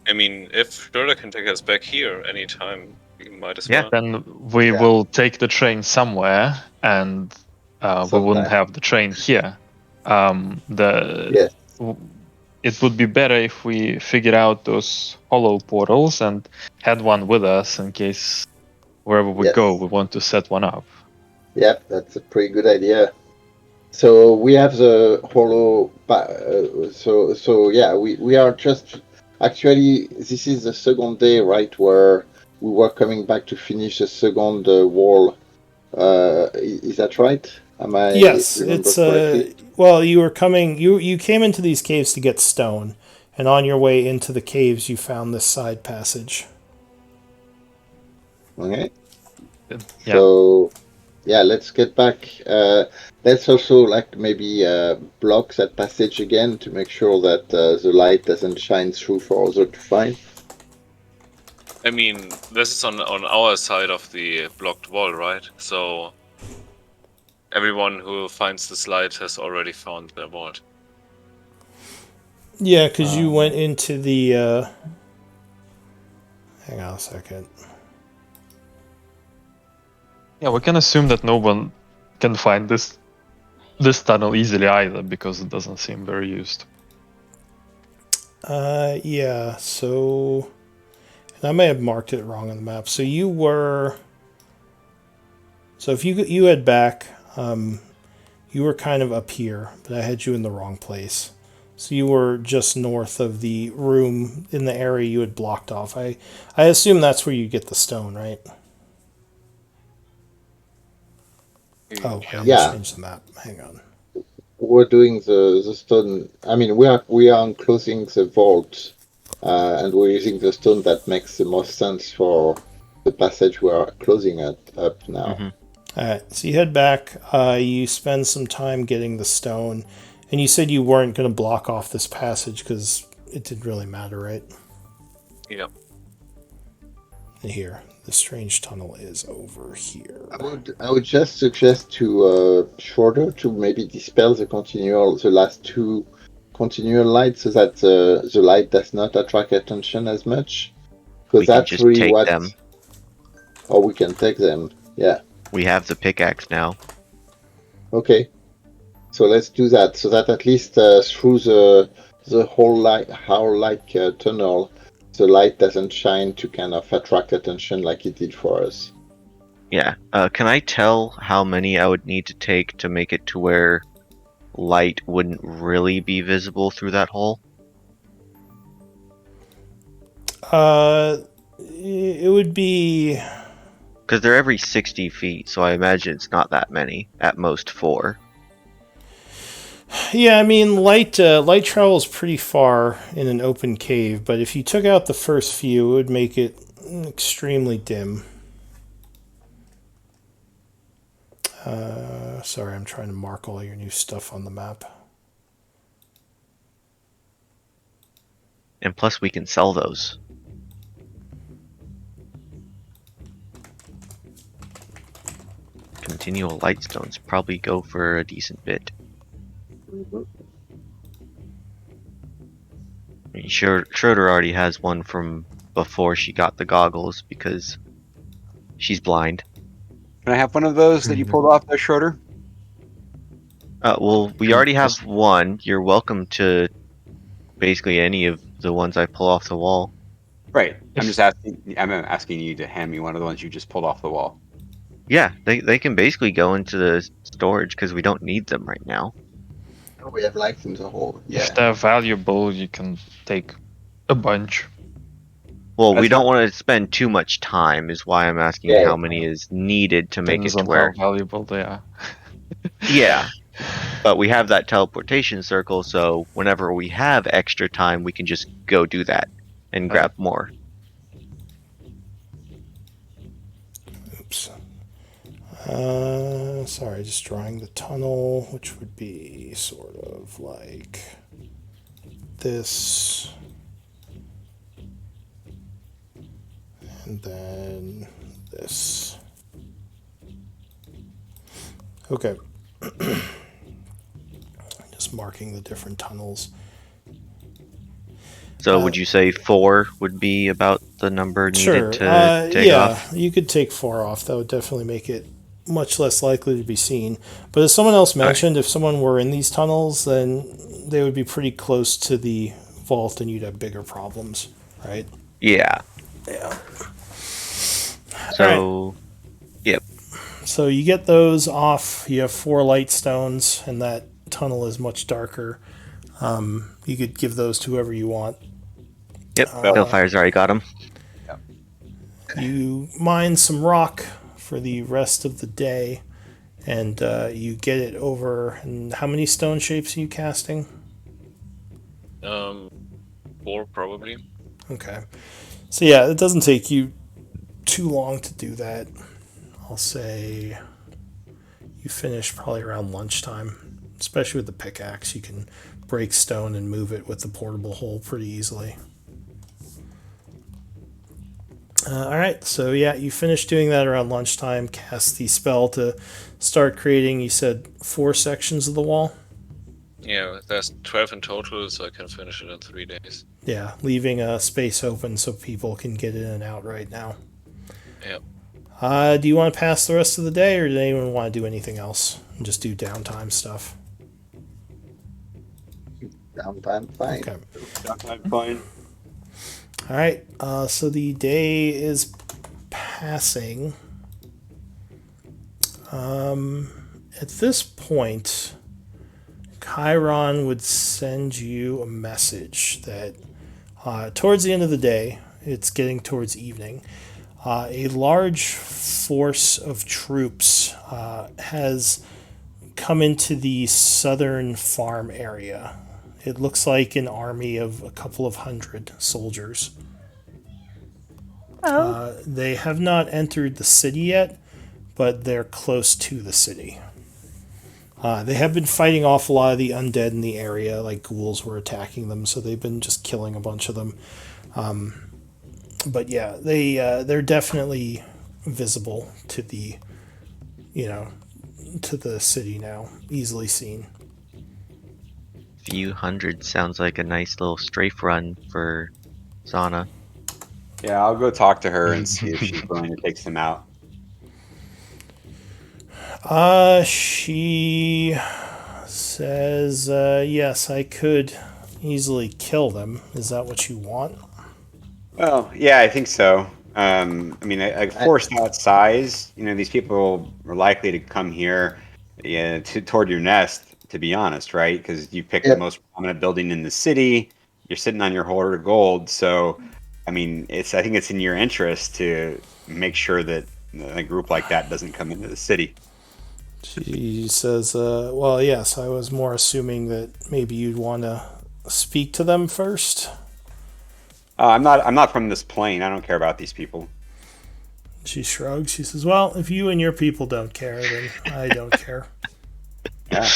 I mean, if Schroeder can take us back here anytime, we might as Yeah. well. Then we Yeah. will take the train somewhere, and we wouldn't Sometime. have the train here. Yes. It would be better if we figured out those hollow portals and had one with us in case wherever we go, Yes. we want to set one up. Yep. That's a pretty good idea. So we have the hollow. So yeah, we are just actually this is the second day, right, where we were coming back to finish the second wall. Is that right? Am I Yes, remember it's correctly? well, you were coming. You came into these caves to get stone, and on your way into the caves, you found this side passage. Okay. Yeah, So yeah, let's get back. Let's also like maybe block that passage again to make sure that the light doesn't shine through for others to find. I mean, this is on our side of the blocked wall, right? So everyone who finds this light has already found their vault. Yeah, because you went into the. Hang on a second. yeah, we can assume that no one can find this tunnel easily either because it doesn't seem very used. Yeah. So, and I may have marked it wrong on the map. So you were. So if you head back, you were kind of up here, but I had you in the wrong place. So you were just north of the room in the area you had blocked off. I assume that's where you get the stone, right? Oh, I didn't Yeah, change the map. Hang on. we're doing the stone. I mean, we are enclosing the vault, and we're using the stone that makes the most sense for the passage we are closing up now. Mm-hmm. All right, so you head back. You spend some time getting the stone, and you said you weren't going to block off this passage because it didn't really matter, right? Yeah. Here, the strange tunnel is over here. I would just suggest to Schroeder to maybe dispel the last two continual lights so that the light does not attract attention as much. Because We can that's just really take what. them. Or we can take them. Yeah. We have the pickaxe now. Okay. So let's do that. So that at least through the whole tunnel, the light doesn't shine to kind of attract attention like it did for us. Yeah. Can I tell how many I would need to take to make it to where light wouldn't really be visible through that hole? It would be. Because they're every 60 feet, so I imagine it's not that many. At most 4. Yeah, I mean, light travels pretty far in an open cave, but if you took out the first few, it would make it extremely dim. Sorry, I'm trying to mark all your new stuff on the map. And plus, we can sell those. Continual lightstones probably go for a decent bit. I mean, Schroeder already has one from before she got the goggles because she's blind. Can I have one of those that you pulled off there, Schroeder? Well, we already have one. You're welcome to basically any of the ones I pull off the wall. Right. I'm just asking. I'm asking you to hand me one of the ones you just pulled off the wall. Yeah, they can basically go into the storage because we don't need them right now. Oh, we have lights in the hole. If Yeah. they're valuable, you can take a bunch. Well, we That's don't not- want to spend too much time, is why I'm asking Yeah. how many is needed to make it Depends to on where. how valuable they are. Yeah, but we have that teleportation circle, so whenever we have extra time, we can just go do that and grab more. Oops. Sorry, just drawing the tunnel, which would be sort of like this. And then this. Okay. Just marking the different tunnels. So would you say 4 would be about the number needed to take yeah, off? you could take 4 off. That would definitely make it much less likely to be seen. But as someone else mentioned, if someone were in these tunnels, then they would be pretty close to the vault and you'd have bigger problems, right? Yeah. Yeah. So, yep. So you get those off. You have 4 light stones, and that tunnel is much darker. You could give those to whoever you want. Yep, Bellfire's already got them. You mine some rock for the rest of the day, and you get it over. And how many stone shapes are you casting? 4 probably. Okay. So yeah, it doesn't take you too long to do that. I'll say you finish probably around lunchtime. Especially with the pickaxe, you can break stone and move it with the portable hole pretty easily. Alright, so yeah, you finish doing that around lunchtime, cast the spell to start creating, you said 4 sections of the wall? Yeah, there's 12 in total, so I can finish it in 3 days. Yeah, leaving a space open so people can get in and out right now. Yep. Do you want to pass the rest of the day, or does anyone want to do anything else and just do downtime stuff? Downtime, fine. Okay. I'm fine. All right. So the day is passing. At this point, Chiron would send you a message that towards the end of the day, it's getting towards evening, a large force of troops has come into the southern farm area. It looks like an army of a couple of hundred soldiers. They have not entered the city yet, but they're close to the city. They have been fighting off a lot of the undead in the area, like ghouls were attacking them, so they've been just killing a bunch of them. But yeah, they're definitely visible to the, to the city now, easily seen. Few hundred sounds like a nice little strafe run for Zana. Yeah, I'll go talk to her and see if she's willing to take some out. She says, yes, I could easily kill them. Is that what you want? Well, yeah, I think so. I mean, a force that size, these people are likely to come here, toward your nest. To be honest, right? Because you picked the most prominent building in the city. You're sitting on your hoard of gold, so I mean, I think it's in your interest to make sure that a group like that doesn't come into the city. She says, well, yes, I was more assuming that maybe you'd want to speak to them first. I'm not from this plane. I don't care about these people. She shrugs. She says, well, if you and your people don't care, then I don't care. Yeah.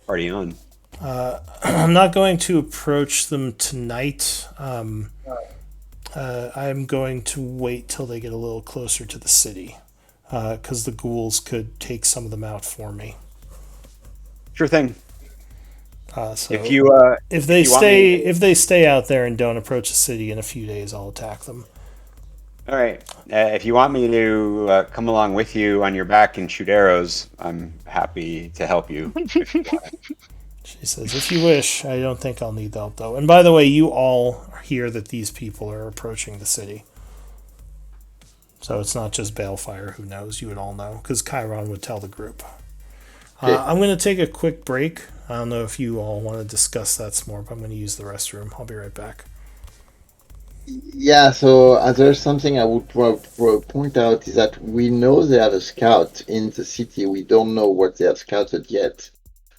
Party on. I'm not going to approach them tonight. I'm going to wait till they get a little closer to the city, because the ghouls could take some of them out for me. Sure thing. So If you if want me, if they stay out there and don't approach the city in a few days, I'll attack them. all right. If you want me to come along with you on your back and shoot arrows, I'm happy to help you. If you want it. She says, "If you wish, I don't think I'll need help though." And by the way, you all hear that these people are approaching the city. So it's not just Balefire who knows. You would all know because Chiron would tell the group. Okay. I'm going to take a quick break. I don't know if you all want to discuss that some more, but I'm going to use the restroom. I'll be right back. Yeah, so there's something I would point out is that we know they have a scout in the city. We don't know what they have scouted yet.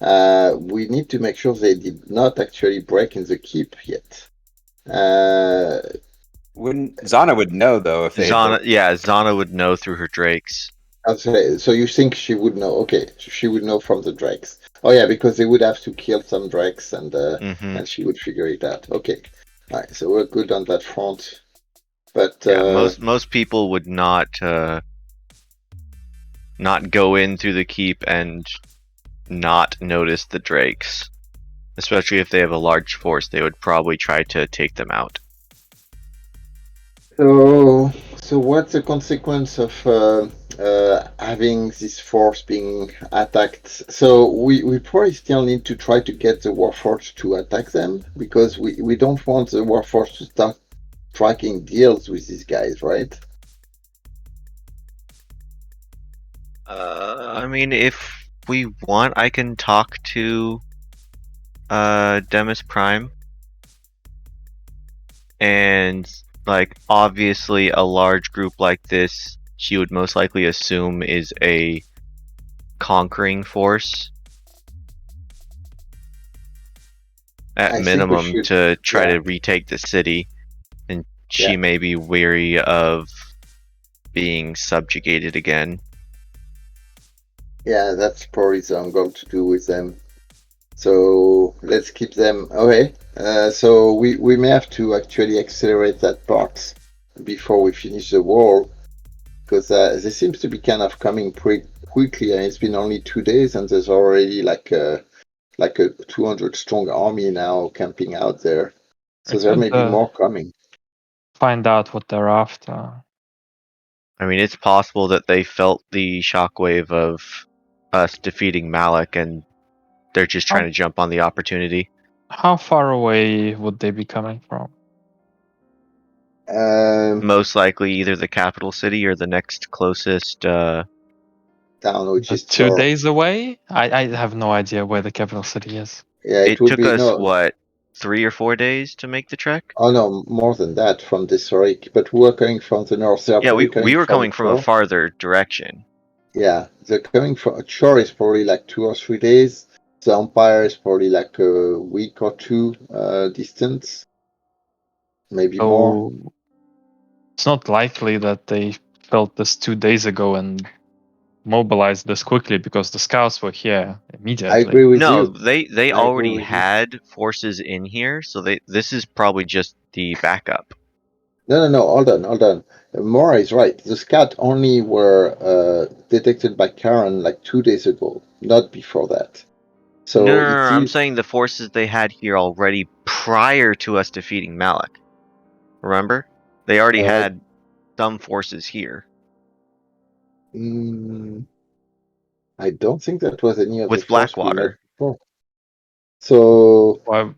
We need to make sure they did not actually break in the keep yet. Zana would know though if they had broken. Zana would know through her drakes. So you think she would know? Okay, she would know from the drakes. Oh yeah, because they would have to kill some drakes, and she would figure it out. Okay, all right. So we're good on that front. But most people would not go in through the keep and not notice the drakes, especially if they have a large force. They would probably try to take them out. So what's the consequence of having this force being attacked? So we probably still need to try to get the Warforged to attack them because we don't want the Warforged to start striking deals with these guys, right? I mean, if we want, I can talk to Demis Prime. And, like, obviously a large group like this, she would most likely assume is a conquering force. At minimum, to try to retake the city. And she may be weary of being subjugated again. Yeah, that's probably what I'm going to do with them. So let's keep them. Okay. So we may have to actually accelerate that part before we finish the wall, because they seems to be kind of coming pretty quickly, and it's been only 2 days, and there's already like a 200 strong army now camping out there. So there may be more coming. Find out what they're after. I mean, it's possible that they felt the shockwave of us defeating Malik, and they're just trying to jump on the opportunity. How far away would they be coming from? Most likely either the capital city or the next closest town, which is 2 days away? I have no idea where the capital city is. Yeah, it took us, what, 3 or 4 days to make the trek? Oh no, more than that from this Reich, but we were coming from the north. Yeah, we were coming from a farther direction. Yeah, they're coming from Chor is probably like 2 or 3 days. The Empire is probably like a week or two distance, maybe more. It's not likely that they felt this 2 days ago and mobilized this quickly because the scouts were here immediately. I agree with you. No, they already had forces in here, so this is probably just the backup. No, hold on. Mora is right. The scout only were detected by Karen like 2 days ago, not before that. So no, I'm saying the forces they had here already prior to us defeating Malik. Remember? They already had some forces here. I don't think that was any of with the force Blackwater. we met before. So well,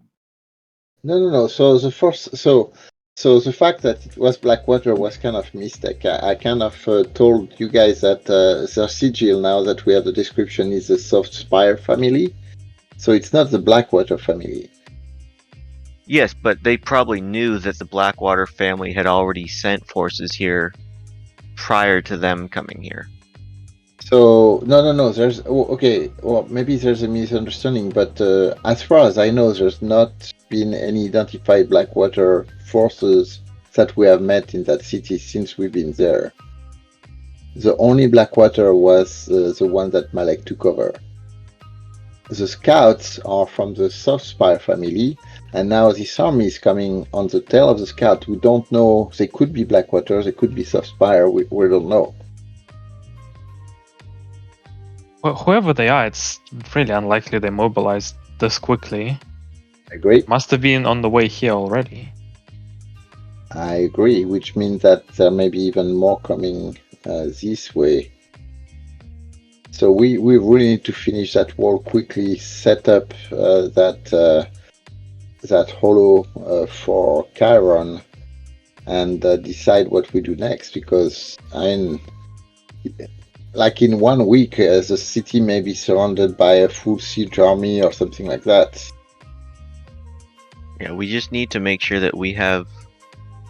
no. So the first, so the fact that it was Blackwater was kind of mistake. I kind of told you guys that their sigil now that we have the description is the Soft Spire family, so it's not the Blackwater family. Yes, but they probably knew that the Blackwater family had already sent forces here prior to them coming here. So no. There's okay. Well, maybe there's a misunderstanding, but as far as I know, there's not been any identified Blackwater forces that we have met in that city since we've been there. The only Blackwater was the one that Malek took over. the scouts are from the soft spire family, and now this army is coming on the tail of the scout. We don't know. They could be Blackwater, they could be soft spire. We don't know. Well, whoever they are, it's really unlikely they mobilized this quickly. Agree. Must have been on the way here already. I agree, which means that there may be even more coming this way. So we really need to finish that wall quickly, set up that hollow for Chiron, and decide what we do next. Because like in 1 week, the city may be surrounded by a full siege army or something like that. Yeah, we just need to make sure that we have.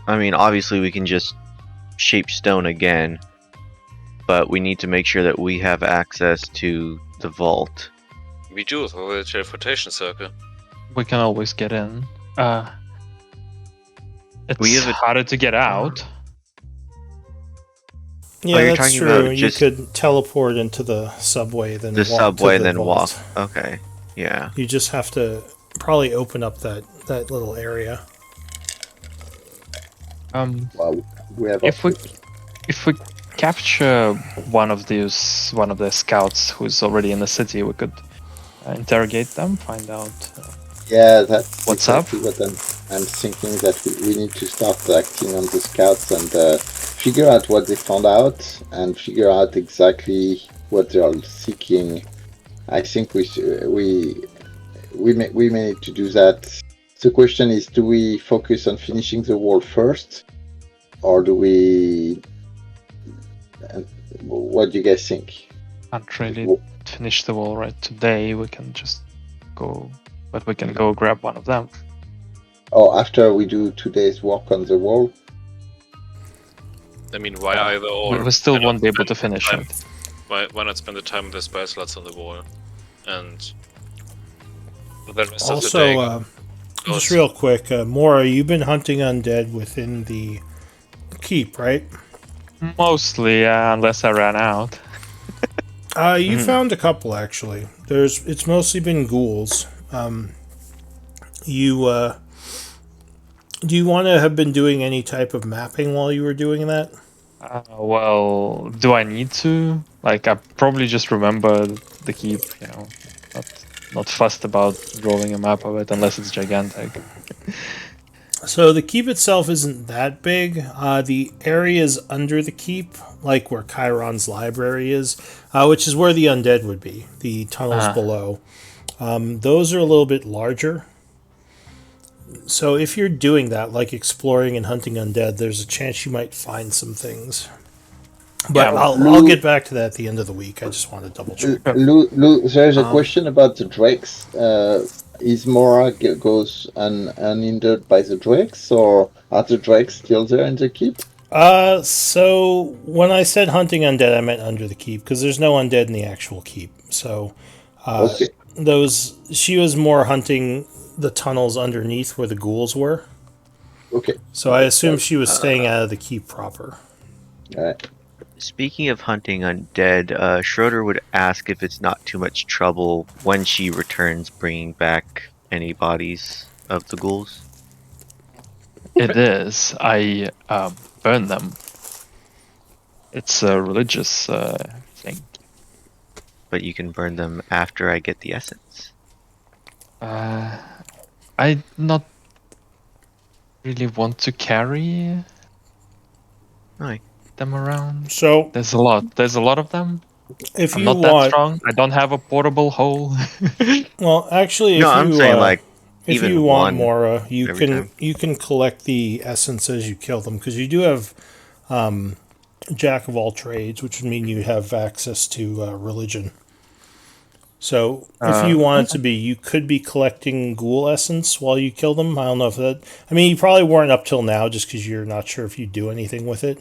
I mean, obviously we can just shape stone again, but we need to make sure that we have access to the vault. We do through the teleportation circle. We can always get in. It's We have a- harder to get out. Yeah, you're that's talking true. about You just could teleport into the subway, then the walk subway to and the then vault. walk. Okay, yeah. You just have to probably open up that little area. Well, we have If we capture one of the scouts who's already in the city, we could interrogate them, find out. Yeah, that's What's exactly what I'm thinking, that we need to start acting on the scouts and figure out what they found out and figure out exactly what they are seeking. I think we may need to do that. The question is, do we focus on finishing the wall first, or do we? What do you guys think? Can't really finish the wall right today. We can just go, but we can go grab one of them. Oh, after we do 2 days work on the wall. I mean, why either or? We still Why won't not be able to spend the finish time- it. Why not spend the time with the spell slots on the wall? And the rest of the Also, day. just real quick, Mora, you've been hunting undead within the keep, right? Mostly, unless I ran out. You found a couple actually. It's mostly been ghouls. Do you want to have been doing any type of mapping while you were doing that? Well, do I need to? Like, I probably just remember the keep, not fussed about drawing a map of it unless it's gigantic. So the keep itself isn't that big. The areas under the keep, like where Chiron's library is, which is where the undead would be, the tunnels below, those are a little bit larger. So if you're doing that, like exploring and hunting undead, there's a chance you might find some things. But I'll get back to that at the end of the week. I just want to double check. There's a question about the drakes. Is Mora goes unhindered by the drakes, or are the drakes still there in the keep? So when I said hunting undead, I meant under the keep, because there's no undead in the actual keep. So Okay. she was more hunting the tunnels underneath where the ghouls were. Okay. So I assume she was staying out of the keep proper. All right. Speaking of hunting undead, Schroeder would ask if it's not too much trouble when she returns bringing back any bodies of the ghouls. It is. I burn them. It's a religious thing. But you can burn them after I get the essence. I not really want to carry Right. them around. So There's a lot of them. if I'm you not that want, strong. I don't have a portable hole. well, actually, No, if I'm you saying like if even you want one Mora, you every can time. you can collect the essence as you kill them, because you do have Jack of all trades, which would mean you have access to religion. So if you wanted to be, you could be collecting ghoul essence while you kill them. I don't know if that. I mean, you probably weren't up till now, just because you're not sure if you do anything with it.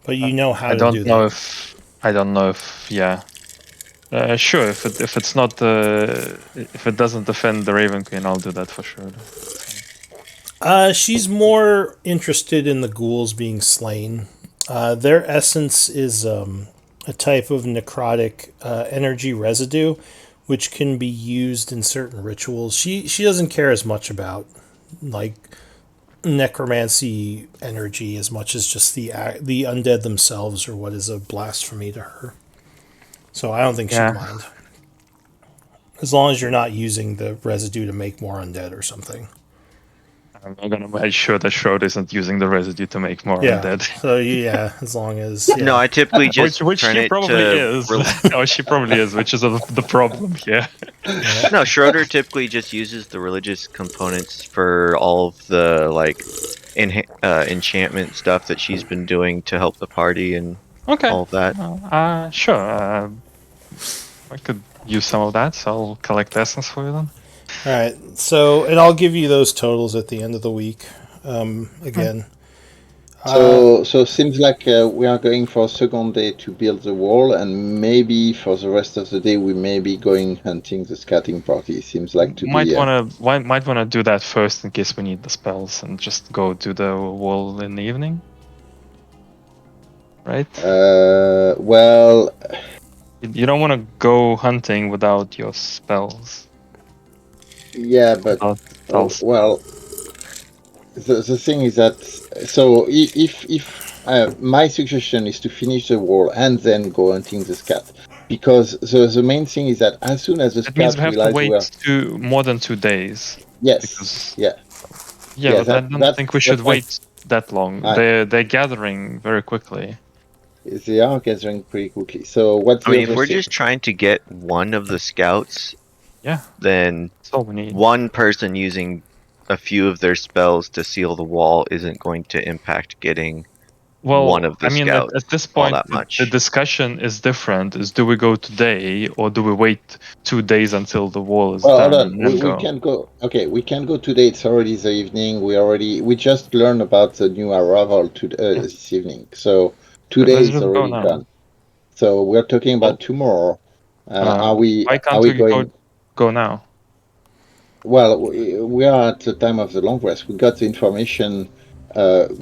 But you know how I to don't do know that. if I don't know if yeah. Sure, if it's not if it doesn't defend the Raven Queen, I'll do that for sure. She's more interested in the ghouls being slain. Their essence is a type of necrotic energy residue, which can be used in certain rituals. She doesn't care as much about like necromancy energy as much as just the undead themselves, or what is a blasphemy to her. So I don't think she'd Yeah. mind. As long as you're not using the residue to make more undead or something. I'm not gonna make sure that Shroud isn't using the residue to make more Yeah. undead. So yeah, as long as No, I typically just Which turn she it probably to. is. Oh, she probably is, which is the problem here. yeah. No, Schroeder typically just uses the religious components for all of the like enchantment stuff that she's been doing to help the party and Okay. all of that. Sure. I could use some of that, so I'll collect essence for you then. All right. So, and I'll give you those totals at the end of the week. Again. So seems like we are going for a second day to build the wall, and maybe for the rest of the day we may be going hunting the scouting party. Seems like to Might be. wanna do that first in case we need the spells, and just go do the wall in the evening. Right? Well, You don't want to go hunting without your spells. yeah, but Spells. well, the thing is that if my suggestion is to finish the wall and then go hunting the scat, because the main thing is that as soon as the That means scat we have to realize we wait are more than 2 days. yes, Because yeah, yeah, but I don't that's think we should that's my wait that long. I, They're gathering very quickly. they are gathering pretty quickly. So what's I the mean, if other we're thing? just trying to get one of the scouts, Yeah, then that's all we need. one person using a few of their spells to seal the wall isn't going to impact getting one of the I mean, scouts at this all point, that the much. discussion is different. Is do we go today or do we wait 2 days until the wall is Well, hold done on. and then We go? can go. Okay, we can go today. It's already the evening. We just learned about the new arrival to Yeah. this evening. So today Let's is just go already now. done. So we're talking about Well, tomorrow. Are we why are can't we we going? go now? Well, we are at the time of the long rest. We got the information.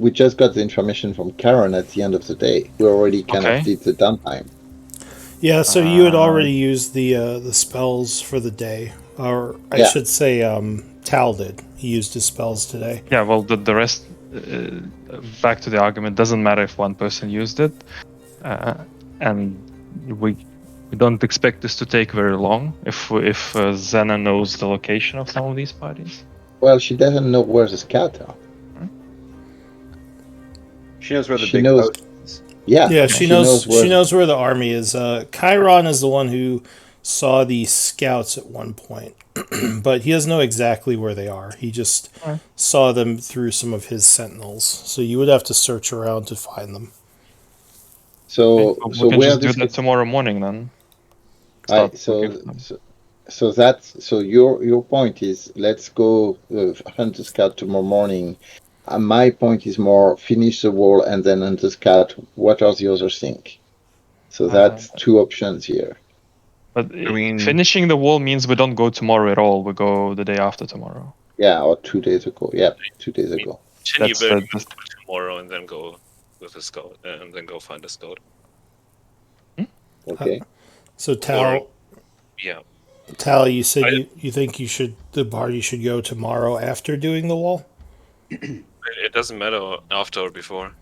We just got the information from Karen at the end of the day. We already kind of Okay. did the downtime. Yeah. So you had already used the spells for the day, or I Yeah. should say, Tal did. He used his spells today. Yeah, well, the rest, back to the argument, doesn't matter if one person used it, and we don't expect this to take very long if Zena knows the location of some of these parties. Well, she doesn't know where the scouts are. She knows where the She big knows. post is. Yeah, Yeah, she knows where. she knows where the army is. Chiron is the one who saw the scouts at one point, but he doesn't know exactly where they are. He just Alright. saw them through some of his sentinels. So you would have to search around to find them. So we can where just do this that gets. tomorrow morning then. I Start so looking for them. so your point is let's go hunt the scout tomorrow morning. My point is more finish the wall and then hunt the scout. What are the others think? So that's two options here. But mean- finishing the wall means we don't go tomorrow at all. We go the day after tomorrow. Yeah, or 2 days ago. Yeah, 2 days ago. Continue That's, building that's- tomorrow and then go with a scout and then go find a scout. Okay. So Tal, Yeah. Tal, you said I- you think the party should go tomorrow after doing the wall. It doesn't matter after or before.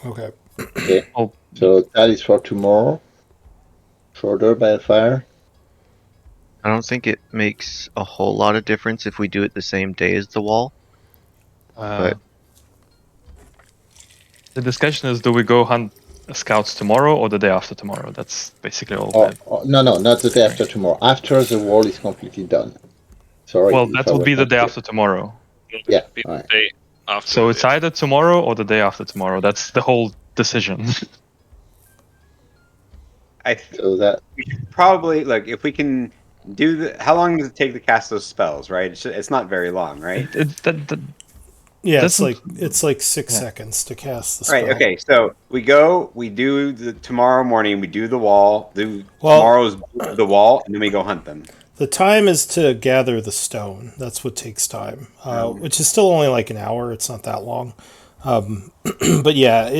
Okay. Okay. Oh, So that is for tomorrow. Shorter by a fire. I don't think it makes a whole lot of difference if we do it the same day as the wall. But the discussion is: do we go hunt scouts tomorrow or the day after tomorrow? That's basically all. No, not the day after tomorrow. After the wall is completely done. Sorry. Well, if that I will was be the not day clear. after tomorrow. Yeah, Be the alright. day after. So it's either tomorrow or the day after tomorrow. That's the whole decision. So that We should probably like if we can do the. How long does it take to cast those spells? Right, it's not very long, right? Yeah, Doesn't- it's like 6 Yeah. seconds to cast the spell. Right. Okay. So we go. We do the tomorrow morning. We do the wall. Do Well- tomorrow's the wall, and then we go hunt them. The time is to gather the stone. That's what takes time, which is still only like an hour. It's not that long. But yeah,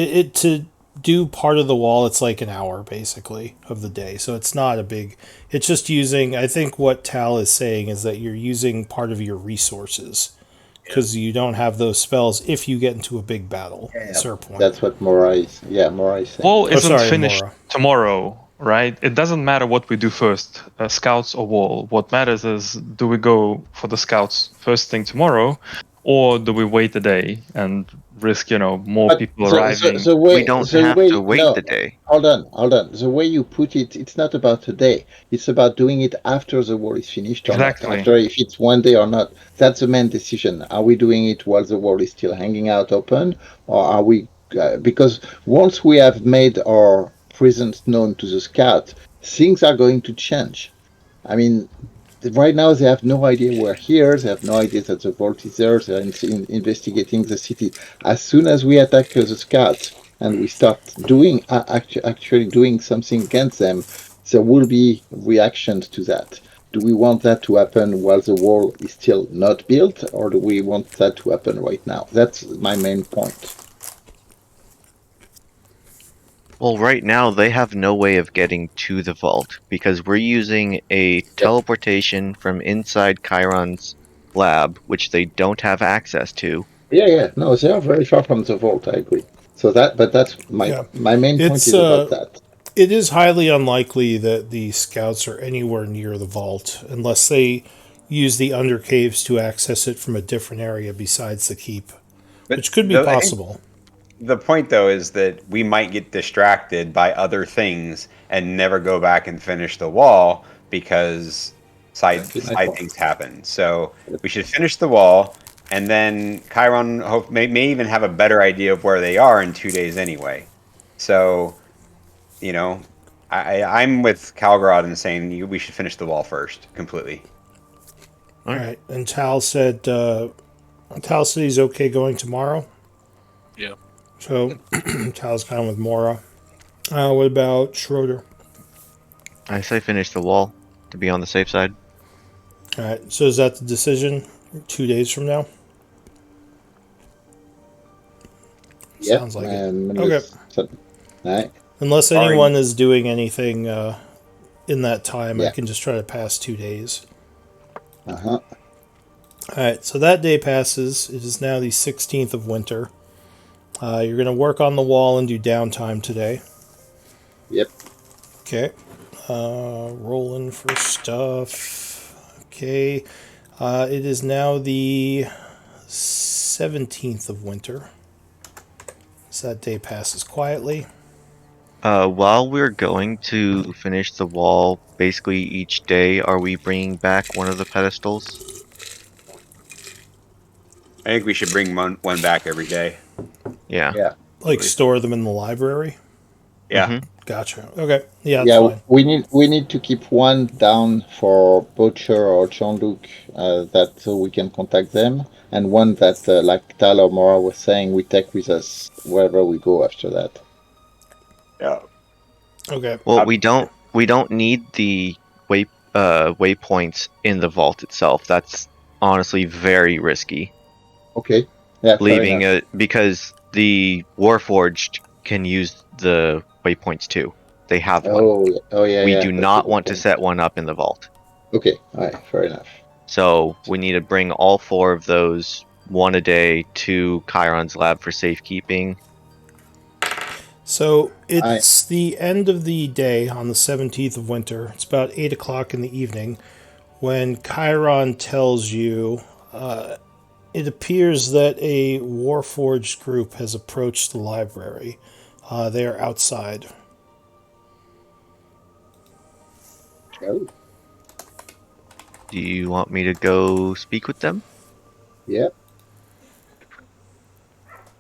do part of the wall, it's like an hour basically of the day. So it's not a big. It's just using. I think what Tal is saying is that you're using part of your resources because you don't have those spells if you get into a big battle. Yeah, That's her point. that's what Mora is. Yeah, Mora is saying. Wall Oh, isn't sorry, finished Mora. tomorrow, right? It doesn't matter what we do first, scouts or wall. What matters is, do we go for the scouts first thing tomorrow, or do we wait a day and risk, more But people arriving? We don't have to wait the day. hold on. The way you put it, it's not about today. It's about doing it after the wall is finished or not. Exactly. After, if it's one day or not. That's the main decision. Are we doing it while the wall is still hanging out open, or are we? Because once we have made our presence known to the scout, things are going to change. I mean, right now they have no idea we're here. They have no idea that the vault is there. They're investigating the city. As soon as we attack the scouts and we start doing actually doing something against them, there will be reactions to that. Do we want that to happen while the wall is still not built, or do we want that to happen right now? That's my main point. Well, right now they have no way of getting to the vault because we're using a teleportation from inside Chiron's lab, which they don't have access to. Yeah. No, they are very far from the vault. I agree. So but that's Yeah. my main point It's is about that. it is highly unlikely that the scouts are anywhere near the vault unless they use the undercaves to access it from a different area besides the keep, But which could be I think possible. the point though is that we might get distracted by other things and never go back and finish the wall because Exactly my side point. things happen. So we should finish the wall, and then Chiron may even have a better idea of where they are in 2 days anyway. So you know, I'm with Calgrad in saying we should finish the wall first completely. All right. And Tal said he's okay going tomorrow. Yeah. So Tal's kind of with Mora. What about Schroeder? I say finish the wall to be on the safe side. All right. So is that the decision? 2 days from now. Yep. Sounds like it. Okay. Right. Unless Sorry. anyone is doing anything in that time, I Yeah. can just try to pass 2 days. Uh-huh. Alright, so that day passes. It is now the 16th of winter. You're going to work on the wall and do downtime today. Yep. Okay. Rolling for stuff. Okay. It is now the 17th of winter. So that day passes quietly. While we're going to finish the wall, basically each day, are we bringing back one of the pedestals? I think we should bring one back every day. Yeah. Yeah. Like store them in the library. Yeah. Mhm. Gotcha. Okay. Yeah, that's Yeah, fine. we need to keep one down for Butcher or Jean-Luc, that so we can contact them, and one that, like Tal or Mora was saying, we take with us wherever we go after that. Yeah. Okay. Well, we don't need the waypoints in the vault itself. That's honestly very risky. Okay. Yeah, fair Leaving enough. it because the Warforged can use the waypoints too. They have one. Oh yeah, We yeah. do That's a not good want to point. set one up in the vault. Okay. All right. Fair enough. So we need to bring all 4 of those, one a day, to Chiron's lab for safekeeping. So it's the end of the day on the 17th of winter. It's about 8 o'clock in the evening when Chiron tells you it appears that a Warforged group has approached the library. They are outside. Oh, Do you want me to go speak with them? yeah.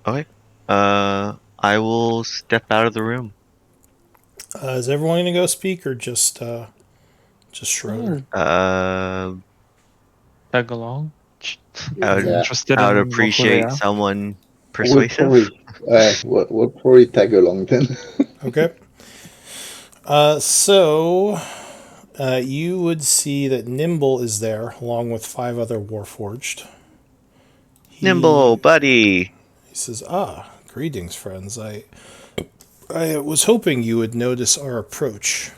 Okay. I will step out of the room. Is everyone going to go speak or just Schroeder? Tag along. I would, Yeah. Interested I would in what who they appreciate are. someone We'll persuasive. we'll probably tag along then. Okay. So you would see that Nimble is there along with 5 other Warforged. Nimble, buddy. He says, greetings, friends. I was hoping you would notice our approach.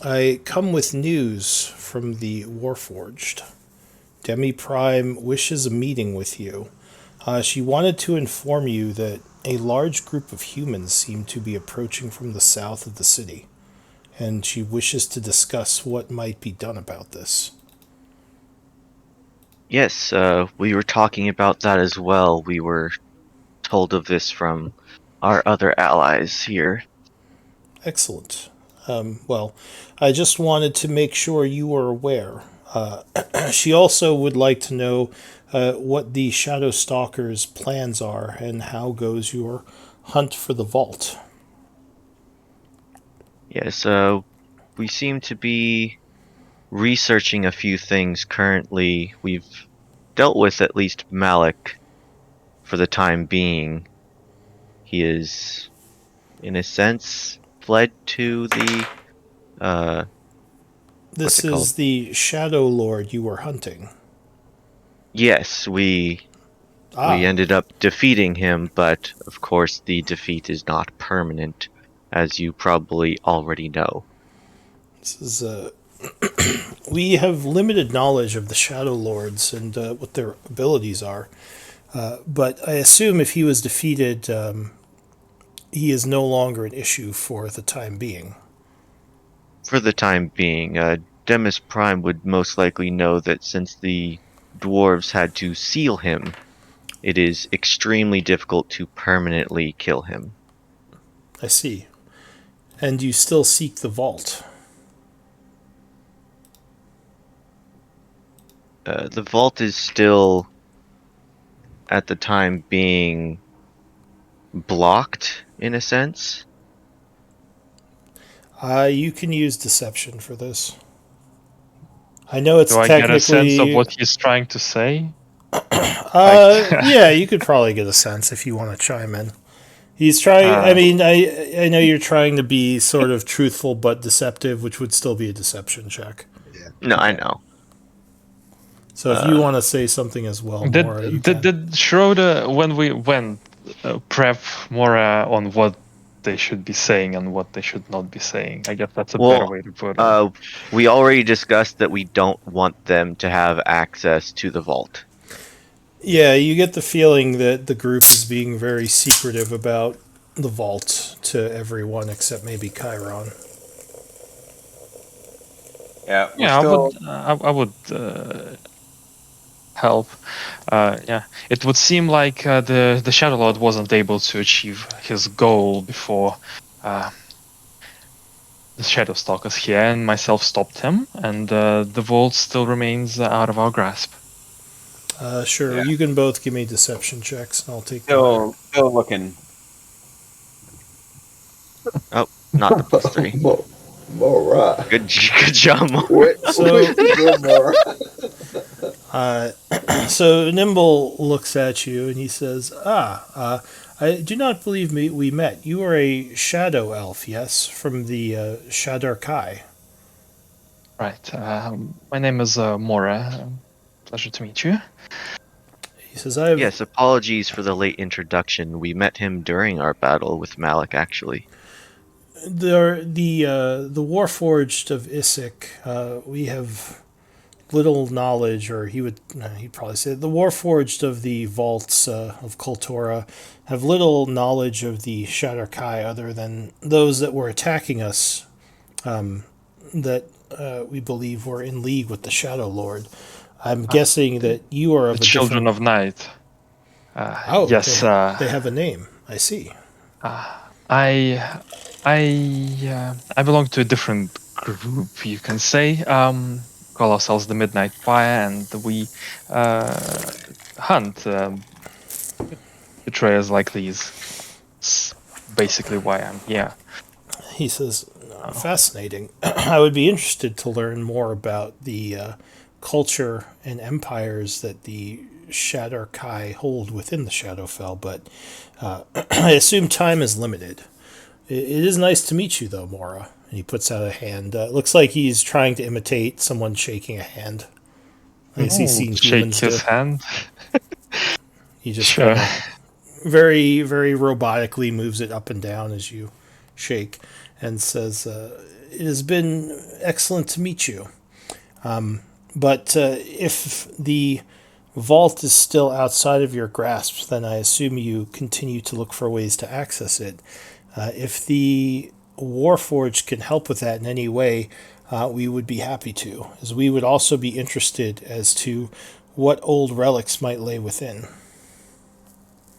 I come with news from the Warforged. Demi Prime wishes a meeting with you. She wanted to inform you that a large group of humans seem to be approaching from the south of the city, and she wishes to discuss what might be done about this. Yes, we were talking about that as well. We were told of this from our other allies here. Excellent. Well, I just wanted to make sure you were aware. She also would like to know what the Shadowstalkers' plans are and how goes your hunt for the vault. Yes, we seem to be researching a few things currently. We've dealt with at least Malik for the time being. He is, in a sense, fled to the what's This it called? is the Shadowlord you were hunting. Yes, we Ah, ended up defeating him, but of course the defeat is not permanent, as you probably already know. this is we have limited knowledge of the Shadow Lords and what their abilities are. But I assume if he was defeated, he is no longer an issue for the time being. For the time being, Demis Prime would most likely know that since the dwarves had to seal him, it is extremely difficult to permanently kill him. I see. And you still seek the vault. The vault is still, at the time being, blocked, in a sense. You can use deception for this. I know it's Do I get a sense of technically. what he's trying to say? Yeah, you could probably get a sense if you want to chime in. He's trying. I uh, mean, I know you're trying to be sort of truthful but deceptive, which would still be a deception check. No, I Okay. know. So if you want to say something as well, Mora, you did can. did Schroeder, when we went, prep Mora on what they should be saying and what they should not be saying? I guess that's a better Well, way to put it. we already discussed that we don't want them to have access to the vault. Yeah, you get the feeling that the group is being very secretive about the vault to everyone except maybe Chiron. Yeah, we're Yeah, still. I would help. Yeah, it would seem like the Shadowlord wasn't able to achieve his goal before the Shadowstalkers here and myself stopped him, and the vault still remains out of our grasp. Sure, Yeah, you can both give me deception checks, and I'll take the other. still looking. Oh, not the +3. Mora. Good, good job. Where, So, where to go, Mora? so Nimble looks at you and he says, I do not believe we met. You are a shadow elf, yes, from the Shadar-kai. Right. My name is Mora. Pleasure to meet you. He says, I have Yes, apologies for the late introduction. We met him during our battle with Malik, actually. the Warforged of Isik. We have little knowledge, or he'd probably say the Warforged of the vaults of Kultura have little knowledge of the Shadar-kai other than those that were attacking us. That we believe were in league with the Shadow Lord. I'm guessing that you are The of a Children different. of Night. Oh, Yes. they have a name. I see. I I belong to a different group, you can say. Call ourselves the Midnight Fire, and we hunt betrayers like these. It's basically why I'm here. He says, fascinating. I would be interested to learn more about the culture and empires that the Shadar Kai hold within the Shadowfell, but I assume time is limited. It is nice to meet you, though, Mora. And he puts out a hand. Looks like he's trying to imitate someone shaking a hand. I guess he's Oh, seen shake humans do. his hand. He just kind Sure. of very, very robotically moves it up and down as you shake and says, "It has been excellent to meet you. But if the vault is still outside of your grasp, then I assume you continue to look for ways to access it. If the Warforged can help with that in any way, we would be happy to, as we would also be interested as to what old relics might lay within."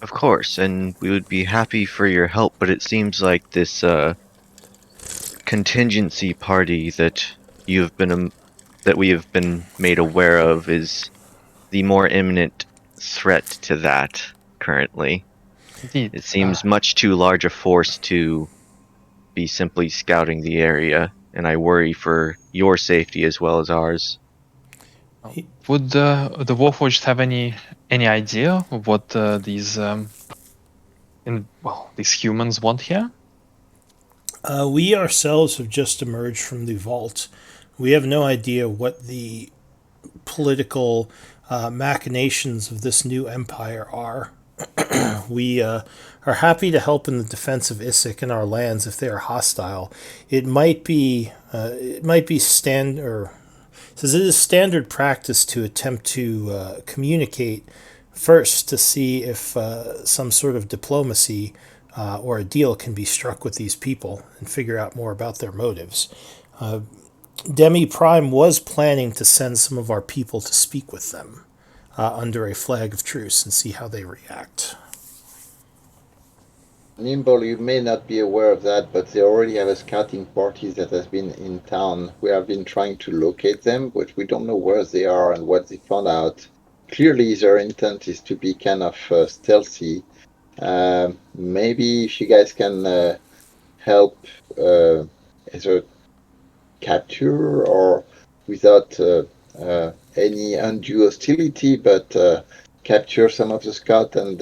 Of course, and we would be happy for your help, but it seems like this contingency party that that we have been made aware of is the more imminent threat to that currently. Indeed. It seems much too large a force to be simply scouting the area, and I worry for your safety as well as ours. Would the Warforged have any idea of what these these humans want here? We ourselves have just emerged from the vault. We have no idea what the political machinations of this new empire are. We are happy to help in the defense of Isik and our lands if they are hostile. It might be says it is standard practice to attempt to communicate first to see if some sort of diplomacy or a deal can be struck with these people and figure out more about their motives. Demi Prime was planning to send some of our people to speak with them under a flag of truce and see how they react. Nimble, you may not be aware of that, but they already have a scouting party that has been in town. We have been trying to locate them, but we don't know where they are and what they found out. Clearly, their intent is to be kind of stealthy. Maybe if you guys can help either capture or without any undue hostility, but capture some of the scouts and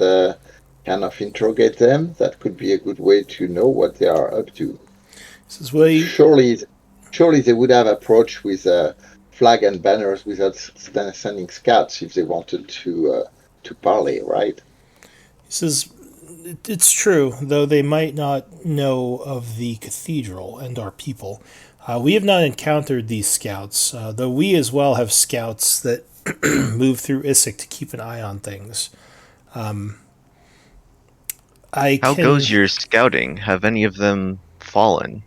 kind of interrogate them. That could be a good way to know what they are up to. Surely they would have approached with flag and banners without sending scouts if they wanted to parley, right? He says, "It's true, though they might not know of the cathedral and our people. We have not encountered these scouts, though we as well have scouts that move through Isik to keep an eye on things. How goes your scouting? Have any of them fallen?"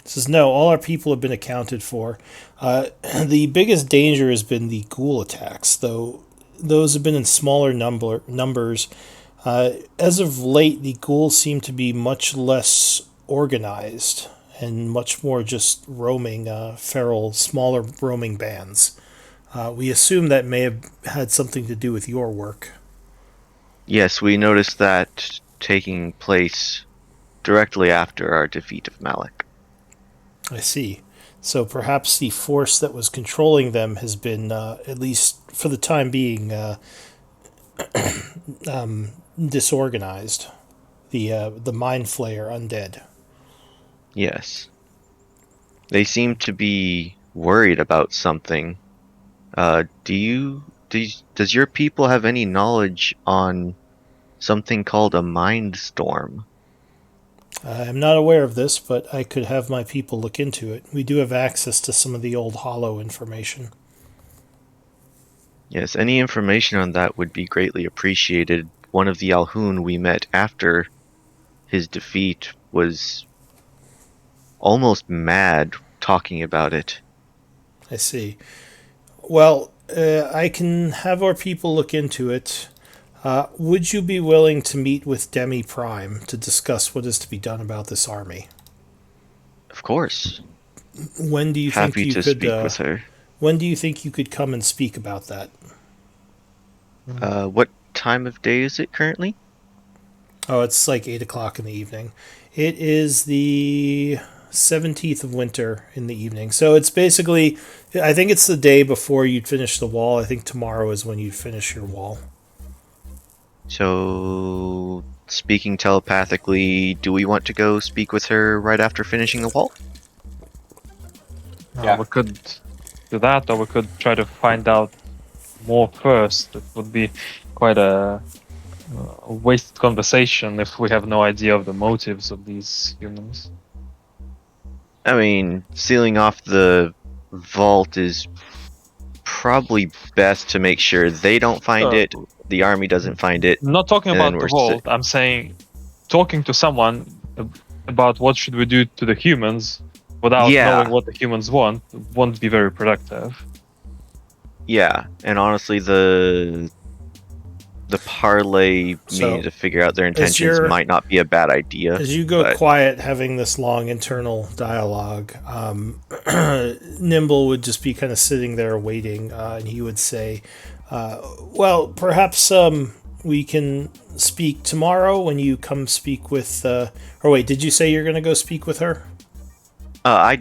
Says, "No, all our people have been accounted for. The biggest danger has been the ghoul attacks, though those have been in smaller numbers. As of late, the ghouls seem to be much less organized and much more just roaming, feral, smaller roaming bands. We assume that may have had something to do with your work." Yes, we noticed that taking place directly after our defeat of Malik. I see. So perhaps the force that was controlling them has been, at least for the time being, disorganized. The Mind Flayer undead. Yes. They seem to be worried about something. Does your people have any knowledge on something called a mind storm? I'm not aware of this, but I could have my people look into it. We do have access to some of the old Hollow information. Yes, any information on that would be greatly appreciated. One of the Alhun we met after his defeat was almost mad talking about it. I see. Well, I can have our people look into it. Would you be willing to meet with Demi Prime to discuss what is to be done about this army? Of course. When do you think Happy you to could speak with her. When do you think you could come and speak about that? What time of day is it currently? Oh, it's like 8 o'clock in the evening. It is the 17th of winter in the evening. So it's basically, I think it's the day before you'd finish the wall. I think tomorrow is when you'd finish your wall. So, speaking telepathically, do we want to go speak with her right after finishing the wall? Yeah. We could do that, or we could try to find out more first. It would be quite a a wasted conversation if we have no idea of the motives of these humans. I mean, sealing off the vault is probably best to make sure they don't find it, the army doesn't find it, I'm not talking and then about the we're vault. I'm saying talking to someone about what should we do to the humans without knowing yeah, what the humans want won't be very productive. yeah, and honestly, the parlay meaning So, to figure out their as intentions you're might not be a bad idea, as you go but quiet, having this long internal dialogue, Nimble would just be kind of sitting there waiting, and he would say, "Well, perhaps we can speak tomorrow when you come speak with." Or wait, did you say you're going to go speak with her? I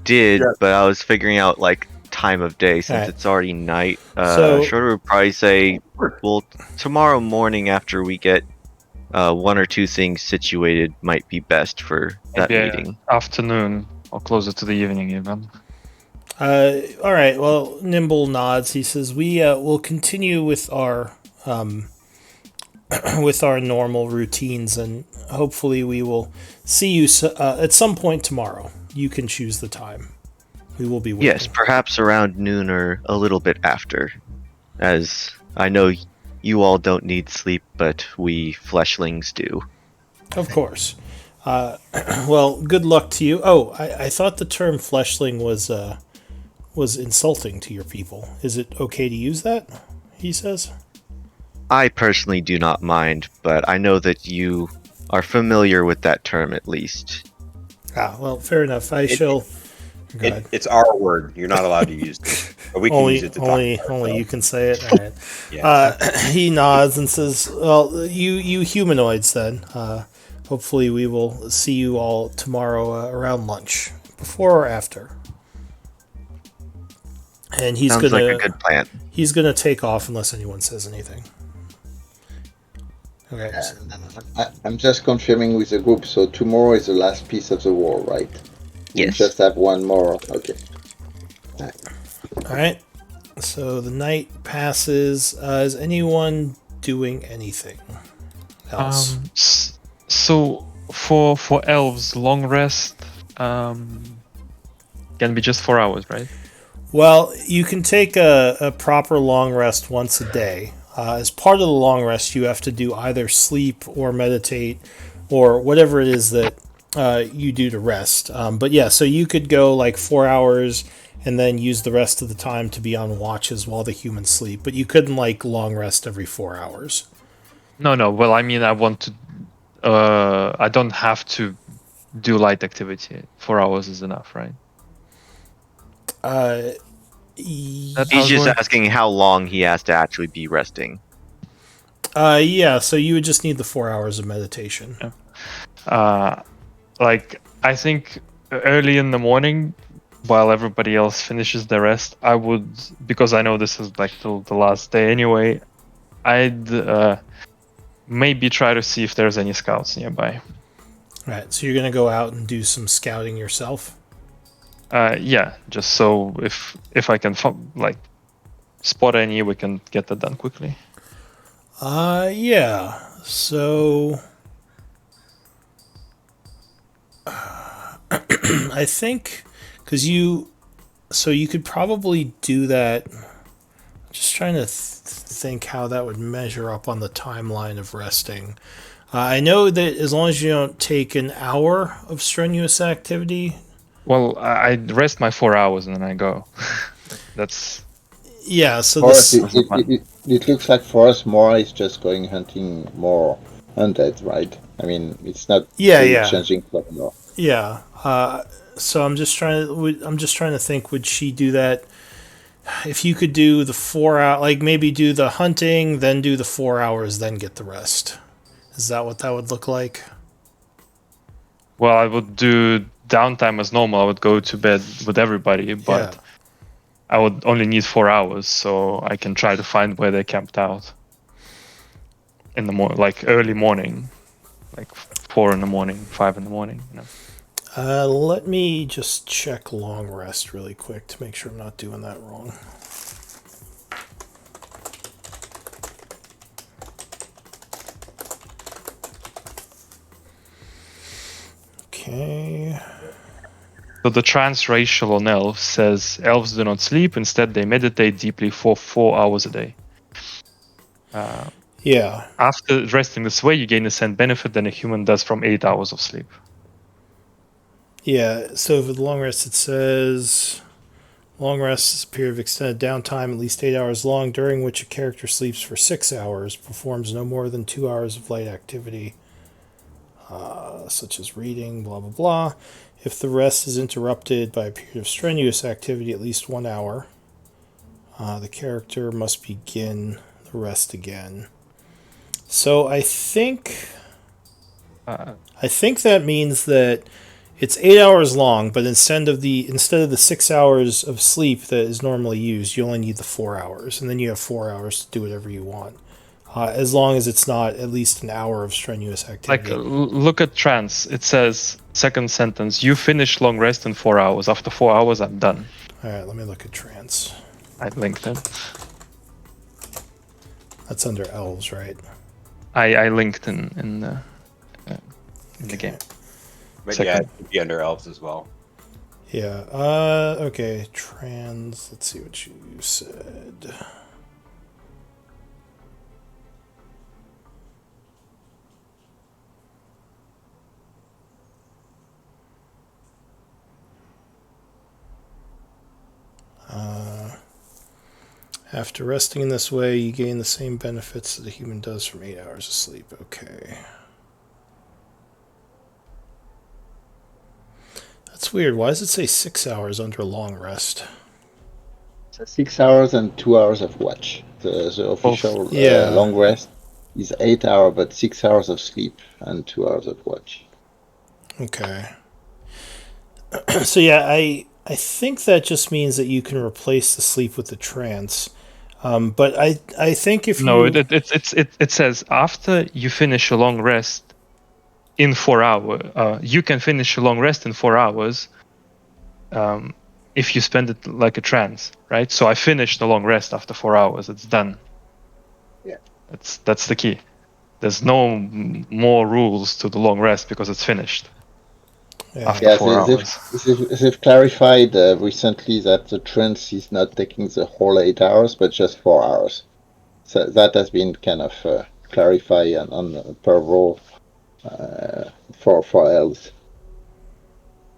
did, Yeah. but I was figuring out like time of day since Alright. it's already night. So- Shorter would probably say, well, tomorrow morning after we get one or two things situated might be best for that Maybe meeting. afternoon or closer to the evening even. All right. Well, Nimble nods. He says, "We will continue with our with our normal routines, and hopefully, we will see you at some point tomorrow. You can choose the time. We will be waiting." Yes, perhaps around noon or a little bit after, as I know you all don't need sleep, but we fleshlings do. Of course. Well, good luck to you. Oh, I thought the term fleshling was insulting to your people. Is it okay to use that? He says. I personally do not mind, but I know that you are familiar with that term at least. Ah, well, fair enough. I shall. Go ahead. It's our word. You're not allowed to use it. But we can use it to talk about only you ourselves. can say it. All right. Yeah. He nods and says, "Well, you humanoids then. Hopefully, we will see you all tomorrow around lunch, before or after." And he's Sounds gonna like a good plan. he's gonna take off unless anyone says anything. Okay. I'm just confirming with the group. So tomorrow is the last piece of the war, right? We Yes. just have one more. Okay. All right. So the night passes. Is anyone doing anything else? So for elves, long rest can be just 4 hours, right? Well, you can take a proper long rest once a day. As part of the long rest, you have to do either sleep or meditate or whatever it is that you do to rest. But yeah, so you could go like 4 hours and then use the rest of the time to be on watches while the humans sleep. But you couldn't like long rest every 4 hours. No. Well, I mean, I want to. I don't have to do light activity. 4 hours is enough, right? Uh, That's how He's it's just going? asking how long he has to actually be resting. yeah, so you would just need the 4 hours of meditation. Like I think early in the morning, while everybody else finishes their rest, I would, because I know this is like till the last day anyway. I'd maybe try to see if there's any scouts nearby. Right, so you're gonna go out and do some scouting yourself. Yeah, just so if I can like spot any, we can get that done quickly. Yeah. So I think because you could probably do that. Just trying to think how that would measure up on the timeline of resting. I know that as long as you don't take an hour of strenuous activity. Well, I rest my 4 hours and then I go. That's Yeah, so For us, this. it looks like for us, more is just going hunting more undead, right? I mean, it's not really changing for more. Yeah. So I'm just trying to think. Would she do that? If you could do the 4 hour, like maybe do the hunting, then do the 4 hours, then get the rest. Is that what that would look like? Well, I would do downtime as normal. I would go to bed with everybody, but I would only need 4 hours, so I can try to find where they camped out in the like early morning, like 4 in the morning, 5 in the morning. You know. Let me just check long rest really quick to make sure I'm not doing that wrong. Okay. So the transracial on elves says elves do not sleep. Instead, they meditate deeply for 4 hours a day. Yeah. After resting this way, you gain the same benefit than a human does from 8 hours of sleep. Yeah. So for the long rest, it says long rest is a period of extended downtime, at least 8 hours long, during which a character sleeps for 6 hours, performs no more than 2 hours of light activity, such as reading, blah, blah, blah. If the rest is interrupted by a period of strenuous activity, at least 1 hour, the character must begin the rest again. So I think that means that it's 8 hours long, but instead of the 6 hours of sleep that is normally used, you only need the 4 hours, and then you have 4 hours to do whatever you want, as long as it's not at least an hour of strenuous activity. Like, look at trans. It says, second sentence, you finish long rest in 4 hours. After 4 hours, I'm done. All right, let me look at trance. I linked it. That's under elves, right? I linked in the game. But Second. yeah, it could be under elves as well. Yeah. Okay. Trans. Let's see what you said. After resting in this way, you gain the same benefits that a human does from 8 hours of sleep. Okay. That's weird. Why does it say 6 hours under long rest? So 6 hours and 2 hours of watch. The official Yeah. long rest is 8 hours, but 6 hours of sleep and 2 hours of watch. Okay. So yeah, I think that just means that you can replace the sleep with the trance. But I think if No, you it says after you finish a long rest in 4 hours, you can finish a long rest in 4 hours if you spend it like a trance, right? So I finished a long rest after 4 hours. It's done. Yeah. That's the key. There's no more rules to the long rest because it's finished after Yeah, 4 hours. they've clarified recently that the trance is not taking the whole 8 hours, but just 4 hours. So that has been kind of clarified on per rule for elves.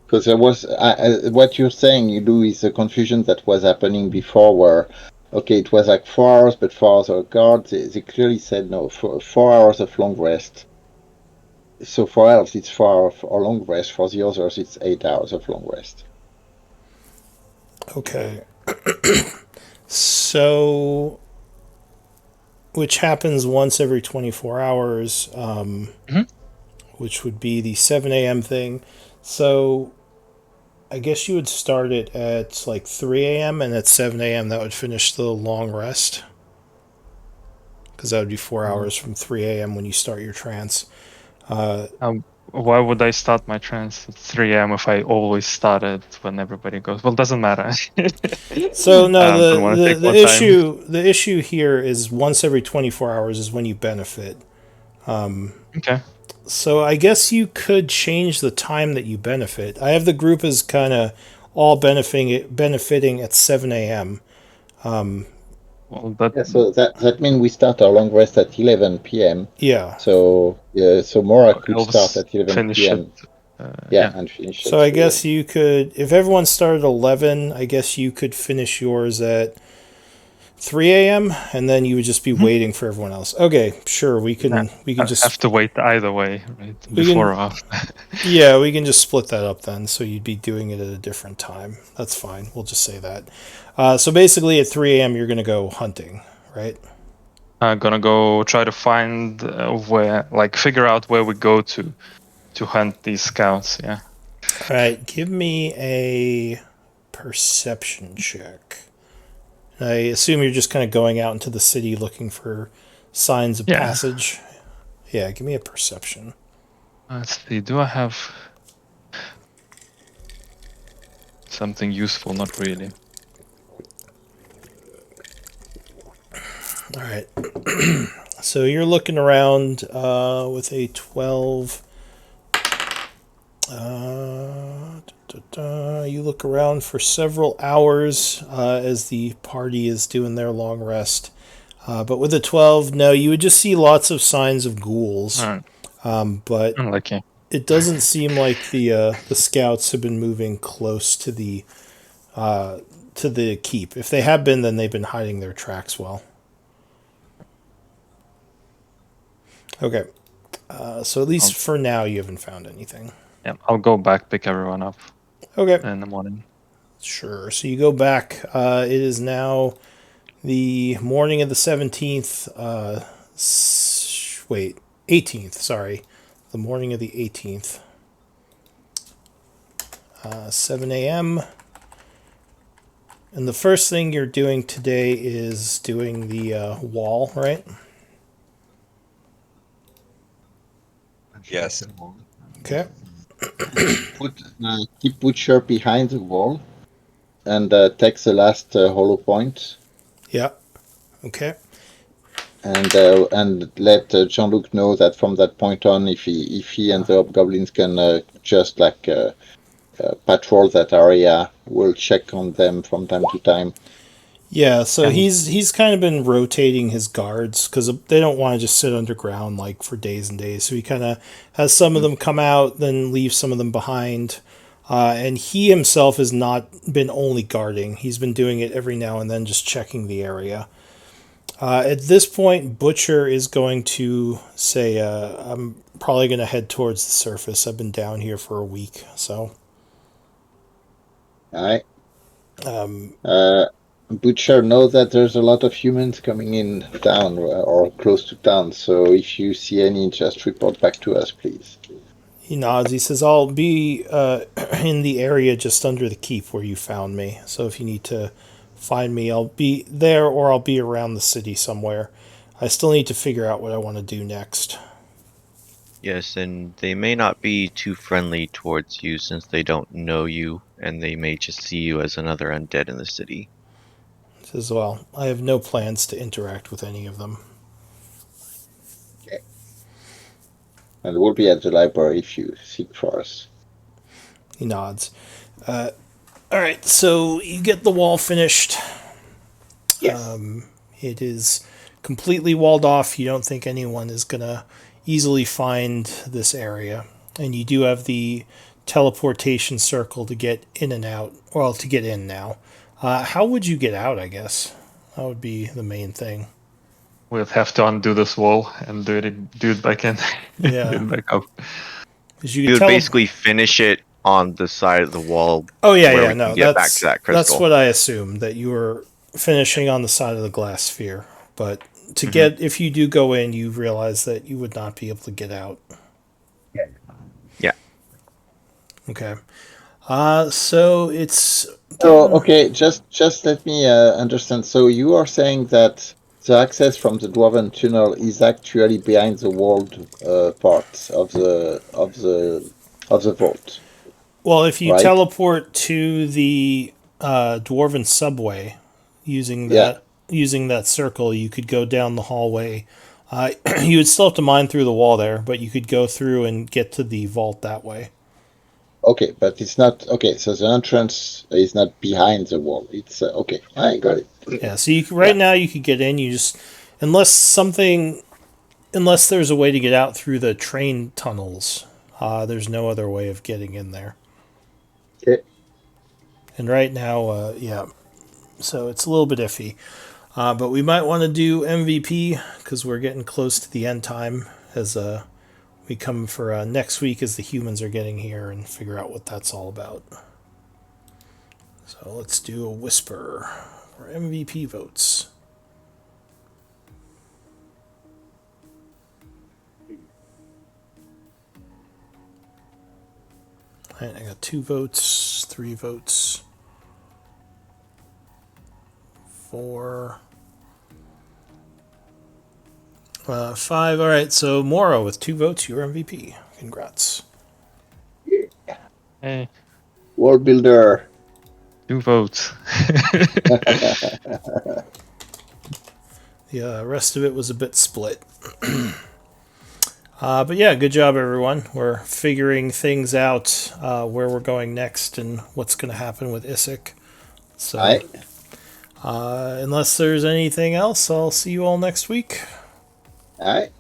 Because there was what you're saying, you do is the confusion that was happening before, where okay, it was like 4 hours, but 4 hours of guard. They clearly said no, 4 hours of long rest. So for elves, it's 4 hours of long rest. For the others, it's 8 hours of long rest. Okay. So, which happens once every 24 hours, which would be the 7 a.m. thing. So, I guess you would start it at like 3 a.m. and at 7 a.m. that would finish the long rest. Because that would be 4 hours from 3 a.m. when you start your trance. Why would I start my trance at 3 a.m. if I always start it when everybody goes? Well, it doesn't matter. So no, Don't wanna take more the issue here is once every 24 hours is when you benefit. Okay. So I guess you could change the time that you benefit. I have the group as kind of all benefiting at 7 a.m. Well, that Yeah, so that means we start our long rest at 11 p.m. Yeah. So Mora could elves start at 11 finish p.m. it. And finish So at I 3 guess you could, if everyone started at 11, I guess you could finish yours at 3 a.m. and then you would just be waiting for everyone else. Okay, sure, we can just have to wait either way, right? We Before can- or after. Yeah, we can just split that up then. So you'd be doing it at a different time. That's fine. We'll just say that. So basically, at 3 a.m., you're going to go hunting, right? I'm gonna go try to find figure out where we go to hunt these scouts. Yeah. All right, give me a perception check. I assume you're just kind of going out into the city looking for signs of Yeah. passage. Yeah, give me a perception. Let's see. Do I have something useful? Not really. All right. So you're looking around with a 12. You look around for several hours as the party is doing their long rest. But with a 12, no, you would just see lots of signs of ghouls. Alright, But unlucky. it doesn't seem like the scouts have been moving close to the keep. If they have been, then they've been hiding their tracks well. Okay. So at least for now, you haven't found anything. Yeah, I'll go back, pick everyone up Okay. in the morning. Sure. So you go back. It is now the morning of the 17th. Wait, 18th. Sorry. The morning of the 18th. 7 a.m. And the first thing you're doing today is doing the wall, right? Yes. Okay. Keep Butcher behind the wall and takes the last hollow point. Yeah. Okay. And let Jean-Luc know that from that point on, if he and the hobgoblins can just like patrol that area, we'll check on them from time to time. Yeah, so And- he's kind of been rotating his guards because they don't want to just sit underground like for days and days. So he kind of has some of them come out, then leave some of them behind. And he himself has not been only guarding; he's been doing it every now and then, just checking the area. At this point, Butcher is going to say, "I'm probably going to head towards the surface. I've been down here for a week, so." All right. Butcher, know that there's a lot of humans coming in town or close to town. So if you see any, just report back to us, please. He nods. He says, "I'll be in the area just under the keep where you found me. So if you need to find me, I'll be there or I'll be around the city somewhere. I still need to figure out what I want to do next." Yes, and they may not be too friendly towards you since they don't know you, and they may just see you as another undead in the city. He says, "Well, I have no plans to interact with any of them." Okay. And we'll be at the library if you seek for us. He nods. All right, so you get the wall finished. Yes. It is completely walled off. You don't think anyone is going to easily find this area. And you do have the teleportation circle to get in and out. Well, to get in now. How would you get out, I guess? That would be the main thing. We'll have to undo this wall and do it back in. Yeah. Do it back up. 'Cause you You could would tele- basically finish it on the side of the wall Oh, yeah, where yeah, we no. can get back to that crystal. That's what I assumed, that you were finishing on the side of the glass sphere. But to get, if you do go in, you realize that you would not be able to get out. Yeah. Okay. So it's. So okay, just let me understand. So you are saying that the access from the dwarven tunnel is actually behind the walled part of the vault. Well, if you Right. teleport to the dwarven subway using Yeah. that circle, you could go down the hallway. You would still have to mine through the wall there, but you could go through and get to the vault that way. Okay, but it's not okay. So the entrance is not behind the wall. It's okay. I got it. Yeah. So now you could get in. You just unless there's a way to get out through the train tunnels. There's no other way of getting in there. Okay. And right now, yeah. So it's a little bit iffy. But we might want to do MVP because we're getting close to the end time as we come for next week as the humans are getting here and figure out what that's all about. So let's do a whisper for MVP votes. All right, I got 2 votes, 3 votes, 4, 5. All right, so Moro with 2 votes, you're MVP. Congrats. Hey, World builder. 2 votes. The rest of it was a bit split. But yeah, good job, everyone. We're figuring things out, where we're going next and what's going to happen with Isaac. So, All right. unless there's anything else, I'll see you all next week. All right.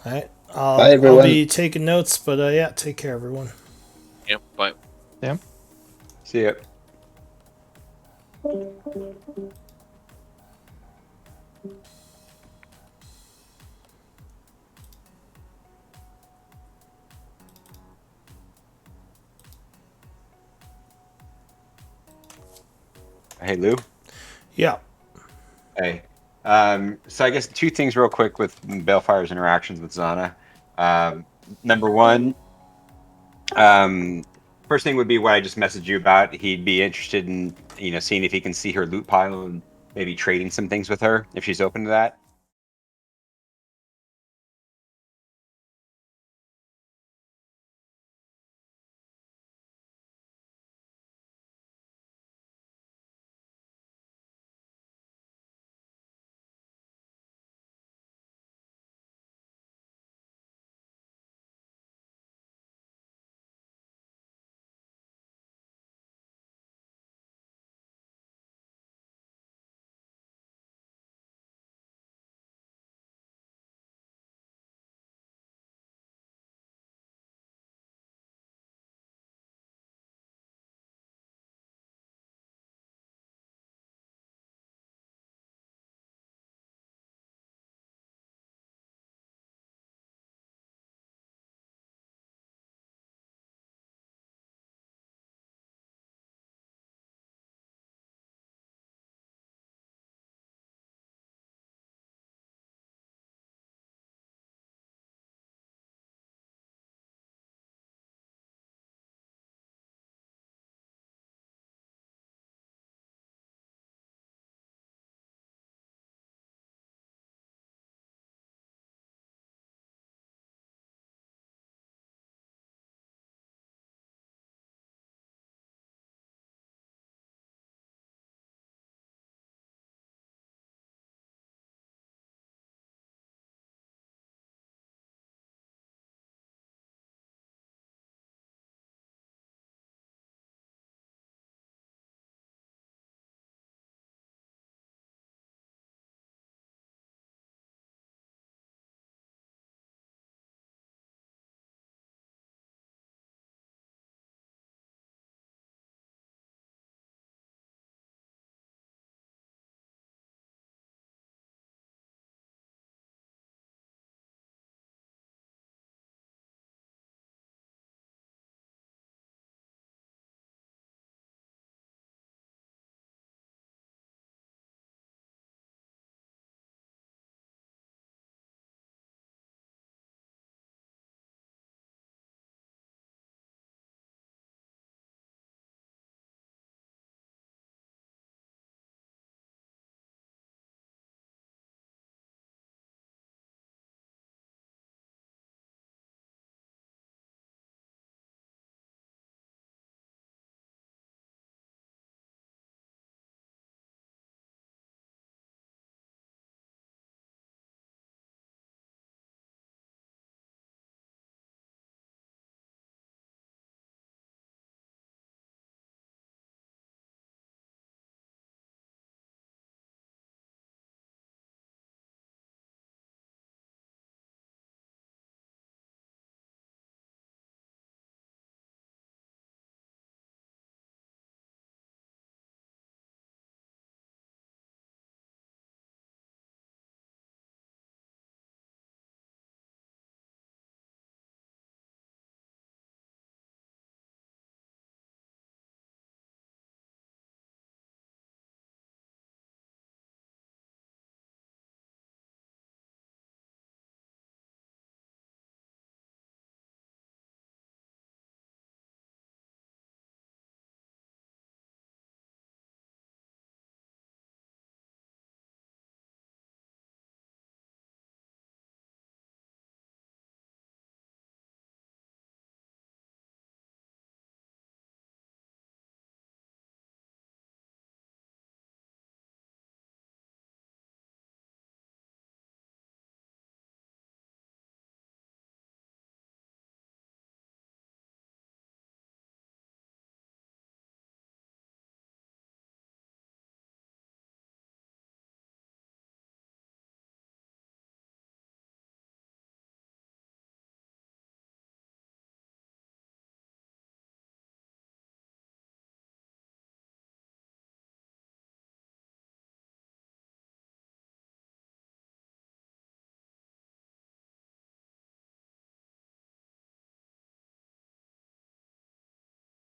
All right. Bye, I'll everyone. be taking notes, but yeah, take care, everyone. Yep. Bye. Yeah. See ya. Hey, Lou. Yeah. Hey. So I guess two things real quick with Balefire's interactions with Zana. Number one, first thing would be what I just messaged you about. He'd be interested in seeing if he can see her loot pile and maybe trading some things with her if she's open to that.